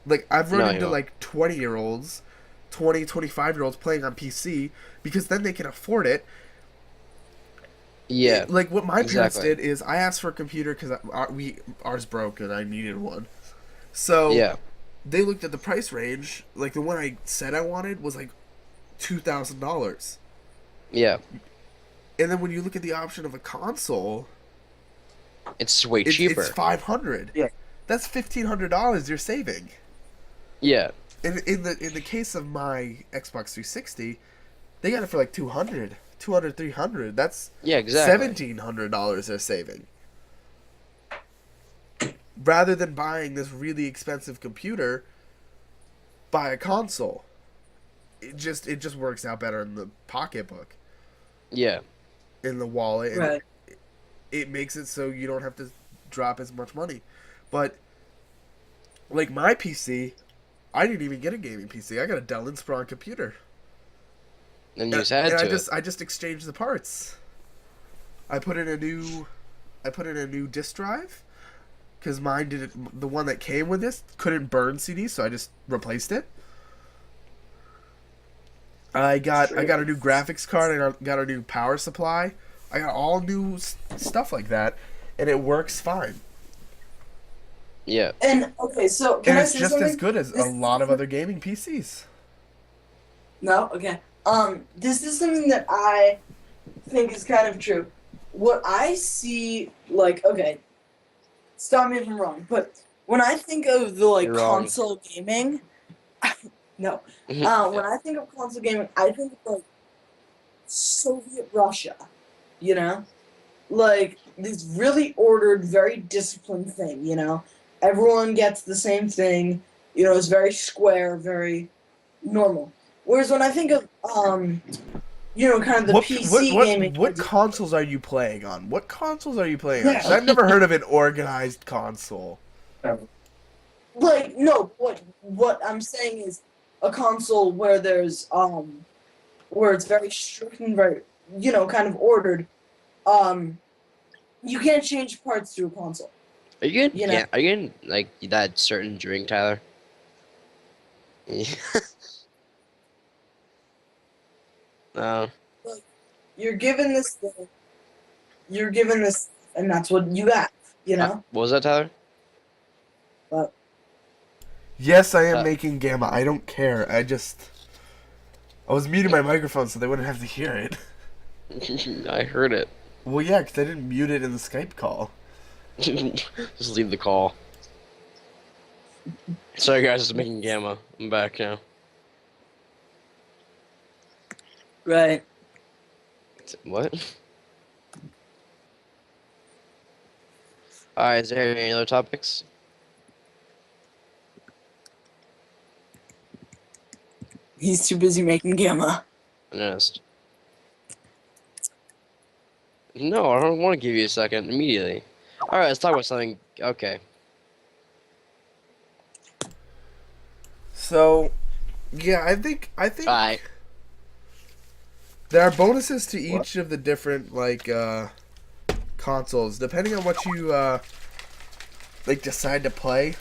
Speaker 1: Like I've run
Speaker 2: No,
Speaker 1: into
Speaker 2: you won't.
Speaker 1: like 20-year-olds, 25-year-olds playing on PC because then they can afford it.
Speaker 2: Yeah.
Speaker 1: Like what my parents
Speaker 2: Exactly.
Speaker 1: did is I asked for a computer because ours broke and I needed one. So
Speaker 2: Yeah.
Speaker 1: they looked at the price range. Like the one I said I wanted was like $2,000,
Speaker 2: Yeah.
Speaker 1: and then when you look at the option of a console,
Speaker 2: It's way cheaper.
Speaker 1: it's $500.
Speaker 6: Yeah.
Speaker 1: That's $1,500 you're saving.
Speaker 2: Yeah.
Speaker 1: In the case of my Xbox 360, they got it for like 200, 300. That's
Speaker 2: Yeah, exactly.
Speaker 1: $1,700 they're saving. Rather than buying this really expensive computer, buy a console. It just works out better in the pocketbook,
Speaker 2: Yeah.
Speaker 1: in the wallet, and
Speaker 3: Right.
Speaker 1: it makes it so you don't have to drop as much money. But like my PC, I didn't even get a gaming PC. I got a Dell Inspiron computer.
Speaker 2: And you just had to.
Speaker 1: I just exchanged the parts. I put in a new disk drive because mine didn't. The one that came with this couldn't burn CDs, so I just replaced it. I got a new graphics card. I got a new power supply. I got all new stuff like that, and it works fine.
Speaker 2: Yeah.
Speaker 3: And okay, so can
Speaker 1: And
Speaker 3: I
Speaker 1: it's
Speaker 3: say
Speaker 1: just
Speaker 3: something?
Speaker 1: as good as a lot of other gaming PCs.
Speaker 3: No, okay. This is something that I think is kind of true. What I see, like, okay, stop me if I'm wrong, but when I think of the like
Speaker 2: You're wrong.
Speaker 3: console gaming, no, when I think of console gaming, I think of like Soviet Russia, you know, like this really ordered, very disciplined thing. You know, everyone gets the same thing. You know, it's very square, very normal. Whereas when I think of you know, kind of the PC gaming,
Speaker 1: What consoles are you playing on? What consoles are you playing on?
Speaker 3: Yeah.
Speaker 1: 'Cause I've never heard of an organized console.
Speaker 3: like no, what I'm saying is a console where there's where it's very strict and very, you know, kind of ordered. You can't change parts to a console.
Speaker 2: Are you getting,
Speaker 3: You know.
Speaker 2: yeah, are you getting like that certain drink, Tyler? No.
Speaker 3: You're given this thing. You're given this, and that's what you got. You know.
Speaker 2: What was that, Tyler?
Speaker 1: Yes, I am
Speaker 2: Uh,
Speaker 1: making Gamma. I don't care. I was muting my microphone so they wouldn't have to hear it.
Speaker 2: I heard it.
Speaker 1: Well, yeah, because I didn't mute it in the Skype call.
Speaker 2: Just leave the call. Sorry guys, just making Gamma. I'm back now.
Speaker 3: Right.
Speaker 2: What? Alright, is there any other topics?
Speaker 3: He's too busy making Gamma.
Speaker 2: Honest. No, I don't want to give you a second immediately. Alright, let's talk about something. Okay.
Speaker 1: So, yeah, I think
Speaker 2: Alright.
Speaker 1: there are bonuses to each of the different like consoles, depending on what you like decide to play.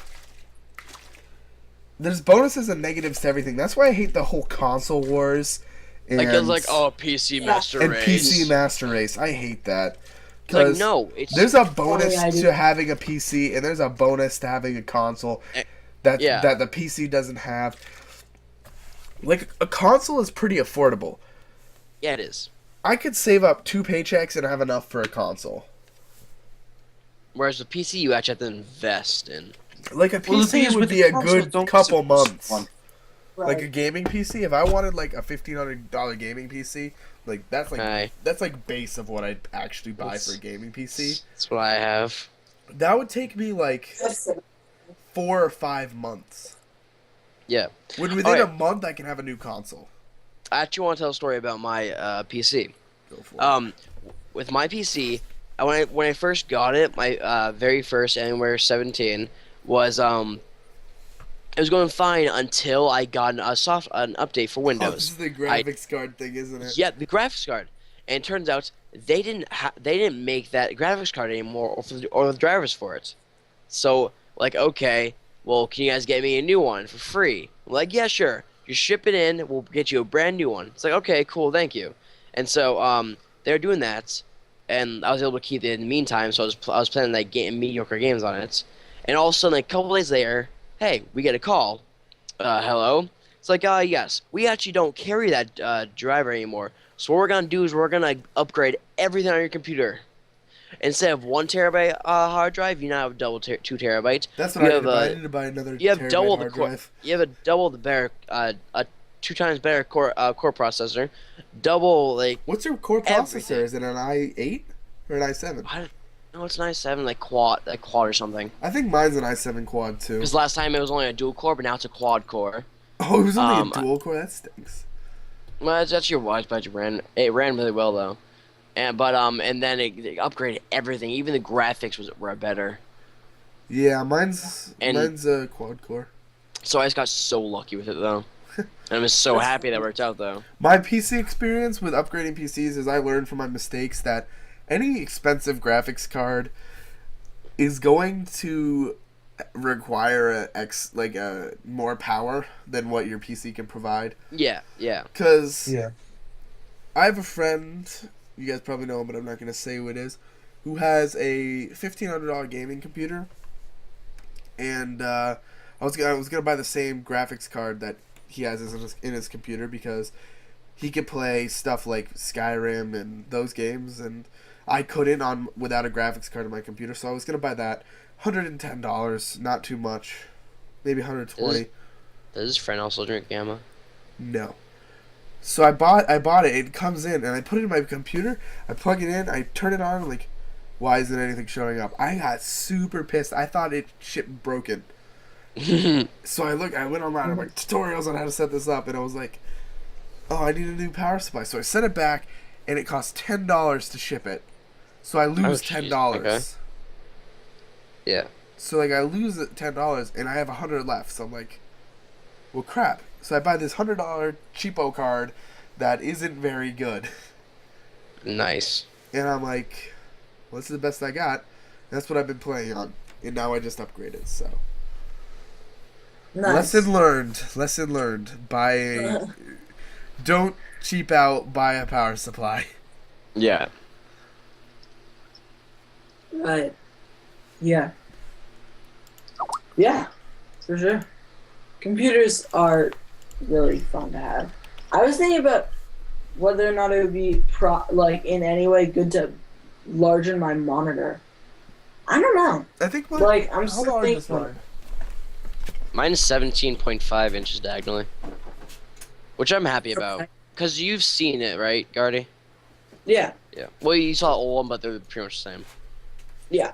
Speaker 1: There's bonuses and negatives to everything. That's why I hate the whole console wars. And,
Speaker 2: Like it's like, oh, PC Master
Speaker 1: and
Speaker 2: Race.
Speaker 1: PC Master Race. I hate that.
Speaker 2: Like,
Speaker 1: 'Cause
Speaker 2: no, it's
Speaker 1: there's a bonus
Speaker 3: I do.
Speaker 1: to having a PC, and there's a bonus to having a console that
Speaker 2: yeah.
Speaker 1: that the PC doesn't have. Like, a console is pretty affordable.
Speaker 2: yeah, it is.
Speaker 1: I could save up 2 paychecks and have enough for a console.
Speaker 2: Whereas the PC, you actually have to invest in.
Speaker 1: Like, a
Speaker 4: Well, the thing
Speaker 1: PC
Speaker 4: is,
Speaker 1: would
Speaker 4: with
Speaker 1: be
Speaker 4: the
Speaker 1: a
Speaker 4: console,
Speaker 1: good
Speaker 4: don't
Speaker 1: couple
Speaker 4: support
Speaker 1: months.
Speaker 4: one.
Speaker 3: Right.
Speaker 1: Like a gaming PC, if I wanted like a $1,500 gaming PC, like that's
Speaker 2: Aye.
Speaker 1: like base of what I'd actually buy for a gaming PC.
Speaker 2: That's what I have.
Speaker 1: That would take me like
Speaker 3: That's it.
Speaker 1: 4 or 5 months.
Speaker 2: Yeah.
Speaker 1: When within
Speaker 2: Alright.
Speaker 1: a month I can have a new console.
Speaker 2: I actually want to tell a story about my PC.
Speaker 1: Go for it.
Speaker 2: With my PC, when I first got it, my very first Anywhere 17 was it was going fine until I got an update for
Speaker 1: Oh, this
Speaker 2: Windows.
Speaker 1: is the graphics card thing, isn't it?
Speaker 2: Yeah, the graphics card, and it turns out they didn't make that graphics card anymore, or the drivers for it. So like, okay, well, can you guys get me a new one for free? I'm like, yeah, sure. You ship it in, we'll get you a brand new one. It's like, okay, cool, thank you. And so they're doing that, and I was able to keep it in the meantime. So I was playing like mediocre games on it, and all of a sudden, like, a couple days later, hey, we get a call. Hello. It's like, yes, we actually don't carry that driver anymore. So what we're gonna do is we're gonna upgrade everything on your computer. Instead of 1 terabyte hard drive, you now have double 2 terabytes.
Speaker 1: That's
Speaker 2: You
Speaker 1: what I
Speaker 2: have
Speaker 1: did. I need to buy another
Speaker 2: you have
Speaker 1: terabyte
Speaker 2: double the
Speaker 1: hard
Speaker 2: core.
Speaker 1: drive.
Speaker 2: You have a double the better, a 2 times better core processor, double like.
Speaker 1: What's your core processor?
Speaker 2: Everything.
Speaker 1: Is it an i8 or an i7?
Speaker 2: I don't know. It's an i7 like quad or something.
Speaker 1: I think mine's an i7 quad too.
Speaker 2: Because last time it was only a dual core, but now it's a quad core.
Speaker 1: Oh, it was only
Speaker 2: um,
Speaker 1: a dual core. That stinks.
Speaker 2: Well, that's your watch, but it ran really well though, and then it upgraded everything. Even the graphics were better.
Speaker 1: Yeah, mine's
Speaker 2: And-
Speaker 1: a quad core.
Speaker 2: So I just got so lucky with it though, and I'm just so happy that worked out though.
Speaker 1: My PC experience with upgrading PCs is I learned from my mistakes that any expensive graphics card is going to require a more power than what your PC can provide.
Speaker 2: Yeah, yeah.
Speaker 1: Because I have a friend, you guys probably know him, but I'm not gonna say who it is, who has a $1,500 gaming computer, and I was gonna buy the same graphics card that he has in his computer because he could play stuff like Skyrim and those games, and I couldn't without a graphics card in my computer. So I was gonna buy that, $110, not too much, maybe $120.
Speaker 2: Does his friend also drink Gamma?
Speaker 1: No. So I bought it. It comes in, and I put it in my computer. I plug it in. I turn it on. I'm like, why isn't anything showing up? I got super pissed. I thought it shit broken. So I went online. I'm like, tutorials on how to set this up, and I was like, oh, I need a new power supply. So I sent it back, and it cost $10 to ship it. So I lose $10.
Speaker 2: Okay. Yeah.
Speaker 1: So like I lose $10, and I have $100 left. So I'm like, well, crap. So I buy this $100 cheapo card that isn't very good.
Speaker 2: Nice.
Speaker 1: And I'm like, well, this is the best I got. That's what I've been playing on. And now I just upgraded, so.
Speaker 3: Nice.
Speaker 1: Lesson learned. Don't cheap out, buy a power supply.
Speaker 2: Yeah.
Speaker 3: Right. Yeah. Yeah, for sure. Computers are really fun to have. I was thinking about whether or not it would be in any way good to largen my monitor. I don't know.
Speaker 1: I think
Speaker 3: I'm
Speaker 1: how
Speaker 3: still
Speaker 1: large is
Speaker 3: thinking.
Speaker 1: mine?
Speaker 2: Mine's 17.5 inches diagonally, which I'm happy about.
Speaker 3: Okay.
Speaker 2: Because you've seen it, right, Gardy?
Speaker 3: Yeah.
Speaker 2: Yeah. Well, you saw all of them, but they're pretty much the same.
Speaker 3: Yeah.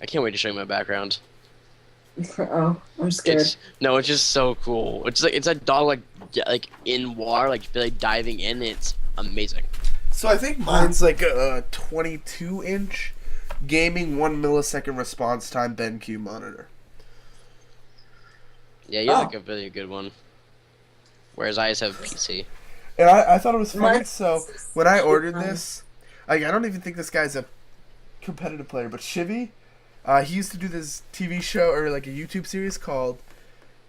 Speaker 2: I can't wait to show you my background.
Speaker 3: Oh, I'm scared.
Speaker 2: It's just so cool. It's a dog like in water, like diving in. It's amazing.
Speaker 1: So I think mine's like a 22-inch gaming 1 millisecond response time BenQ monitor.
Speaker 2: Yeah, you have like a really good one. Whereas I just have a PC.
Speaker 1: And I thought it was funny.
Speaker 3: Mine's-
Speaker 1: So when I ordered this, like I don't even think this guy's a competitive player, but Shivy, he used to do this TV show or like a YouTube series called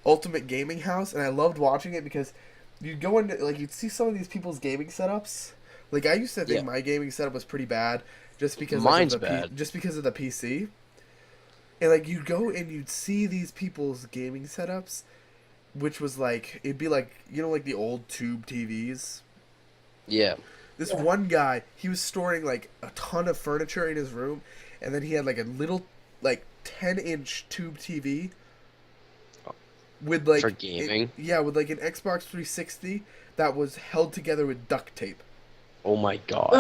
Speaker 1: Ultimate Gaming House, and I loved watching it because you'd go into you'd see some of these people's gaming setups. Like I used to think my gaming setup was pretty bad just because
Speaker 2: Mine's
Speaker 1: of the
Speaker 2: bad.
Speaker 1: just because of the PC. And like you'd go and you'd see these people's gaming setups, which was like it'd be like like the old tube TVs.
Speaker 2: Yeah.
Speaker 1: This one guy, he was storing like a ton of furniture in his room, and then he had like a little 10-inch tube TV with like
Speaker 2: For gaming?
Speaker 1: with like an Xbox 360 that was held together with duct tape.
Speaker 2: Oh my god.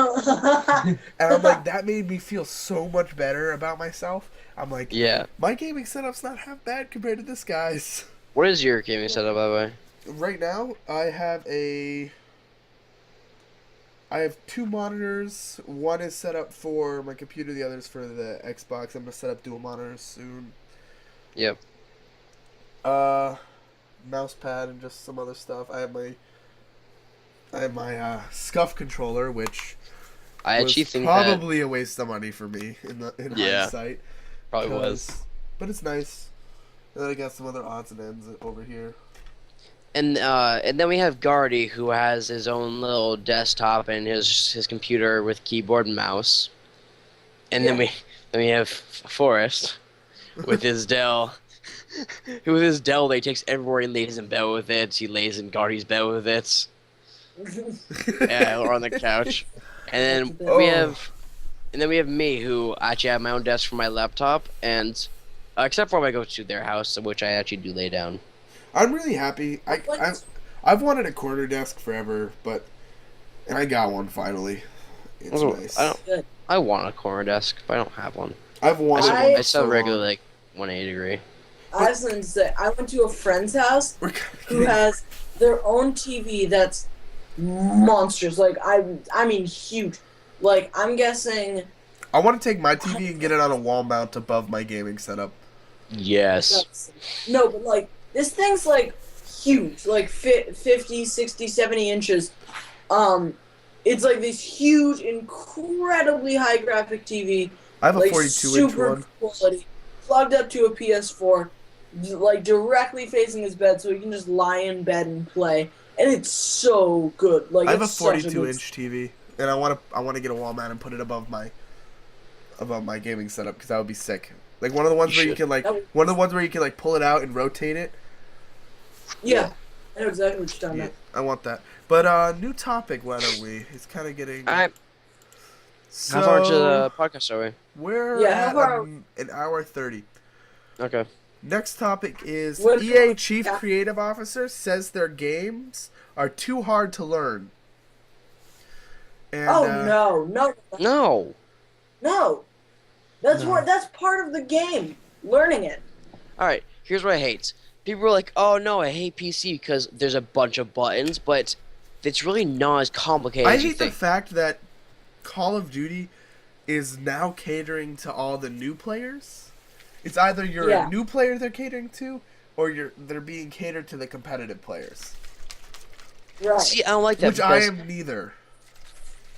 Speaker 1: And I'm like, that made me feel so much better about myself. I'm like,
Speaker 2: Yeah.
Speaker 1: my gaming setup's not half bad compared to this guy's.
Speaker 2: What is your gaming setup, by the way?
Speaker 1: Right now, I have 2 monitors. One is set up for my computer, the other is for the Xbox. I'm gonna set up dual monitors soon.
Speaker 2: Yep.
Speaker 1: Mouse pad and just some other stuff. I have my Scuff controller, which
Speaker 2: I
Speaker 1: was
Speaker 2: actually think
Speaker 1: probably a waste of money for me in
Speaker 2: Yeah.
Speaker 1: hindsight.
Speaker 2: probably was.
Speaker 1: But it's nice. And then I got some other odds and ends over here.
Speaker 2: And then we have Gardy, who has his own little desktop and his computer with keyboard and mouse. And then we have Forrest with his Dell. With his Dell, that he takes everywhere. He lays in bed with it. He lays in Gardy's bed with it. Yeah, or on the couch. And then we have me, who actually have my own desk for my laptop, and except for when I go to their house, which I actually do lay down.
Speaker 1: I'm really happy. I've wanted a corner desk forever, and I got one finally. It's nice.
Speaker 2: I want a corner desk, but I don't have one.
Speaker 1: I've wanted
Speaker 3: I-
Speaker 1: one.
Speaker 2: I still regular 180 degree.
Speaker 3: I was going to say, I went to a friend's house
Speaker 1: We're
Speaker 3: who has their own TV that's monstrous. I mean, huge. I'm guessing.
Speaker 1: I want to take my TV and get it on a wall mount above my gaming setup.
Speaker 2: Yes.
Speaker 3: No, but this thing's huge, 50, 60, 70 inches. It's this huge, incredibly high graphic TV.
Speaker 1: I have a 42-inch
Speaker 3: super
Speaker 1: one.
Speaker 3: quality. plugged up to a PS4, like directly facing his bed, so he can just lie in bed and play. And it's so good. Like
Speaker 1: I have a
Speaker 3: it's such
Speaker 1: 42-inch TV, and I want to get a wall mount and put it above my gaming setup because that would be sick. Like one of the ones where you can like pull it out and rotate it.
Speaker 3: Yeah, I know exactly what you're talking about.
Speaker 1: I want that. But new topic, why don't we? It's kind of getting.
Speaker 2: All right.
Speaker 1: So
Speaker 2: How far into the podcast are we?
Speaker 1: we're
Speaker 3: Yeah, how
Speaker 1: at
Speaker 3: far-
Speaker 1: an hour 30.
Speaker 2: Okay.
Speaker 1: Next topic is
Speaker 3: What-
Speaker 1: EA Chief Creative Officer says their games are too hard to learn. And,
Speaker 3: No.
Speaker 2: No.
Speaker 3: That's part of the game. Learning it.
Speaker 2: All right. Here's what I hate. People are like, "Oh no, I hate PC because there's a bunch of buttons," but it's really not as complicated
Speaker 1: I
Speaker 2: as you
Speaker 1: hate the
Speaker 2: think.
Speaker 1: fact that Call of Duty is now catering to all the new players. It's either you're
Speaker 3: Yeah.
Speaker 1: a new player they're catering to, or they're being catered to the competitive players.
Speaker 3: Right.
Speaker 2: See, I don't like that.
Speaker 1: Which I
Speaker 2: because-
Speaker 1: am neither.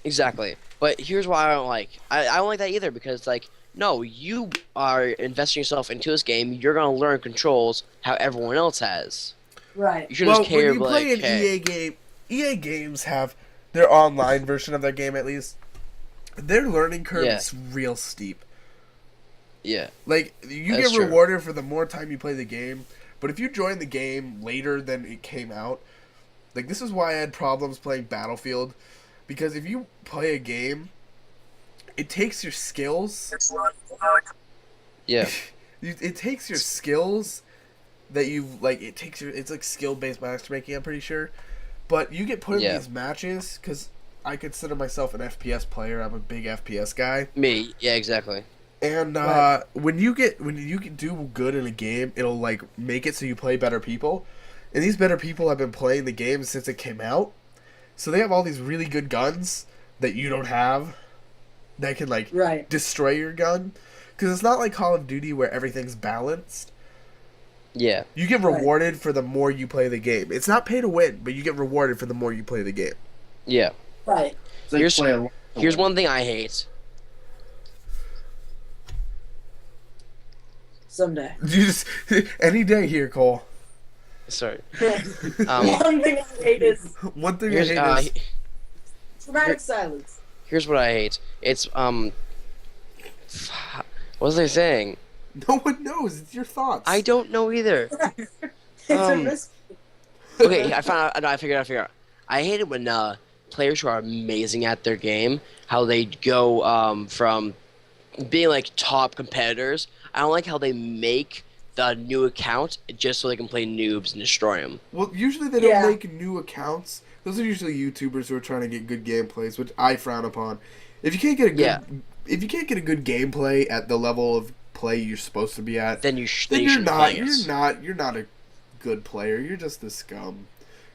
Speaker 2: Exactly. But here's why I don't like. I don't like that either because like no, you are investing yourself into this game. You're gonna learn controls how everyone else has.
Speaker 3: Right.
Speaker 2: You should
Speaker 1: Well,
Speaker 2: just care.
Speaker 1: when you play
Speaker 2: like,
Speaker 1: an
Speaker 2: hey,
Speaker 1: EA game, EA games have their online version of their game at least. Their learning curve
Speaker 2: Yeah.
Speaker 1: is real steep.
Speaker 2: yeah,
Speaker 1: Like you
Speaker 2: That's
Speaker 1: get
Speaker 2: true.
Speaker 1: rewarded for the more time you play the game, but if you join the game later than it came out, like this is why I had problems playing Battlefield, because if you play a game, it takes your skills.
Speaker 2: yeah,
Speaker 1: It takes your skills that you like. It takes your. It's like skill based matchmaking. I'm pretty sure, but you get put in
Speaker 2: Yeah.
Speaker 1: these matches because I consider myself an FPS player. I'm a big FPS guy.
Speaker 2: me, yeah, exactly.
Speaker 1: And
Speaker 3: Right.
Speaker 1: when you can do good in a game, it'll like make it so you play better people. And these better people have been playing the game since it came out, so they have all these really good guns that you don't have, that can like
Speaker 3: Right.
Speaker 1: destroy your gun. Because it's not like Call of Duty where everything's balanced.
Speaker 2: Yeah,
Speaker 1: You get
Speaker 3: Right.
Speaker 1: rewarded for the more you play the game. It's not pay to win, but you get rewarded for the more you play the game.
Speaker 2: yeah.
Speaker 3: Right.
Speaker 4: It's like
Speaker 2: Here's-
Speaker 4: play a-
Speaker 2: Here's one thing I hate.
Speaker 3: Someday.
Speaker 1: You just any day here, Cole.
Speaker 2: Sorry.
Speaker 3: One thing I hate is
Speaker 1: One thing
Speaker 2: Here's
Speaker 1: I hate is
Speaker 3: dramatic silence.
Speaker 2: here's what I hate. It's what was I saying?
Speaker 1: no one knows. It's your thoughts.
Speaker 2: I don't know either.
Speaker 3: It's a mis-
Speaker 2: Okay, I found out. No, I figured out. I hate it when players who are amazing at their game, how they go from being like top competitors. I don't like how they make the new account just so they can play noobs and destroy them.
Speaker 1: Well, usually they don't
Speaker 3: Yeah.
Speaker 1: make new accounts. Those are usually YouTubers who are trying to get good gameplays, which I frown upon. If you can't get a good,
Speaker 2: Yeah.
Speaker 1: if you can't get a good gameplay at the level of play you're supposed to be at,
Speaker 2: Then you
Speaker 1: then
Speaker 2: you
Speaker 1: you're
Speaker 2: shouldn't
Speaker 1: not.
Speaker 2: play it.
Speaker 1: You're not a good player. You're just a scum.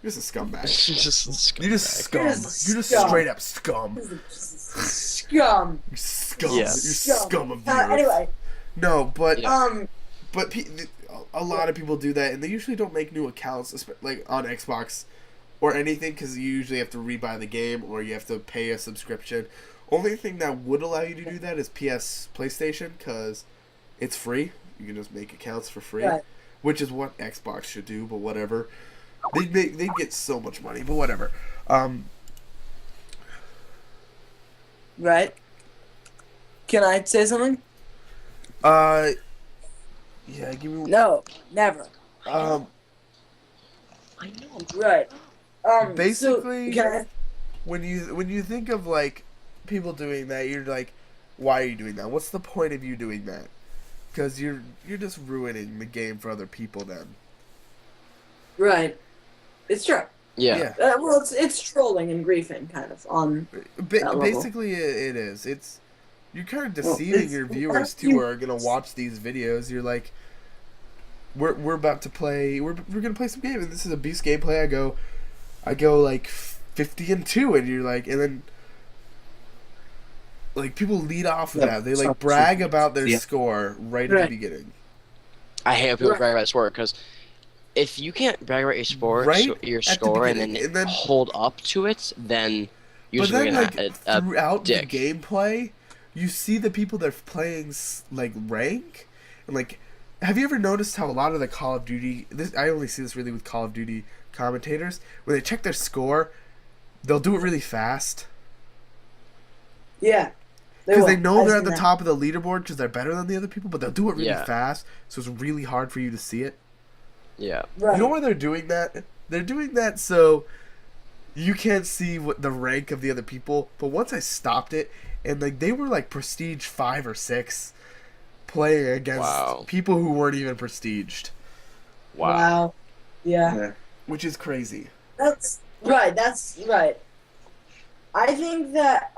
Speaker 1: You're just a scumbag.
Speaker 2: Just
Speaker 1: You're just scum.
Speaker 3: You're
Speaker 1: You're
Speaker 3: just
Speaker 1: just
Speaker 3: scum.
Speaker 1: straight up scum.
Speaker 3: Scum.
Speaker 1: You're scum.
Speaker 2: Yeah.
Speaker 1: You're
Speaker 3: Scum.
Speaker 1: scum of the earth.
Speaker 3: Anyway,
Speaker 1: No, but
Speaker 2: Yeah.
Speaker 1: but a lot of people do that, and they usually don't make new accounts, like on Xbox or anything, because you usually have to rebuy the game or you have to pay a subscription. Only thing that would allow you to do that is PlayStation, because it's free. You can just make accounts for free,
Speaker 3: Right.
Speaker 1: which is what Xbox should do. But whatever, they get so much money, but whatever.
Speaker 3: right? Can I say something?
Speaker 1: Yeah, give me.
Speaker 3: No, never.
Speaker 1: Um,
Speaker 2: I know.
Speaker 3: Right.
Speaker 1: Basically-
Speaker 3: so, can
Speaker 1: when you think of like people doing that, you're like, why are you doing that? What's the point of you doing that? Because you're just ruining the game for other people. Then
Speaker 3: I, right. It's true.
Speaker 2: Yeah.
Speaker 3: Well, it's trolling and griefing, kind of, on that level.
Speaker 1: Basically, it is. It's you're kind of
Speaker 3: Well,
Speaker 1: deceiving
Speaker 3: it's-
Speaker 1: your viewers too, who are gonna watch these videos. You're like, we're about to play. We're gonna play some game, and this is a beast gameplay. I go like 50-2, and you're like, and then like people lead off with that. They like brag about their
Speaker 4: Yeah.
Speaker 1: score right at
Speaker 3: Right.
Speaker 1: the beginning.
Speaker 2: I hate when people
Speaker 3: Right.
Speaker 2: brag about sport because if you can't brag about your sport,
Speaker 1: Right
Speaker 2: your
Speaker 1: at the
Speaker 2: score, and
Speaker 1: beginning,
Speaker 2: then,
Speaker 1: and then-
Speaker 2: hold up to it, then you're
Speaker 1: But
Speaker 2: just
Speaker 1: then,
Speaker 2: gonna
Speaker 1: like
Speaker 2: a
Speaker 1: throughout the
Speaker 2: dick.
Speaker 1: gameplay, you see the people that are playing like rank, And like, have you ever noticed how a lot of the Call of Duty? I only see this really with Call of Duty commentators. When they check their score, they'll do it really fast
Speaker 3: Yeah.
Speaker 1: because they
Speaker 3: will.
Speaker 1: know
Speaker 3: I've
Speaker 1: they're at
Speaker 3: seen
Speaker 1: the
Speaker 3: that.
Speaker 1: top of the leaderboard because they're better than the other people. But they'll do it really
Speaker 2: Yeah.
Speaker 1: fast, so it's really hard for you to see it.
Speaker 2: Yeah.
Speaker 3: Right.
Speaker 1: You know why they're doing that? They're doing that so you can't see what the rank of the other people. But once I stopped it, and like they were like prestige 5 or 6, playing against
Speaker 2: Wow.
Speaker 1: people who weren't even prestiged,
Speaker 2: Wow.
Speaker 3: Yeah.
Speaker 1: which is crazy.
Speaker 3: That's right. That's right. I think that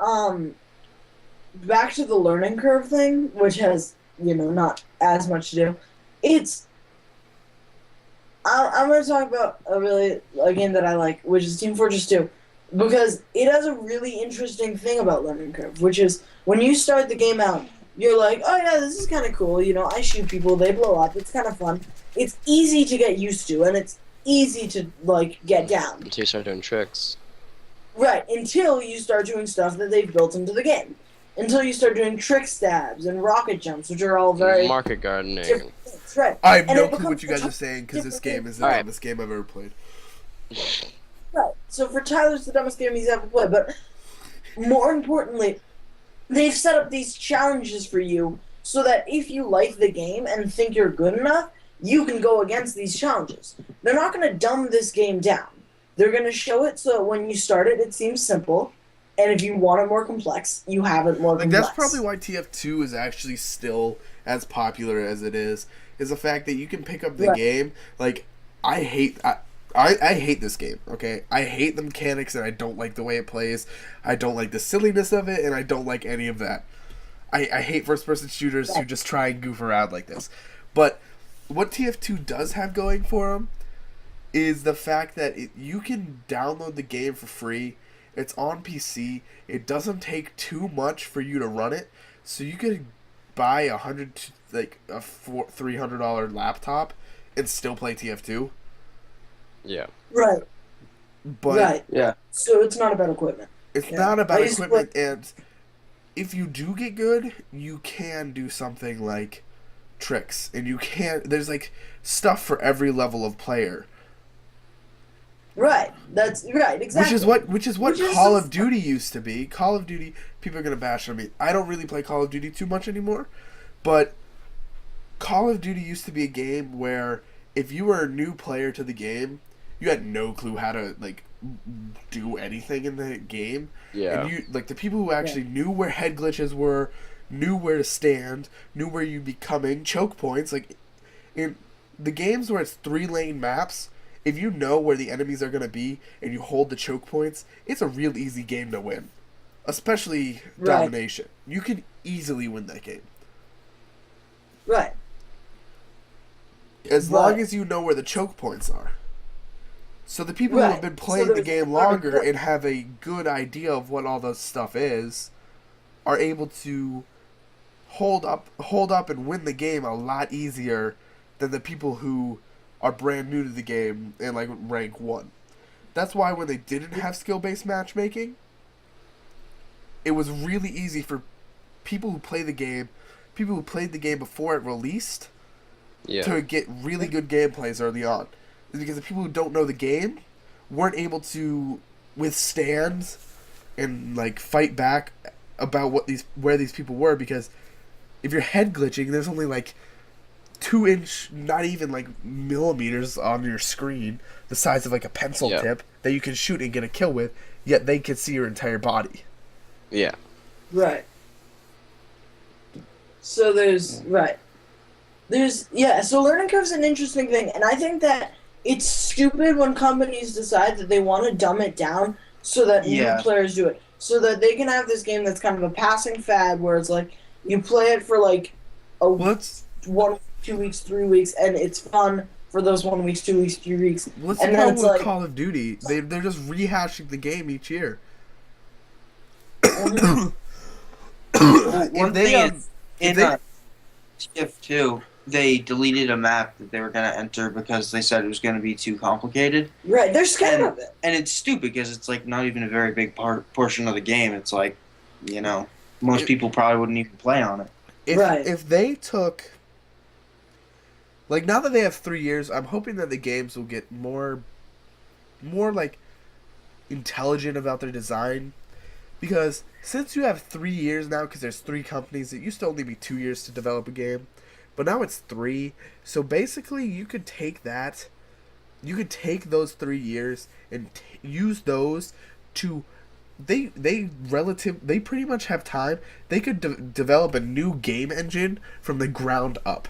Speaker 3: back to the learning curve thing, which has not as much to do. I'm going to talk about a game that I like, which is Team Fortress 2, because it has a really interesting thing about learning curve, which is when you start the game out, you're like, oh yeah, this is kind of cool. I shoot people, they blow up. It's kind of fun. It's easy to get used to, and it's easy to get down.
Speaker 2: Until you start doing tricks.
Speaker 3: Right, until you start doing stuff that they've built into the game. Until you start doing trick stabs and rocket jumps, which are all very
Speaker 2: Market gardening.
Speaker 3: different things. Right.
Speaker 1: I have
Speaker 3: And
Speaker 1: no
Speaker 3: it
Speaker 1: clue what you guys
Speaker 3: becomes
Speaker 1: are saying because this game is the
Speaker 2: Alright.
Speaker 1: dumbest game I've ever played.
Speaker 3: Right. So for Tyler, it's the dumbest game he's ever played. But more importantly, they've set up these challenges for you so that if you like the game and think you're good enough, you can go against these challenges. They're not going to dumb this game down. They're going to show it so when you start it, it seems simple. And if you want it more complex, you have it more
Speaker 1: Like
Speaker 3: complex.
Speaker 1: that's probably why TF2 is actually still as popular as it is the fact that you can pick up the
Speaker 3: Right.
Speaker 1: game. Like I hate this game, okay? I hate the mechanics and I don't like the way it plays. I don't like the silliness of it and I don't like any of that. I hate first person shooters who just try and goof around like this. But what TF2 does have going for them is the fact that you can download the game for free. It's on PC. It doesn't take too much for you to run it, so you could buy a $300 laptop and still play TF2.
Speaker 2: Yeah.
Speaker 3: Right.
Speaker 1: But
Speaker 3: Right.
Speaker 4: Yeah.
Speaker 3: So it's not about equipment.
Speaker 1: it's
Speaker 3: Yeah.
Speaker 1: not about
Speaker 3: I used to
Speaker 1: equipment, and if you do get good, you can do something like tricks, and there's like stuff for every level of player.
Speaker 3: Right. That's right. Exactly.
Speaker 1: Which is what
Speaker 3: Which is
Speaker 1: Call
Speaker 3: so
Speaker 1: of Duty used to be. Call of Duty, people are gonna bash on me. I don't really play Call of Duty too much anymore, but Call of Duty used to be a game where if you were a new player to the game, you had no clue how to like do anything in the game.
Speaker 2: Yeah.
Speaker 1: And the people who actually knew where head glitches were, knew where to stand, knew where you'd be coming, choke points, like in the games where it's 3-lane maps. If you know where the enemies are going to be and you hold the choke points, it's a real easy game to win. Especially
Speaker 3: Right.
Speaker 1: domination. You can easily win that game.
Speaker 3: Right.
Speaker 1: As
Speaker 3: But-
Speaker 1: long as you know where the choke points are. So the people who have
Speaker 3: Right.
Speaker 1: been
Speaker 3: So
Speaker 1: playing the
Speaker 3: there's
Speaker 1: game
Speaker 3: not a
Speaker 1: longer
Speaker 3: point.
Speaker 1: and have a good idea of what all this stuff is are able to hold up and win the game a lot easier than the people who are brand new to the game and like rank 1. That's why when they didn't have skill-based matchmaking, it was really easy for people who played the game before it released
Speaker 2: Yeah.
Speaker 1: to get really good gameplays early on. It's because the people who don't know the game weren't able to withstand and like fight back about where these people were, because if you're head glitching, there's only like 2-inch, not even like millimeters on your screen, the size of like a pencil
Speaker 2: Yeah.
Speaker 1: tip that you can shoot and get a kill with, yet they can see your entire body.
Speaker 2: Yeah.
Speaker 3: Right. So there's so learning curve's an interesting thing, and I think that it's stupid when companies decide that they want to dumb it down so that
Speaker 4: Yeah.
Speaker 3: new players do it. So that they can have this game that's kind of a passing fad where it's like you play it for like a
Speaker 1: Let's
Speaker 3: 1 week, 2 weeks, 3 weeks, and it's fun for those 1 week, 2 weeks, 3 weeks.
Speaker 1: let's
Speaker 3: And
Speaker 1: go
Speaker 3: then
Speaker 1: with
Speaker 3: it's like
Speaker 1: Call of Duty. They're just rehashing the game each year.
Speaker 3: mhm.
Speaker 4: One
Speaker 1: they,
Speaker 4: thing
Speaker 1: um,
Speaker 4: is,
Speaker 1: if
Speaker 4: in
Speaker 1: they-
Speaker 4: TF2, they deleted a map that they were going to enter because they said it was going to be too complicated.
Speaker 3: Right, they're scared
Speaker 4: And-
Speaker 3: of it.
Speaker 4: And it's stupid because it's like not even a very big portion of the game. It's like, most
Speaker 1: It-
Speaker 4: people probably wouldn't even play on it.
Speaker 1: If
Speaker 3: Right.
Speaker 1: if they took Like, now that they have 3 years, I'm hoping that the games will get more like intelligent about their design, because since you have 3 years now, because there's 3 companies, it used to only be 2 years to develop a game, but now it's 3. So basically, you could take those 3 years and use those to they pretty much have time. They could develop a new game engine from the ground up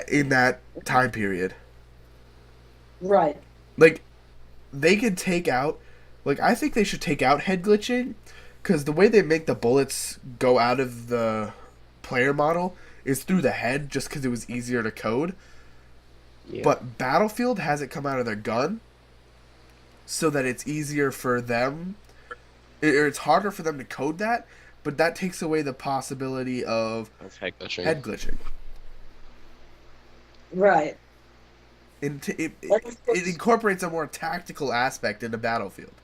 Speaker 1: in that time period.
Speaker 3: Right.
Speaker 1: Like, they could take out, like, I think they should take out head glitching, because the way they make the bullets go out of the player model is through the head, just because it was easier to code.
Speaker 2: Yeah.
Speaker 1: But Battlefield has it come out of their gun, so that it's easier for them, or it's harder for them to code that, but that takes away the possibility of
Speaker 2: head glitching.
Speaker 1: head glitching.
Speaker 3: Right.
Speaker 1: And it
Speaker 3: Like, of course-
Speaker 1: incorporates a more tactical aspect into Battlefield.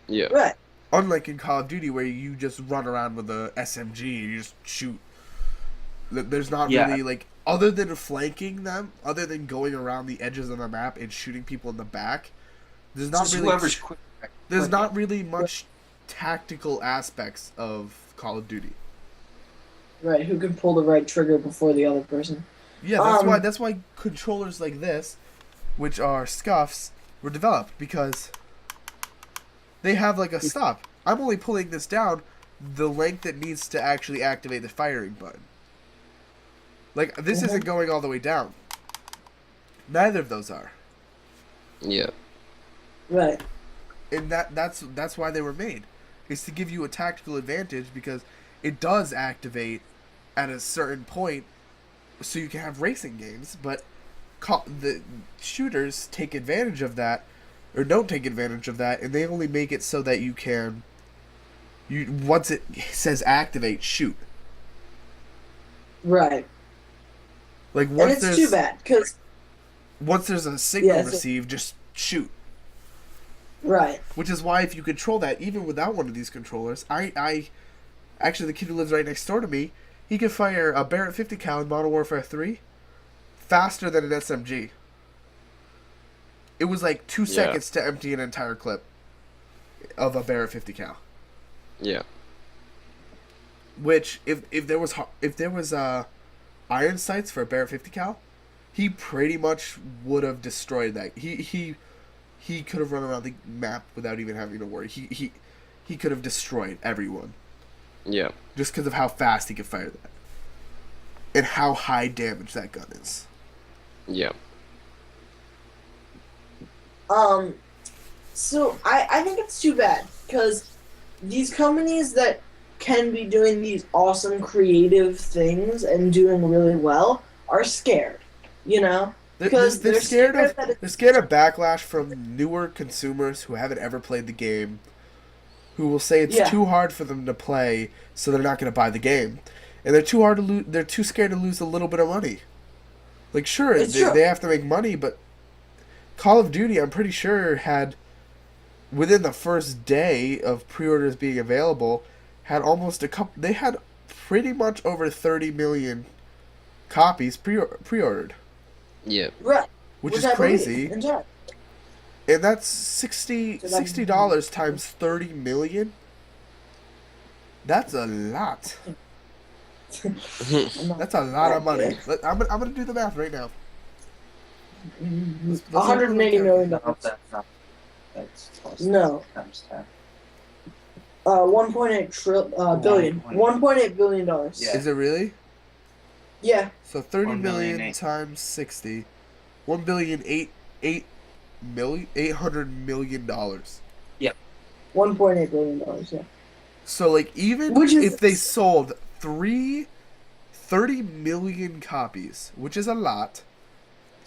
Speaker 2: Yeah.
Speaker 3: Right.
Speaker 1: Unlike in Call of Duty, where you just run around with a SMG and you just shoot. There's not
Speaker 4: Yeah.
Speaker 1: really, like, other than flanking them, other than going around the edges of the map and shooting people in the back, there's not
Speaker 4: Just
Speaker 1: really
Speaker 4: whoever's quick.
Speaker 1: there's not really much tactical aspects of Call of Duty.
Speaker 3: Right. Who can pull the right trigger before the other person?
Speaker 1: Yeah, that's why controllers like this, which are scuffs, were developed, because they have like a stop. I'm only pulling this down the length it needs to actually activate the firing button. Like, this isn't going all the way down. Neither of those are.
Speaker 2: Yeah.
Speaker 3: Right.
Speaker 1: And that's why they were made. Is to give you a tactical advantage, because it does activate at a certain point, so you can have racing games, but the shooters take advantage of that, or don't take advantage of that, and they only make it so that you can, once it says activate, shoot.
Speaker 3: Right.
Speaker 1: Like,
Speaker 3: And
Speaker 1: once
Speaker 3: it's
Speaker 1: there's
Speaker 3: too bad, because...
Speaker 1: once there's a signal
Speaker 3: Yeah, so-
Speaker 1: received, just shoot.
Speaker 3: Right.
Speaker 1: Which is why, if you control that, even without one of these controllers, I actually, the kid who lives right next door to me, he can fire a Barrett 50 cal in Modern Warfare 3 faster than an SMG. It was like 2 seconds to empty an entire clip of a Barrett 50 cal.
Speaker 2: Yeah.
Speaker 1: Which, if there was iron sights for a Barrett 50 cal, he pretty much would have destroyed that. He could have run around the map without even having to worry. He could have destroyed everyone.
Speaker 2: Yeah.
Speaker 1: Just because of how fast he could fire that. And how high damage that gun is.
Speaker 2: Yeah.
Speaker 3: So I think it's too bad, because these companies that can be doing these awesome creative things and doing really well are scared, you know? Because
Speaker 1: They're
Speaker 3: they're
Speaker 1: scared
Speaker 3: scared that
Speaker 1: they're scared of backlash from newer consumers who haven't ever played the game, who will say it's
Speaker 3: Yeah.
Speaker 1: too hard for them to play, so they're not going to buy the game, and they're too scared to lose a little bit of money. Like, sure,
Speaker 3: It's true.
Speaker 1: they have to make money, but Call of Duty, I'm pretty sure, had, within the first day of pre-orders being available, had they had pretty much over 30 million copies pre-ordered.
Speaker 2: Yeah.
Speaker 3: Right.
Speaker 1: Which is
Speaker 3: I believe
Speaker 1: crazy.
Speaker 3: entirely.
Speaker 1: And that's $60 times 30 million. That's a lot. That's a lot of money. I'm gonna do the math right now. Let's
Speaker 3: $180 million.
Speaker 4: That's
Speaker 3: No.
Speaker 4: times 10.
Speaker 3: 1.8 billion. 1.8 billion dollars.
Speaker 4: Yeah.
Speaker 1: Is it really?
Speaker 3: Yeah.
Speaker 1: So 30
Speaker 4: 1
Speaker 1: million
Speaker 4: billion,
Speaker 1: times 60. 1 billion, 800 million dollars.
Speaker 3: 1.8 billion dollars. Yeah.
Speaker 1: So, like, even
Speaker 3: Which is-
Speaker 1: if they sold 30 million copies, which is a lot,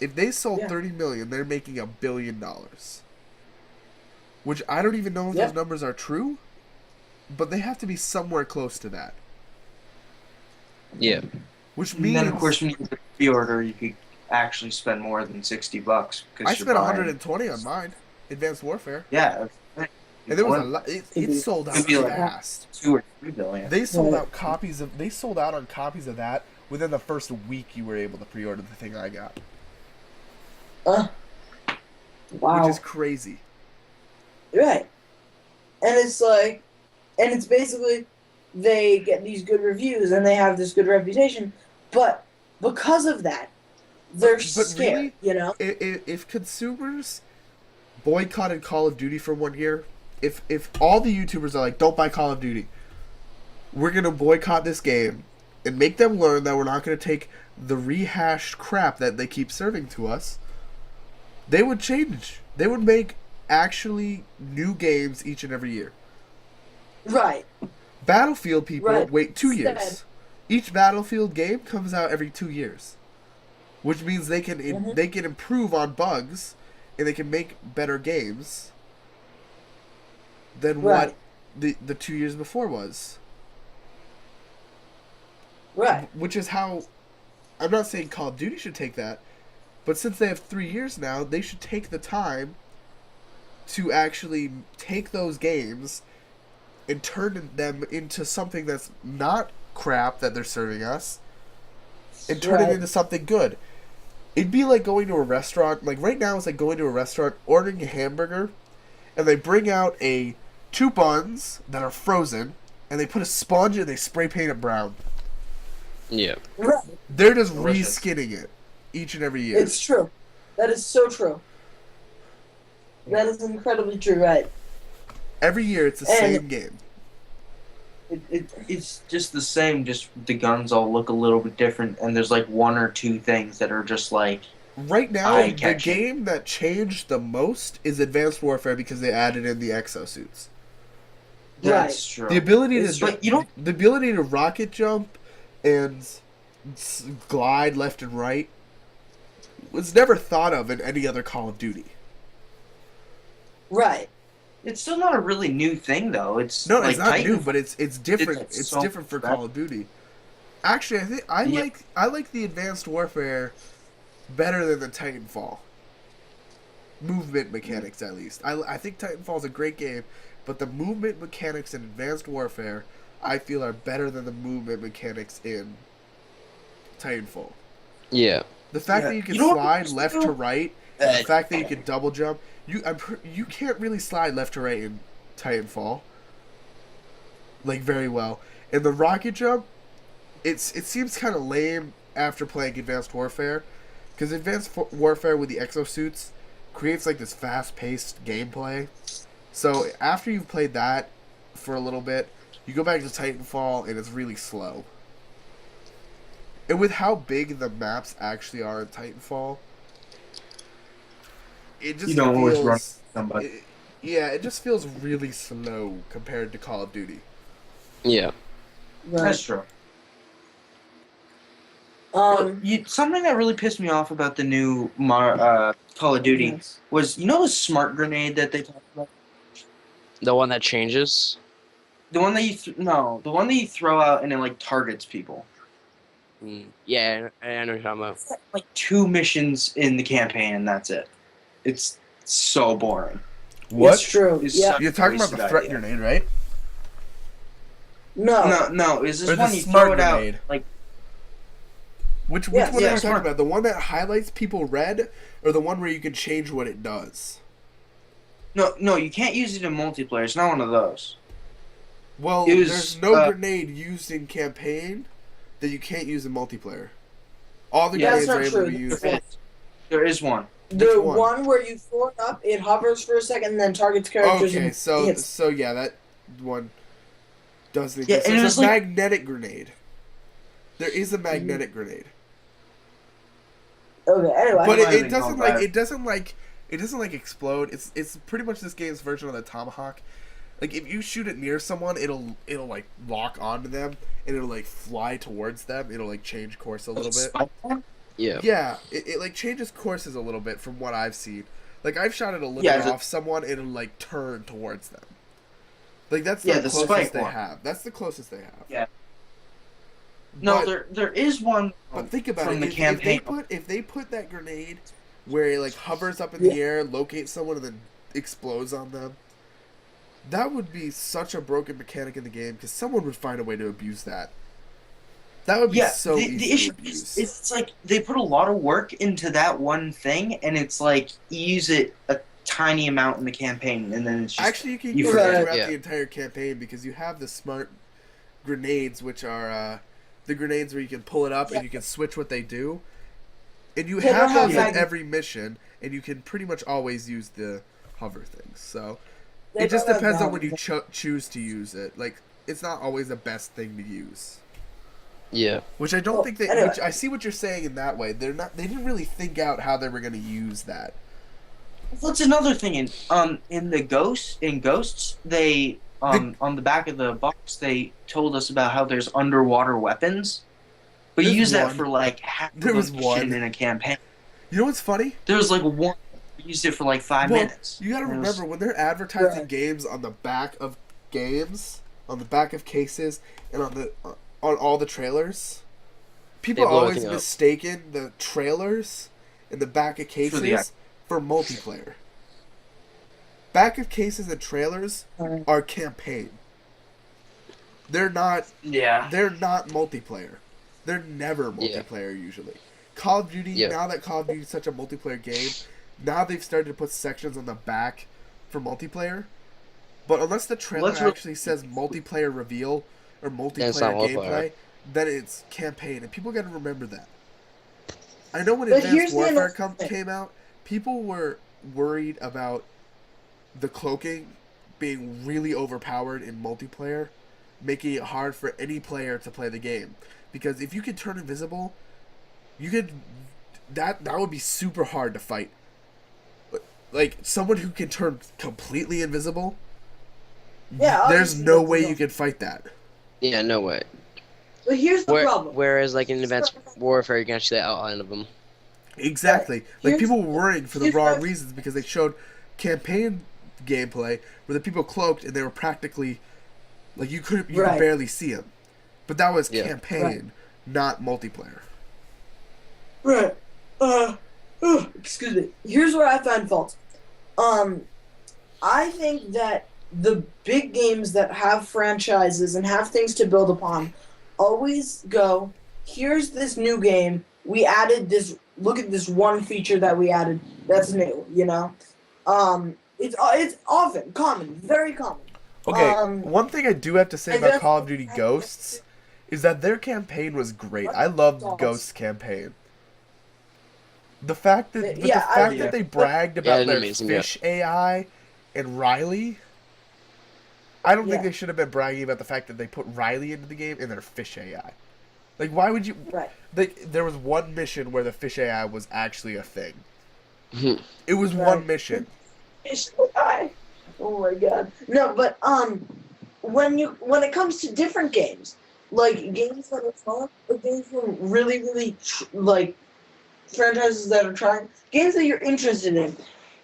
Speaker 1: if they sold
Speaker 3: Yeah.
Speaker 1: 30 million, they're making $1 billion. Which I don't even know if
Speaker 3: Yeah.
Speaker 1: those numbers are true, but they have to be somewhere close to that.
Speaker 2: Yeah.
Speaker 1: Which
Speaker 4: And
Speaker 1: means
Speaker 4: then, of course, when you get the pre-order, you could actually spend more than $60 because
Speaker 1: I
Speaker 4: you're
Speaker 1: spent
Speaker 4: buying-
Speaker 1: 120 on mine, Advanced Warfare,
Speaker 4: Yeah,
Speaker 1: and there was a lot. It sold out
Speaker 4: It'd be like-
Speaker 1: fast.
Speaker 4: 2 or 3 billion.
Speaker 1: They sold
Speaker 3: Right.
Speaker 1: out on copies of that within the first week you were able to pre-order the thing I got,
Speaker 3: Wow.
Speaker 1: which is crazy.
Speaker 3: Right. And it's like, and it's basically, they get these good reviews and they have this good reputation, but because of that, they're scared,
Speaker 1: really,
Speaker 3: you know?
Speaker 1: if consumers boycotted Call of Duty for 1 year, if all the YouTubers are like, don't buy Call of Duty, we're going to boycott this game and make them learn that we're not going to take the rehashed crap that they keep serving to us, they would change. They would make actually new games each and every year.
Speaker 3: Right.
Speaker 1: Battlefield people
Speaker 3: Right.
Speaker 1: wait 2
Speaker 3: Instead-
Speaker 1: years. Each Battlefield game comes out every 2 years, which means they can they can improve on bugs and they can make better games than
Speaker 3: Right.
Speaker 1: what the 2 years before was.
Speaker 3: Right.
Speaker 1: Which is how, I'm not saying Call of Duty should take that, but since they have 3 years now, they should take the time to actually take those games and turn them into something that's not crap that they're serving us, and turn it
Speaker 3: Right.
Speaker 1: into something good. It'd be like going to a restaurant. Like right now, it's like going to a restaurant, ordering a hamburger, and they bring out 2 buns that are frozen, and they put a sponge and they spray paint it brown.
Speaker 2: Yeah.
Speaker 3: Right.
Speaker 1: They're just
Speaker 6: Delicious.
Speaker 1: reskinning it each and every year.
Speaker 3: It's true. That is so true. That is incredibly true, right?
Speaker 1: Every year, it's the
Speaker 3: And-
Speaker 1: same game.
Speaker 6: It's just the same. Just the guns all look a little bit different, and there's like 1 or 2 things that are just like
Speaker 1: Right now, the
Speaker 6: eye-catching.
Speaker 1: game that changed the most is Advanced Warfare because they added in the exosuits.
Speaker 6: that's true.
Speaker 1: The ability
Speaker 3: It's
Speaker 1: to
Speaker 6: true. But you don't-
Speaker 1: the ability to rocket jump and glide left and right was never thought of in any other Call of Duty.
Speaker 3: Right.
Speaker 6: It's still not a really new thing though. It's
Speaker 1: No,
Speaker 6: like
Speaker 1: it's not
Speaker 6: Titan-
Speaker 1: new, but it's different.
Speaker 6: It's
Speaker 1: It's
Speaker 6: so
Speaker 1: different for
Speaker 6: bad.
Speaker 1: Call of Duty. Actually, I think I
Speaker 6: Yeah.
Speaker 1: like the Advanced Warfare better than the Titanfall. Movement mechanics, at least. I think Titanfall is a great game, but the movement mechanics in Advanced Warfare, I feel, are better than the movement mechanics in Titanfall.
Speaker 2: Yeah.
Speaker 1: The fact
Speaker 6: Yeah.
Speaker 1: that you can
Speaker 6: You know what
Speaker 1: slide
Speaker 6: we
Speaker 1: left
Speaker 6: do?
Speaker 1: to right, and the fact that you can double jump, you can't really slide left to right in Titanfall, like very well. And the rocket jump, it seems kind of lame after playing Advanced Warfare, because Warfare with the exosuits creates like this fast-paced gameplay. So after you've played that for a little bit, you go back to Titanfall and it's really slow. And with how big the maps actually are in Titanfall, it just
Speaker 6: You don't always run
Speaker 1: feels,
Speaker 6: somebody.
Speaker 1: it just feels really slow compared to Call of Duty.
Speaker 2: Yeah.
Speaker 3: Right.
Speaker 6: That's true. Something that really pissed me off about the new Call of Duty
Speaker 3: Yes.
Speaker 6: was, the smart grenade that they talked about?
Speaker 2: The one that changes.
Speaker 6: The one that the one that you throw out and it like targets people.
Speaker 2: Yeah, I know what you're talking about.
Speaker 6: Like 2 missions in the campaign and that's it. It's so boring.
Speaker 3: It's true.
Speaker 6: It's
Speaker 3: Yeah.
Speaker 6: such
Speaker 1: You're talking about the
Speaker 6: wasted
Speaker 1: threat
Speaker 6: idea.
Speaker 1: grenade, right?
Speaker 3: No.
Speaker 6: No, is
Speaker 1: Or
Speaker 6: this
Speaker 1: the
Speaker 6: one you
Speaker 1: smart
Speaker 6: throw it out
Speaker 1: grenade.
Speaker 6: like
Speaker 1: Which
Speaker 3: Yes,
Speaker 1: one are
Speaker 6: yeah,
Speaker 1: you talking
Speaker 6: smart.
Speaker 1: about? The one that highlights people red, or the one where you can change what it does?
Speaker 6: no, you can't use it in multiplayer. It's not one of those.
Speaker 1: Well,
Speaker 6: It was,
Speaker 1: there's no grenade used in campaign that you can't use in multiplayer. All the
Speaker 6: Yeah,
Speaker 3: that's
Speaker 1: grenades
Speaker 3: not
Speaker 1: are able to
Speaker 3: true.
Speaker 1: be used.
Speaker 6: There is one.
Speaker 3: The
Speaker 1: Which one?
Speaker 3: one where you throw it up, it hovers for a second, and then targets characters.
Speaker 1: Okay,
Speaker 3: and
Speaker 1: so
Speaker 3: hits.
Speaker 1: yeah, that one doesn't
Speaker 6: Yeah,
Speaker 1: exist.
Speaker 6: and it
Speaker 1: There's
Speaker 6: was
Speaker 1: a
Speaker 6: like-
Speaker 1: magnetic grenade. There is a magnetic grenade,
Speaker 3: Okay. Anyway.
Speaker 1: but
Speaker 6: might
Speaker 1: it
Speaker 6: have
Speaker 1: doesn't
Speaker 6: gone
Speaker 1: like
Speaker 6: bad.
Speaker 1: it doesn't like explode. It's pretty much this game's version of the tomahawk. Like if you shoot it near someone, it'll like lock onto them and it'll like fly towards them. It'll like change course a little bit.
Speaker 2: Yeah.
Speaker 1: Yeah, it like changes courses a little bit from what I've seen. Like I've shot it a little
Speaker 6: Yeah,
Speaker 1: bit
Speaker 6: the-
Speaker 1: off someone, and it'll like turn towards them. Like that's
Speaker 6: Yeah,
Speaker 1: the
Speaker 6: the
Speaker 1: closest
Speaker 6: spike
Speaker 1: they
Speaker 6: one.
Speaker 1: have. That's the closest they have.
Speaker 6: Yeah. No,
Speaker 1: But,
Speaker 6: there is one
Speaker 1: but think about
Speaker 6: from
Speaker 1: it.
Speaker 6: the campaign.
Speaker 1: If they put that grenade where it like hovers up in the air, locates someone, and then explodes on them, that would be such a broken mechanic in the game because someone would find a way to abuse that. That would be
Speaker 6: Yeah,
Speaker 1: so
Speaker 6: the
Speaker 1: easy
Speaker 6: issue
Speaker 1: to
Speaker 6: is,
Speaker 1: abuse.
Speaker 6: it's like they put a lot of work into that one thing, and it's like you use it a tiny amount in the campaign, and then it's just
Speaker 1: Actually, you can
Speaker 6: you
Speaker 1: use it
Speaker 6: forget.
Speaker 1: throughout
Speaker 2: Yeah.
Speaker 1: the entire campaign because you have the smart grenades, which are the grenades where you can pull it up and you can switch what they do. And you
Speaker 3: They don't
Speaker 1: have
Speaker 3: have
Speaker 1: those in
Speaker 3: mag-
Speaker 1: every mission, and you can pretty much always use the hover things. So
Speaker 3: They
Speaker 1: it just
Speaker 3: don't have
Speaker 1: depends on
Speaker 3: that.
Speaker 1: when you choose to use it. Like, it's not always the best thing to use.
Speaker 2: Yeah.
Speaker 1: Which I don't
Speaker 3: Well,
Speaker 1: think they.
Speaker 3: anyway.
Speaker 1: Which I see what you're saying in that way. They're not. They didn't really think out how they were going to use that.
Speaker 6: What's another thing in the ghosts they on the back of the box they told us about how there's underwater weapons, but you
Speaker 1: There's
Speaker 6: use that
Speaker 1: one.
Speaker 6: for like half
Speaker 1: There
Speaker 6: of
Speaker 1: was
Speaker 6: a mission
Speaker 1: one.
Speaker 6: in a campaign.
Speaker 1: You know what's funny?
Speaker 6: There was like one we used it for like 5
Speaker 1: Well,
Speaker 6: minutes.
Speaker 1: you got to
Speaker 6: And it was-
Speaker 1: remember when they're advertising
Speaker 3: Right.
Speaker 1: games on the back of games, on the back of cases, and on all the trailers. People
Speaker 2: They
Speaker 1: are
Speaker 2: blow
Speaker 1: always
Speaker 2: everything up.
Speaker 1: mistaken the trailers in the back of cases
Speaker 6: the-
Speaker 1: for multiplayer. Back of cases and trailers are campaign. They're not.
Speaker 6: Yeah.
Speaker 1: They're not multiplayer. They're never
Speaker 2: Yeah.
Speaker 1: multiplayer usually. Call of Duty,
Speaker 2: Yeah.
Speaker 1: now that Call of Duty is such a multiplayer game, now they've started to put sections on the back for multiplayer. But unless the trailer
Speaker 6: Let's re-
Speaker 1: actually says multiplayer reveal or
Speaker 2: it's not
Speaker 1: multiplayer
Speaker 2: multiplayer.
Speaker 1: gameplay, then it's campaign, and people got to remember that. I know when
Speaker 3: But
Speaker 1: Advanced
Speaker 3: here's the
Speaker 1: Warfare
Speaker 3: another thing.
Speaker 1: came out, people were worried about the cloaking being really overpowered in multiplayer, making it hard for any player to play the game. Because if you could turn invisible, you could that would be super hard to fight. Like someone who can turn completely invisible,
Speaker 3: Yeah,
Speaker 1: there's
Speaker 3: obviously
Speaker 1: no
Speaker 3: that's
Speaker 1: way
Speaker 3: the
Speaker 1: you could fight that.
Speaker 2: Yeah, no way.
Speaker 3: But here's the problem.
Speaker 2: Whereas, like, in Advanced Warfare, you can actually see the outline of them.
Speaker 1: Exactly. Like
Speaker 3: Here's-
Speaker 1: people were worrying for the
Speaker 3: here's
Speaker 1: wrong
Speaker 3: my-
Speaker 1: reasons because they showed campaign gameplay where the people cloaked and they were practically like you could
Speaker 3: Right.
Speaker 1: barely see them. But that was
Speaker 2: Yeah.
Speaker 1: campaign,
Speaker 3: Right.
Speaker 1: not multiplayer.
Speaker 3: Right. Excuse me. Here's where I find fault. I think that the big games that have franchises and have things to build upon always go, here's this new game. We added this. Look at this one feature that we added that's new. You know, it's often common, very common.
Speaker 1: Okay,
Speaker 3: Um,
Speaker 1: one thing I do have to say
Speaker 3: and
Speaker 1: about
Speaker 3: then-
Speaker 1: Call of Duty Ghosts is that their campaign was great. I loved
Speaker 3: Ghosts.
Speaker 1: Ghost's campaign. The fact that but
Speaker 3: Yeah,
Speaker 1: the fact
Speaker 6: yeah.
Speaker 1: that they bragged
Speaker 2: Yeah,
Speaker 1: about
Speaker 2: it's
Speaker 1: their
Speaker 2: amazing, yeah.
Speaker 1: fish AI and Riley, I don't think
Speaker 3: Yeah.
Speaker 1: they should have been bragging about the fact that they put Riley into the game and their fish AI. Like, why would you?
Speaker 3: Right.
Speaker 1: There was one mission where the fish AI was actually a thing.
Speaker 2: Mhm.
Speaker 1: It was
Speaker 3: Right.
Speaker 1: one mission.
Speaker 3: Oh my god. No, but when it comes to different games, like games that are fun, or games from really like franchises that are trying, games that you're interested in,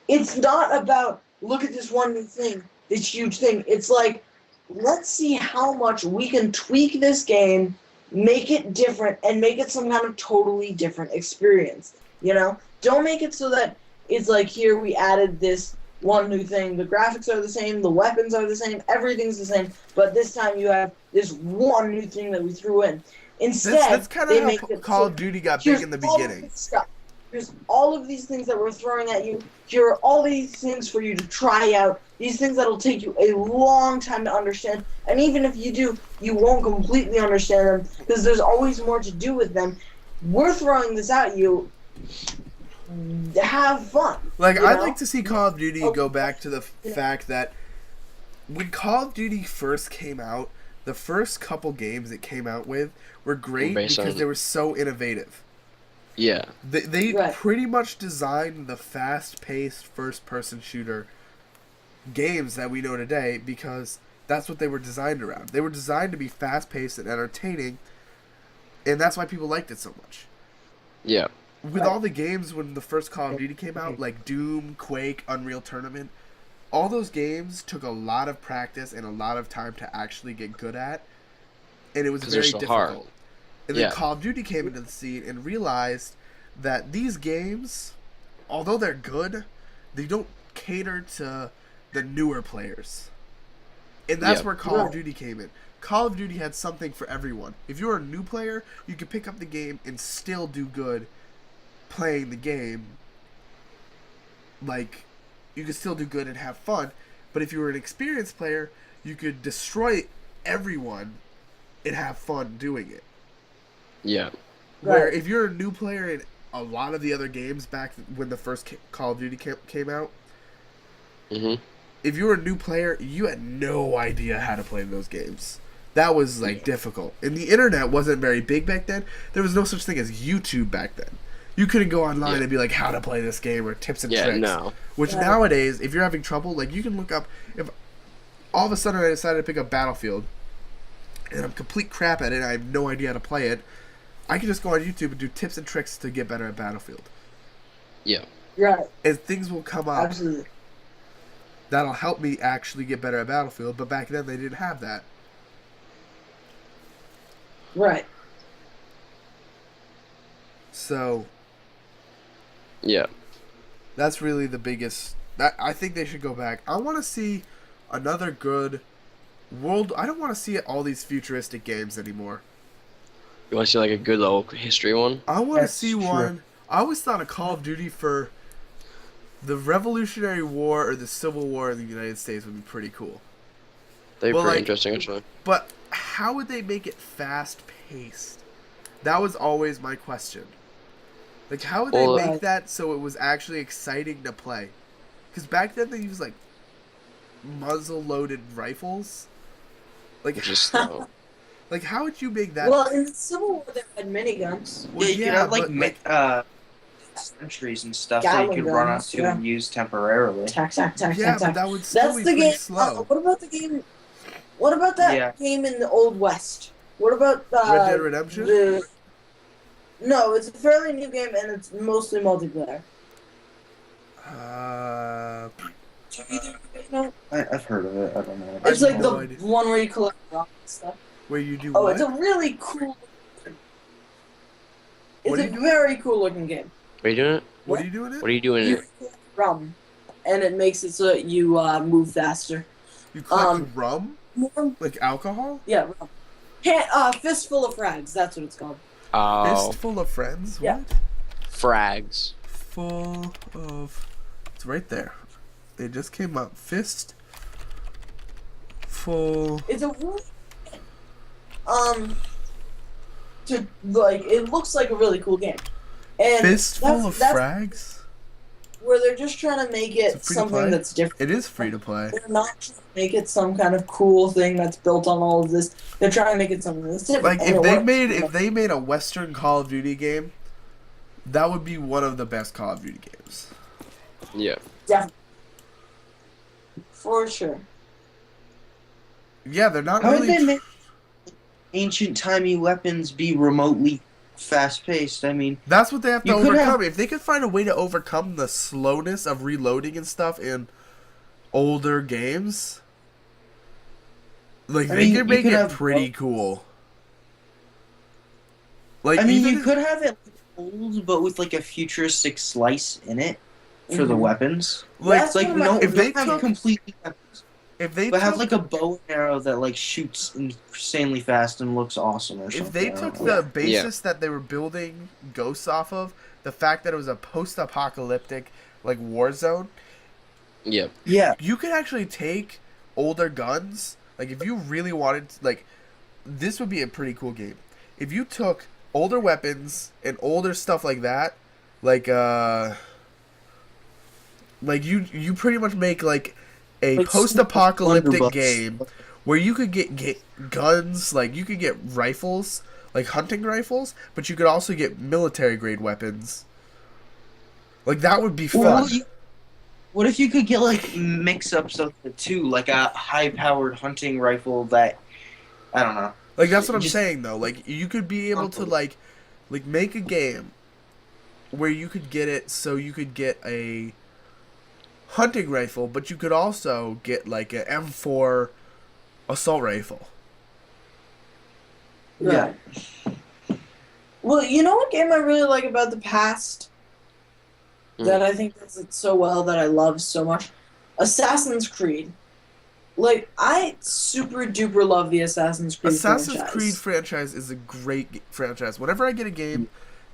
Speaker 3: it's not about look at this one new thing, this huge thing. It's like let's see how much we can tweak this game, make it different, and make it some kind of totally different experience. You know, don't make it so that it's like here we added this one new thing. The graphics are the same, the weapons are the same, everything's the same, but this time you have this one new thing that we threw in. Instead,
Speaker 1: That's kind
Speaker 3: they
Speaker 1: of
Speaker 3: make
Speaker 1: how
Speaker 3: it
Speaker 1: Call
Speaker 3: so-
Speaker 1: of Duty got
Speaker 3: here's
Speaker 1: big in the
Speaker 3: all of
Speaker 1: beginning.
Speaker 3: this stuff. Here's all of these things that we're throwing at you. Here are all these things for you to try out. These things that'll take you a long time to understand. And even if you do, you won't completely understand them because there's always more to do with them. We're throwing this at you. Have fun.
Speaker 1: Like,
Speaker 3: you
Speaker 1: I'd
Speaker 3: know?
Speaker 1: like to see Call of Duty
Speaker 3: Oh,
Speaker 1: go back to the
Speaker 3: yeah.
Speaker 1: fact that when Call of Duty first came out, the first couple games it came out with were great
Speaker 2: Based
Speaker 1: because
Speaker 2: on-
Speaker 1: they were so innovative.
Speaker 2: Yeah.
Speaker 1: They
Speaker 3: Right.
Speaker 1: pretty much designed the fast-paced first-person shooter games that we know today because that's what they were designed around. They were designed to be fast-paced and entertaining, and that's why people liked it so much.
Speaker 2: Yeah.
Speaker 1: With all the games when the first Call of Duty came out, like Doom, Quake, Unreal Tournament, all those games took a lot of practice and a lot of time to actually get good at, and it was
Speaker 2: 'Cause they're
Speaker 1: very
Speaker 2: so
Speaker 1: difficult.
Speaker 2: hard.
Speaker 1: And then
Speaker 2: Yeah.
Speaker 1: Call of Duty came into the scene and realized that these games, although they're good, they don't cater to the newer players. And that's
Speaker 2: Yeah.
Speaker 1: where Call of
Speaker 3: Right.
Speaker 1: Duty came in. Call of Duty had something for everyone. If you were a new player, you could pick up the game and still do good playing the game. Like, you could still do good and have fun. But if you were an experienced player, you could destroy everyone and have fun doing it.
Speaker 2: Yeah.
Speaker 1: Where
Speaker 3: Right.
Speaker 1: if you're a new player in a lot of the other games back when the first Call of Duty came out,
Speaker 2: Hmm.
Speaker 1: if you were a new player, you had no idea how to play those games. That was like difficult. And the internet wasn't very big back then. There was no such thing as YouTube back then. You couldn't go online and be like, how to play this game or tips and
Speaker 2: Yeah,
Speaker 1: tricks.
Speaker 2: no.
Speaker 1: Which
Speaker 3: Yeah.
Speaker 1: nowadays, if you're having trouble, like you can look up. If all of a sudden I decided to pick up Battlefield, and I'm complete crap at it, and I have no idea how to play it, I can just go on YouTube and do tips and tricks to get better at Battlefield.
Speaker 2: Yeah.
Speaker 3: Right.
Speaker 1: And things will come up
Speaker 3: Absolutely.
Speaker 1: that'll help me actually get better at Battlefield. But back then they didn't have that.
Speaker 3: Right.
Speaker 1: So
Speaker 2: Yeah.
Speaker 1: that's really the biggest. I think they should go back. I want to see another good world. I don't want to see all these futuristic games anymore.
Speaker 2: You want to see like a good little history one?
Speaker 1: I want to
Speaker 6: That's
Speaker 1: see
Speaker 6: true.
Speaker 1: one. I always thought a Call of Duty for the Revolutionary War or the Civil War in the United States would be pretty cool.
Speaker 2: They're
Speaker 1: Well,
Speaker 2: pretty
Speaker 1: like-
Speaker 2: interesting, actually.
Speaker 1: But how would they make it fast paced? That was always my question. Like, how would they
Speaker 2: Well,
Speaker 1: make that so it was actually exciting to play? Because back then they used like muzzle loaded rifles. Like,
Speaker 2: Just
Speaker 1: like how would you make that?
Speaker 3: Well, in the Civil War, they had miniguns.
Speaker 1: Well,
Speaker 6: Yeah, you could have
Speaker 1: but,
Speaker 6: centuries and stuff that you
Speaker 3: Gallon
Speaker 6: could run up
Speaker 3: guns,
Speaker 6: to
Speaker 3: yeah.
Speaker 6: and use temporarily.
Speaker 3: Tack, tack, tack,
Speaker 1: yeah,
Speaker 3: tack,
Speaker 1: but
Speaker 3: tack.
Speaker 1: that would still
Speaker 3: That's
Speaker 1: be
Speaker 3: the
Speaker 1: pretty
Speaker 3: game.
Speaker 1: slow.
Speaker 3: What about the game? What about that
Speaker 6: Yeah.
Speaker 3: game in the Old West? What about
Speaker 1: Red Dead Redemption?
Speaker 3: No, it's a fairly new game and it's mostly multiplayer. Do either of you know?
Speaker 6: I've heard of it. I don't know.
Speaker 3: It's
Speaker 1: I
Speaker 3: like
Speaker 1: have
Speaker 3: the
Speaker 1: no idea.
Speaker 3: one where you collect rock and stuff.
Speaker 1: Where you do
Speaker 3: Oh,
Speaker 1: what?
Speaker 3: it's a really cool.
Speaker 1: What
Speaker 3: It's
Speaker 1: do
Speaker 3: a
Speaker 1: you do?
Speaker 3: very cool looking game.
Speaker 2: Are you doing it?
Speaker 1: What are you doing?
Speaker 2: What are you doing
Speaker 3: You
Speaker 2: it?
Speaker 3: collect rum, and it makes it so that you move faster.
Speaker 1: You collect
Speaker 3: um,
Speaker 1: rum,
Speaker 3: More,
Speaker 1: like alcohol.
Speaker 3: yeah, rum. Fistful of frags. That's what it's called.
Speaker 2: Oh,
Speaker 1: Fistful of friends.
Speaker 3: Yeah.
Speaker 1: What?
Speaker 2: frags.
Speaker 1: Full of. It's right there. It just came up. Fist. Full.
Speaker 3: It's a really to like it looks like a really cool game, and
Speaker 1: Fistful of
Speaker 3: that's
Speaker 1: frags.
Speaker 3: where they're just trying to make
Speaker 1: Is
Speaker 3: it
Speaker 1: it free to
Speaker 3: something
Speaker 1: play?
Speaker 3: that's different.
Speaker 1: It is free to play.
Speaker 3: They're not trying to make it some kind of cool thing that's built on all of this. They're trying to make it something that's different.
Speaker 1: Like
Speaker 3: and
Speaker 1: if
Speaker 3: it
Speaker 1: they
Speaker 3: works.
Speaker 1: made a Western Call of Duty game, that would be one of the best Call of Duty games.
Speaker 2: Yeah.
Speaker 3: Definitely. For sure.
Speaker 1: Yeah, they're not
Speaker 6: How would
Speaker 1: really.
Speaker 6: they make ancient timey weapons be remotely fast paced? I mean,
Speaker 1: That's what they have to
Speaker 6: You could
Speaker 1: overcome.
Speaker 6: have-
Speaker 1: If they could find a way to overcome the slowness of reloading and stuff in older games, like
Speaker 6: I
Speaker 1: they
Speaker 6: mean,
Speaker 1: could
Speaker 6: you
Speaker 1: make
Speaker 6: could
Speaker 1: it
Speaker 6: have
Speaker 1: pretty cool. Like
Speaker 6: I mean,
Speaker 1: even
Speaker 6: you
Speaker 1: if-
Speaker 6: could have it old, but with like a futuristic slice in it for the
Speaker 3: Mhm.
Speaker 6: weapons.
Speaker 1: like
Speaker 3: That's
Speaker 6: Like
Speaker 3: one of my-
Speaker 6: no,
Speaker 1: if they
Speaker 6: not have
Speaker 1: took-
Speaker 6: completely weapons,
Speaker 1: if they
Speaker 6: but have
Speaker 1: took-
Speaker 6: like a bow and arrow that like shoots insanely fast and looks awesome or something.
Speaker 1: if they
Speaker 6: I
Speaker 1: took
Speaker 6: don't know.
Speaker 1: the basis that they were building Ghosts off of, the fact that it was a post-apocalyptic like war zone,
Speaker 2: Yeah.
Speaker 6: Yeah,
Speaker 1: you could actually take older guns. Like if you really wanted, like, this would be a pretty cool game. If you took older weapons and older stuff like that, like you pretty much make like a
Speaker 6: Like
Speaker 1: post-apocalyptic
Speaker 6: Blunderbuss.
Speaker 1: game where you could get guns, like you could get rifles, like hunting rifles, but you could also get military grade weapons. Like that would be fun.
Speaker 6: What if you could get like mix-ups of the two, like a high-powered hunting rifle that I don't know.
Speaker 1: Like that's what I'm
Speaker 6: Just-
Speaker 1: saying though. Like you could be able to like make a game where you could get it so you could get a hunting rifle, but you could also get like an M4 assault rifle.
Speaker 3: Right. Well, you know what game I really like about the past that I think does it so well that I love so much? Assassin's Creed. like I super duper love the Assassin's Creed
Speaker 1: Assassin's
Speaker 3: franchise.
Speaker 1: Creed franchise is a great franchise. Whenever I get a game,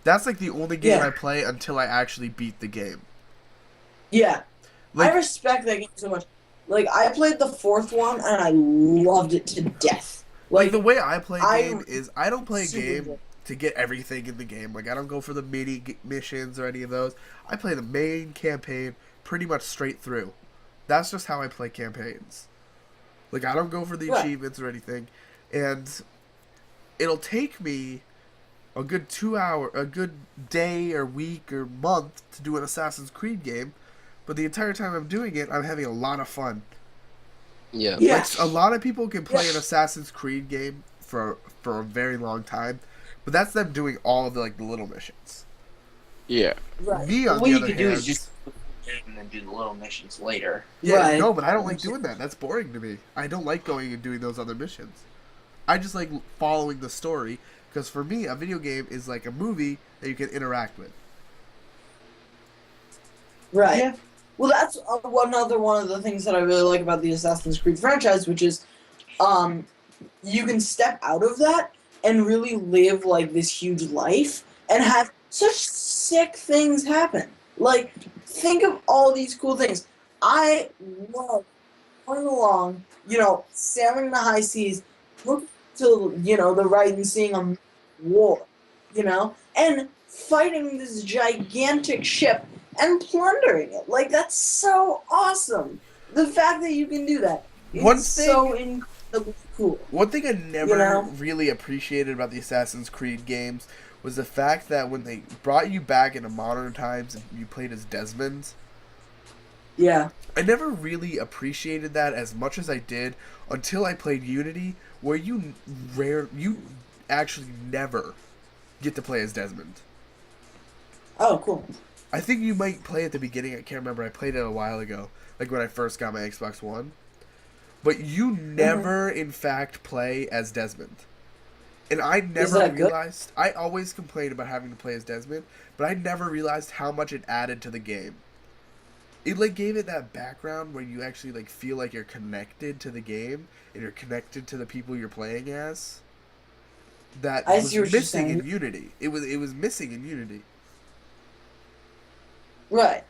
Speaker 1: that's like the only game
Speaker 3: Yeah.
Speaker 1: I play until I actually beat the game.
Speaker 3: Yeah,
Speaker 1: Like,
Speaker 3: I respect that game so much. Like I played the fourth one and I loved it to death.
Speaker 1: like the way I play a
Speaker 3: I
Speaker 1: game is I don't play a
Speaker 3: super
Speaker 1: game
Speaker 3: enjoy-
Speaker 1: to get everything in the game. Like I don't go for the missions or any of those. I play the main campaign pretty much straight through. That's just how I play campaigns. Like I don't go for the
Speaker 3: Right.
Speaker 1: achievements or anything, and it'll take me a good a good day or week or month to do an Assassin's Creed game, but the entire time I'm doing it, I'm having a lot of fun.
Speaker 2: Yeah.
Speaker 3: Yeah.
Speaker 1: Like a lot of people can play
Speaker 3: Yeah.
Speaker 1: an Assassin's Creed game for a very long time, but that's them doing all of the like the little missions.
Speaker 2: Yeah.
Speaker 3: Right.
Speaker 1: Me on
Speaker 6: What
Speaker 1: the
Speaker 6: you
Speaker 1: other
Speaker 6: could do
Speaker 1: hand,
Speaker 6: is just and then do the little missions later.
Speaker 1: yeah,
Speaker 3: Right.
Speaker 1: no, but I don't like doing that. That's boring to me. I don't like going and doing those other missions. I just like following the story because for me, a video game is like a movie that you can interact with.
Speaker 3: Right.
Speaker 6: Yeah.
Speaker 3: Well, that's another one of the things that I really like about the Assassin's Creed franchise, which is, you can step out of that and really live like this huge life and have such sick things happen. Like, think of all these cool things. I love going along, sailing the high seas, looking to the right and seeing a war, and fighting this gigantic ship and plundering it. Like, that's so awesome. The fact that you can do that is
Speaker 1: One
Speaker 3: so incredibly cool.
Speaker 1: One thing I never
Speaker 3: know?
Speaker 1: really appreciated about the Assassin's Creed games was the fact that when they brought you back into modern times and you played as Desmond,
Speaker 3: Yeah.
Speaker 1: I never really appreciated that as much as I did until I played Unity, where you actually never get to play as Desmond.
Speaker 3: Oh, cool.
Speaker 1: I think you might play at the beginning. I can't remember. I played it a while ago, like when I first got my Xbox One. But you never, in fact, play as Desmond. And I never
Speaker 3: that good?
Speaker 1: realized. I always complained about having to play as Desmond, but I never realized how much it added to the game. It like gave it that background where you actually like feel like you're connected to the game and you're connected to the people you're playing as. That
Speaker 3: I
Speaker 1: was
Speaker 3: see what you're
Speaker 1: missing in
Speaker 3: saying.
Speaker 1: Unity. It was missing in Unity.
Speaker 3: Right.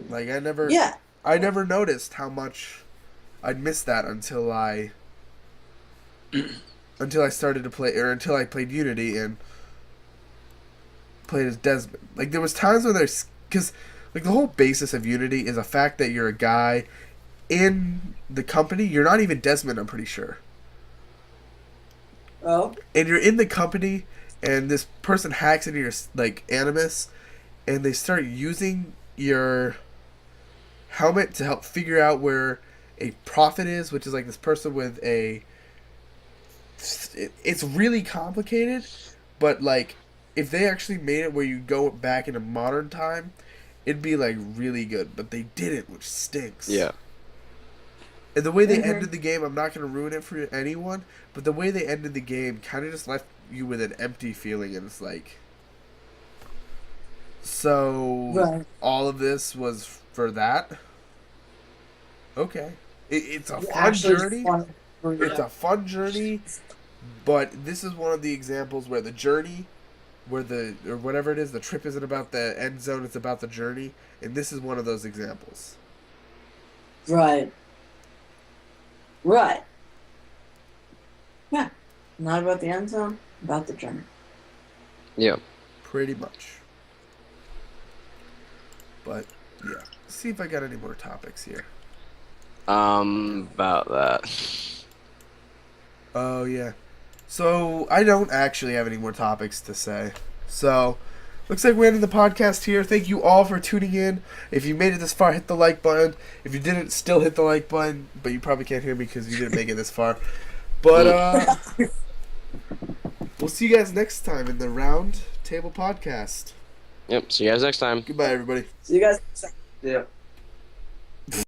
Speaker 1: Like I never
Speaker 3: Yeah.
Speaker 1: noticed how much I'd missed that until I started to play, or until I played Unity and played as Desmond. Like there was times when because like the whole basis of Unity is a fact that you're a guy in the company. You're not even Desmond, I'm pretty sure.
Speaker 3: Oh.
Speaker 1: And you're in the company, and this person hacks into your like Animus, and they start using your helmet to help figure out where a prophet is, which is like this person with a. It's really complicated, but like if they actually made it where you go back into modern time, it'd be like really good. But they didn't, which stinks.
Speaker 2: Yeah.
Speaker 1: And the way they
Speaker 3: Mhm.
Speaker 1: ended the game, I'm not going to ruin it for anyone, but the way they ended the game kind of just left you with an empty feeling, and it's like. So,
Speaker 3: Right.
Speaker 1: all of this was for that? Okay. It's a
Speaker 3: It
Speaker 1: fun
Speaker 3: actually is
Speaker 1: journey.
Speaker 3: fun for you.
Speaker 1: It's a fun journey, but this is one of the examples where the journey, or whatever it is, the trip isn't about the end zone, it's about the journey, and this is one of those examples.
Speaker 3: Right. Right. Yeah. Not about the end zone, about the journey.
Speaker 2: Yeah.
Speaker 1: Pretty much. But, yeah. Let's see if I got any more topics here.
Speaker 2: About that.
Speaker 1: Oh, yeah. So, I don't actually have any more topics to say. So, looks like we're ending the podcast here. Thank you all for tuning in. If you made it this far, hit the like button. If you didn't, still hit the like button. But you probably can't hear me because you didn't make it this far. But, we'll see you guys next time in the Round Table Podcast.
Speaker 2: Yep. See you guys next time.
Speaker 1: Goodbye, everybody.
Speaker 3: See you guys next time.
Speaker 6: Yeah.